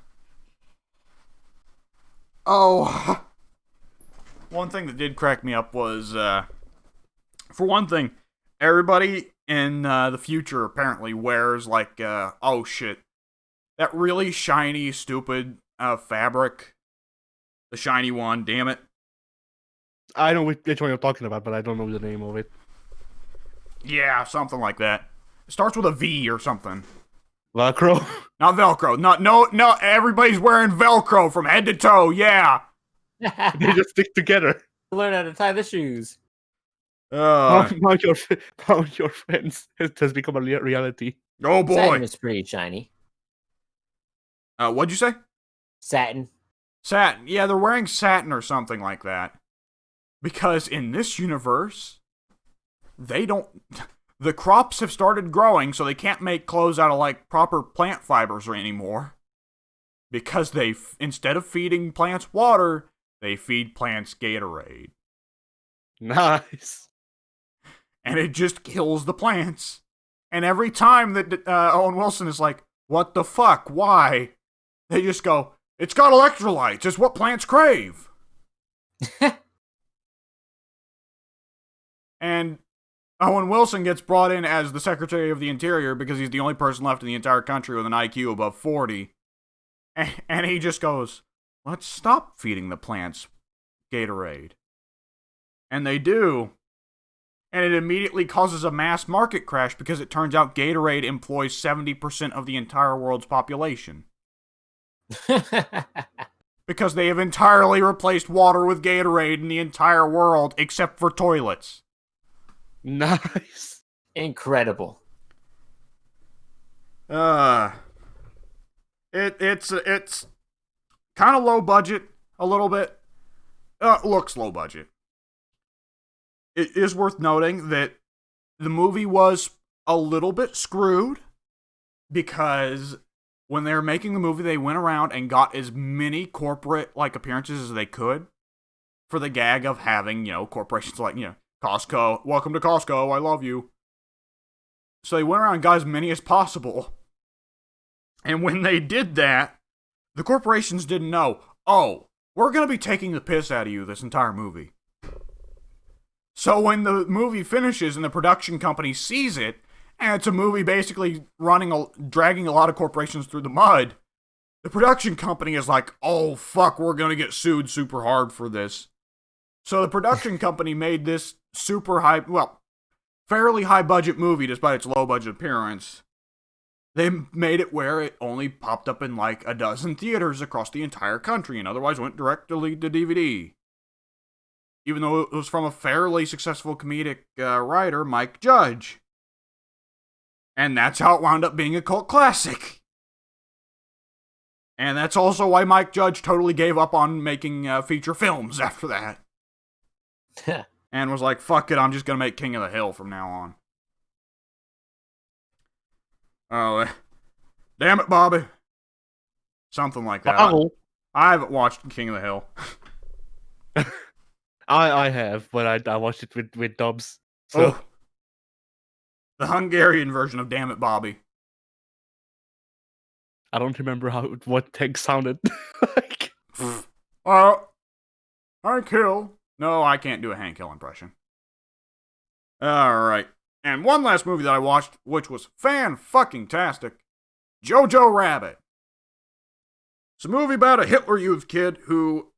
Oh. One thing that did crack me up was, for one thing, everybody in the future apparently wears like, oh shit, that really shiny, stupid fabric. The shiny one, damn it. I know which one you're talking about, but I don't know the name of it. Yeah, something like that. It starts with a V or something. Velcro? Not Velcro. No, everybody's wearing Velcro from head to toe, yeah. They just stick together. Learn how to tie the shoes. Mount your friends. It has become a reality. Oh boy. Satin is pretty shiny. What'd you say? Satin. Satin. Yeah, they're wearing satin or something like that. Because in this universe, the crops have started growing, so they can't make clothes out of, like, proper plant fibers anymore. Because instead of feeding plants water, they feed plants Gatorade. Nice. And it just kills the plants. And every time that Owen Wilson is like, what the fuck? Why? They just go, it's got electrolytes. It's what plants crave. And Owen Wilson gets brought in as the Secretary of the Interior because he's the only person left in the entire country with an IQ above 40. And he just goes, let's stop feeding the plants Gatorade. And they do. And it immediately causes a mass market crash because it turns out Gatorade employs 70% of the entire world's population. Because they have entirely replaced water with Gatorade in the entire world except for toilets. Nice. Incredible. It's kind of low budget a little bit. Looks low budget. It is worth noting that the movie was a little bit screwed because when they were making the movie, they went around and got as many corporate like appearances as they could for the gag of having, corporations like, Costco. Welcome to Costco. I love you. So they went around and got as many as possible. And when they did that, the corporations didn't know, oh, we're going to be taking the piss out of you this entire movie. So when the movie finishes and the production company sees it, and it's a movie basically dragging a lot of corporations through the mud, the production company is like, oh, fuck, we're going to get sued super hard for this. So the production company made this fairly high budget movie despite its low budget appearance. They made it where it only popped up in like a dozen theaters across the entire country and otherwise went directly to DVD. Even though it was from a fairly successful comedic writer, Mike Judge. And that's how it wound up being a cult classic. And that's also why Mike Judge totally gave up on making feature films after that. And was like, fuck it, I'm just gonna make King of the Hill from now on. Oh, damn it, Bobby. Something like that. I haven't watched King of the Hill. I have, but I watched it with dubs. So. Oh. The Hungarian version of Damn It, Bobby. I don't remember what Tank sounded like. Hank Hill. No, I can't do a Hank Hill impression. Alright. And one last movie that I watched, which was fan-fucking-tastic, Jojo Rabbit. It's a movie about a Hitler Youth kid who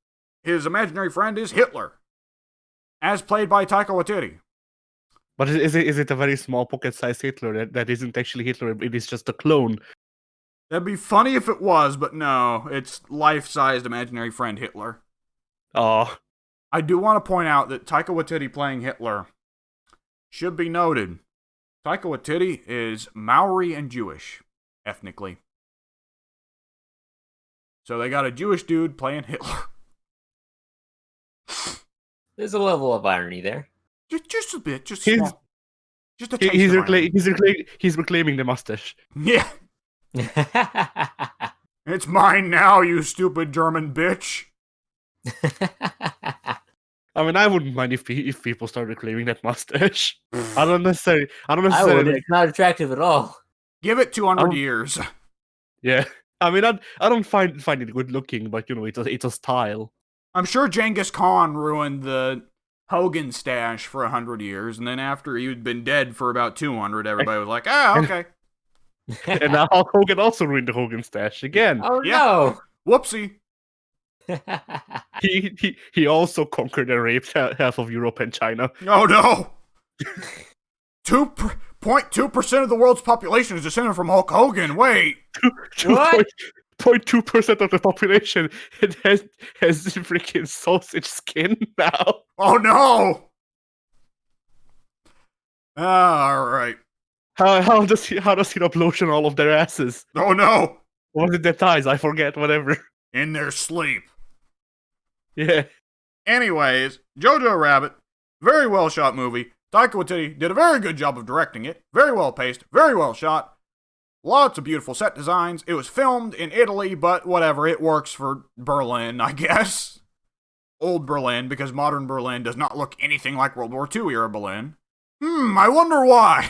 his imaginary friend is Hitler, as played by Taika Waititi. But is it a very small pocket-sized Hitler that isn't actually Hitler? It is just a clone. That'd be funny if it was, but no, it's life-sized imaginary friend Hitler. Oh, I do want to point out that Taika Waititi playing Hitler should be noted. Taika Waititi is Maori and Jewish, ethnically. So they got a Jewish dude playing Hitler. There's a level of irony there. Just a bit, just small. Just a taste he's, of irony. he's reclaiming the mustache. Yeah, it's mine now, you stupid German bitch. I mean, I wouldn't mind if people start reclaiming that mustache. I don't I necessarily. would. It's not attractive at all. Give it 200 years. Yeah, I mean, I don't find it good looking, but you know, it's a style. I'm sure Genghis Khan ruined the Hogan stash for 100 years, and then after he'd been dead for about 200, everybody was like, okay. And now Hulk Hogan also ruined the Hogan stash again. Oh Yeah. no! Whoopsie. He also conquered and raped half of Europe and China. Oh no! 2.2% of the world's population is descended from Hulk Hogan. Wait. What? 0.2% of the population has freaking sausage skin now. Oh no! All right. How does he rub lotion all of their asses? Oh no! Or was it their thighs? I forget. Whatever. In their sleep. Yeah. Anyways, Jojo Rabbit, very well shot movie. Taika Waititi did a very good job of directing it. Very well paced, very well shot. Lots of beautiful set designs. It was filmed in Italy, but whatever, it works for Berlin, I guess. Old Berlin, because modern Berlin does not look anything like World War II era Berlin. I wonder why.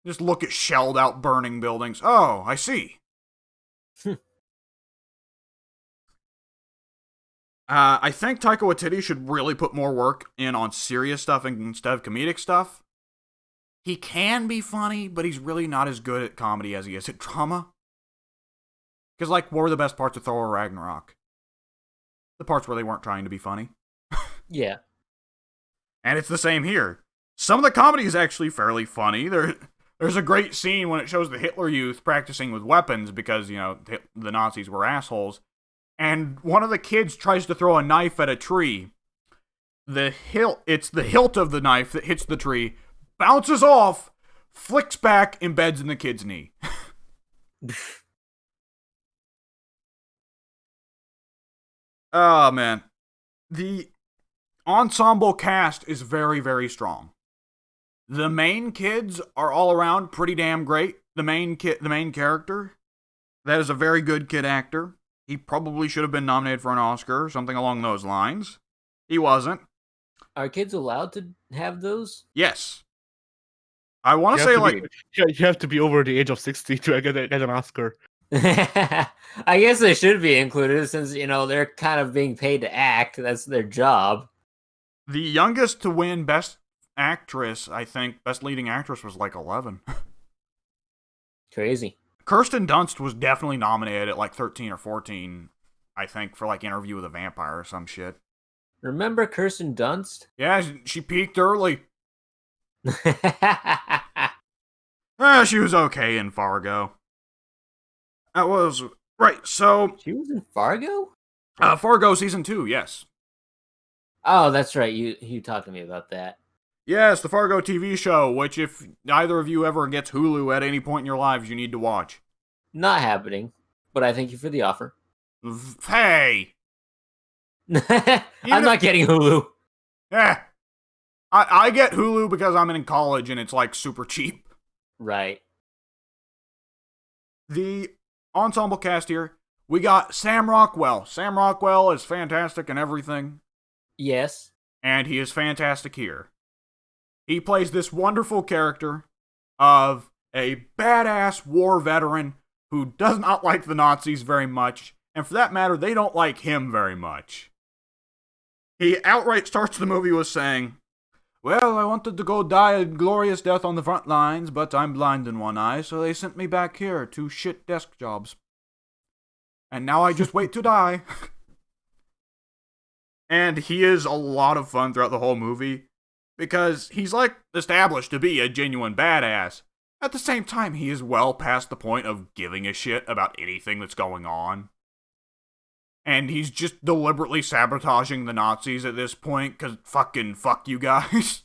Just look at shelled out burning buildings. Oh, I see. I think Taika Waititi should really put more work in on serious stuff instead of comedic stuff. He can be funny, but he's really not as good at comedy as he is at drama. Because, like, what were the best parts of Thor Ragnarok? The parts where they weren't trying to be funny. Yeah. And it's the same here. Some of the comedy is actually fairly funny. There's a great scene when it shows the Hitler Youth practicing with weapons because, you know, the Nazis were assholes. And one of the kids tries to throw a knife at a tree. It's the hilt of the knife that hits the tree, bounces off, flicks back, embeds in the kid's knee. Oh, man. The ensemble cast is very, very strong. The main kids are all around pretty damn great. The main character, that is a very good kid actor. He probably should have been nominated for an Oscar or something along those lines. He wasn't. Are kids allowed to have those? Yes. I want to say, you have to be over the age of 60 to get an Oscar. I guess they should be included since, you know, they're kind of being paid to act. That's their job. The youngest to win Best Actress, I think, Best Leading Actress was like 11. Crazy. Kirsten Dunst was definitely nominated at like 13 or 14, I think, for like Interview with a Vampire or some shit. Remember Kirsten Dunst? Yeah, she peaked early. She was okay in Fargo. That was... Right, so... She was in Fargo? Fargo Season 2, yes. Oh, that's right. You talked to me about that. Yes, the Fargo TV show, which if either of you ever gets Hulu at any point in your lives, you need to watch. Not happening, but I thank you for the offer. Hey! I'm not getting Hulu. Yeah. I get Hulu because I'm in college and it's like super cheap. Right. The ensemble cast here, we got Sam Rockwell. Sam Rockwell is fantastic in everything. Yes. And he is fantastic here. He plays this wonderful character of a badass war veteran who does not like the Nazis very much, and for that matter, they don't like him very much. He outright starts the movie with saying, Well, I wanted to go die a glorious death on the front lines, but I'm blind in one eye, so they sent me back here to shit desk jobs. And now I just wait to die. And he is a lot of fun throughout the whole movie, because he's like established to be a genuine badass. At the same time, he is well past the point of giving a shit about anything that's going on. And he's just deliberately sabotaging the Nazis at this point, because fucking fuck you guys.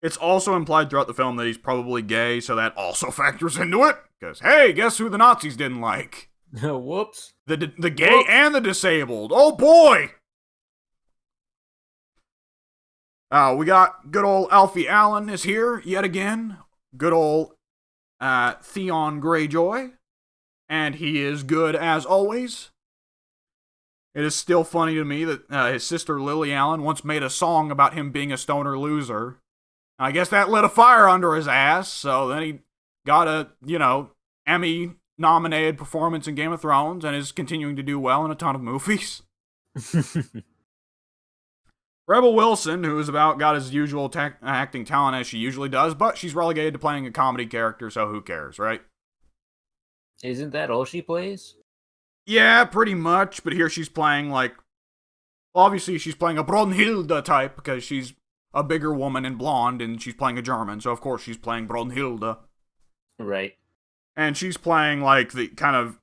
It's also implied throughout the film that he's probably gay, so that also factors into it. Because, hey, guess who the Nazis didn't like? Whoops. The gay Whoops. And the disabled. Oh boy! We got good old Alfie Allen is here yet again. Good old Theon Greyjoy. And he is good as always. It is still funny to me that his sister Lily Allen once made a song about him being a stoner loser. I guess that lit a fire under his ass, so then he got a, Emmy-nominated performance in Game of Thrones and is continuing to do well in a ton of movies. Rebel Wilson, who is about got his usual acting talent as she usually does, but she's relegated to playing a comedy character, so who cares, right? Isn't that all she plays? Yeah, pretty much, but here she's playing, obviously she's playing a Brunhilde type, because she's a bigger woman and blonde, and she's playing a German, so of course she's playing Brunhilde. Right. And she's playing, the kind of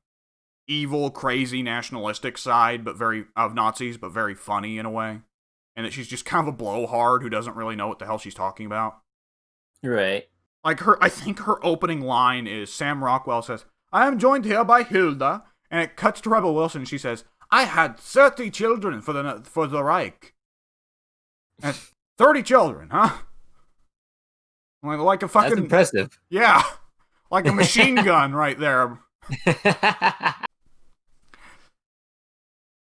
evil, crazy, nationalistic side, of Nazis, but very funny in a way. And that she's just kind of a blowhard who doesn't really know what the hell she's talking about. Right. I think her opening line is, Sam Rockwell says, I am joined here by Hilda, and it cuts to Rebel Wilson, and she says, I had 30 children for the Reich. And 30 children, huh? Like a fucking... That's impressive. Yeah. Like a machine gun right there.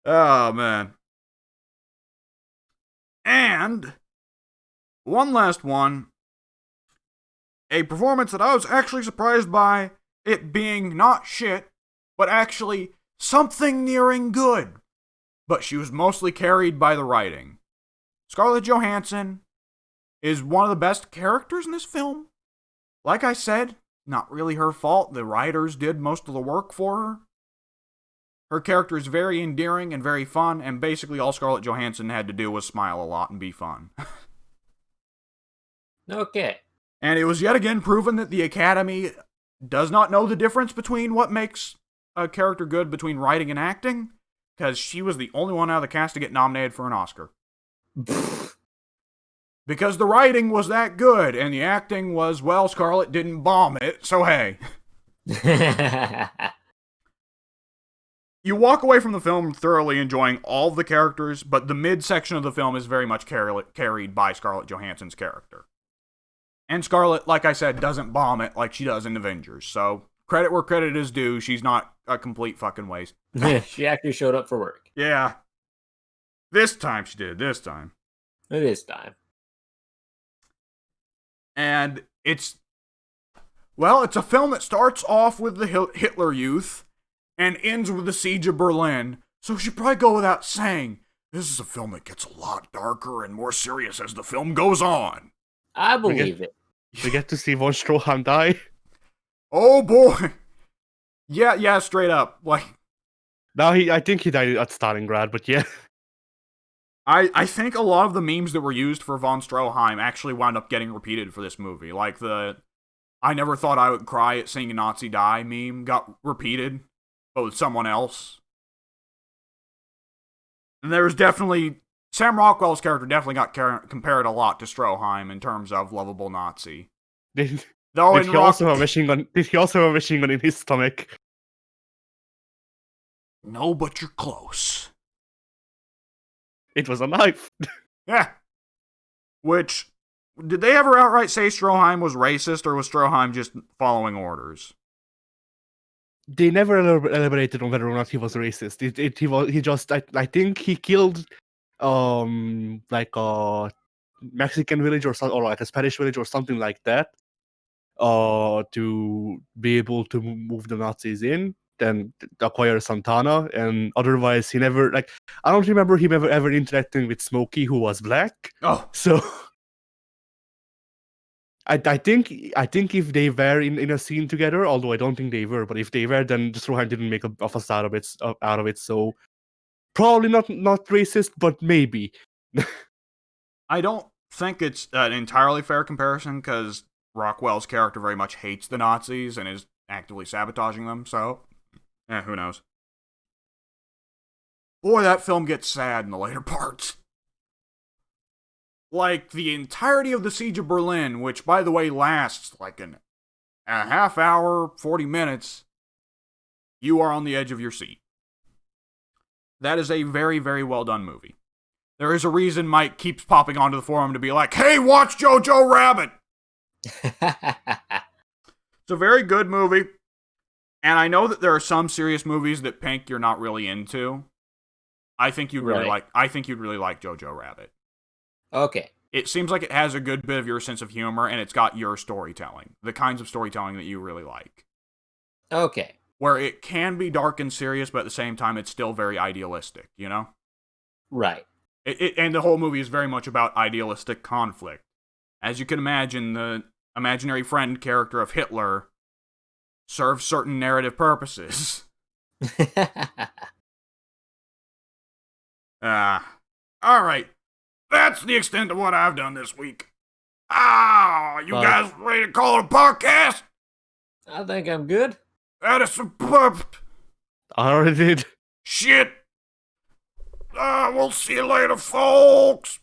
Oh, man. And one last one. A performance that I was actually surprised by it being not shit, but actually something nearing good. But she was mostly carried by the writing. Scarlett Johansson is one of the best characters in this film. Like I said, not really her fault. The writers did most of the work for her. Her character is very endearing and very fun, and basically all Scarlett Johansson had to do was smile a lot and be fun. Okay. And it was yet again proven that the Academy does not know the difference between what makes a character good between writing and acting, because she was the only one out of the cast to get nominated for an Oscar. Because the writing was that good, and the acting was, well, Scarlett didn't bomb it, so hey. You walk away from the film thoroughly enjoying all the characters, but the mid-section of the film is very much carried by Scarlett Johansson's character. And Scarlett, like I said, doesn't bomb it like she does in Avengers, so credit where credit is due, she's not a complete fucking waste. She actually showed up for work. Yeah. This time she did, this time. It is time. And it's a film that starts off with the Hitler Youth and ends with the Siege of Berlin, so we should probably go without saying, this is a film that gets a lot darker and more serious as the film goes on. I believe it. We get to see von Stroheim die. Oh boy! Yeah, straight up. I think he died at Stalingrad, but yeah. I think a lot of the memes that were used for von Stroheim actually wound up getting repeated for this movie. Like the I never thought I would cry at seeing a Nazi die meme got repeated, but with someone else. And there's definitely... Sam Rockwell's character definitely got compared a lot to Stroheim in terms of lovable Nazi. Did he also have a machine gun in his stomach? No, but you're close. It was a knife. Yeah. Which, did they ever outright say Stroheim was racist, or was Stroheim just following orders? They never elaborated on whether or not he was racist. I think he killed like a Mexican village or like a Spanish village or something like that to be able to move the Nazis in. then acquire Santana, and otherwise he never like. I don't remember him ever interacting with Smokey, who was black. Oh, So I think if they were in a scene together, although I don't think they were, but if they were, then just Rohan didn't make a fuss out of it. So probably not racist, but maybe. I don't think it's an entirely fair comparison because Rockwell's character very much hates the Nazis and is actively sabotaging them. So, who knows? Boy, that film gets sad in the later parts. Like, the entirety of the Siege of Berlin, which, by the way, lasts like a half hour, 40 minutes, you are on the edge of your seat. That is a very, very well done movie. There is a reason Mike keeps popping onto the forum to be like, hey, watch Jojo Rabbit! It's a very good movie. And I know that there are some serious movies that, Pink, you're not really into. I think you'd really like Jojo Rabbit. Okay. It seems like it has a good bit of your sense of humor, and it's got your storytelling. The kinds of storytelling that you really like. Okay. Where it can be dark and serious, but at the same time, it's still very idealistic, you know? Right. And the whole movie is very much about idealistic conflict. As you can imagine, the imaginary friend character of Hitler serves certain narrative purposes. Alright. That's the extent of what I've done this week. You guys ready to call it a podcast? I think I'm good. That is superb. I already did. Shit. We'll see you later, folks.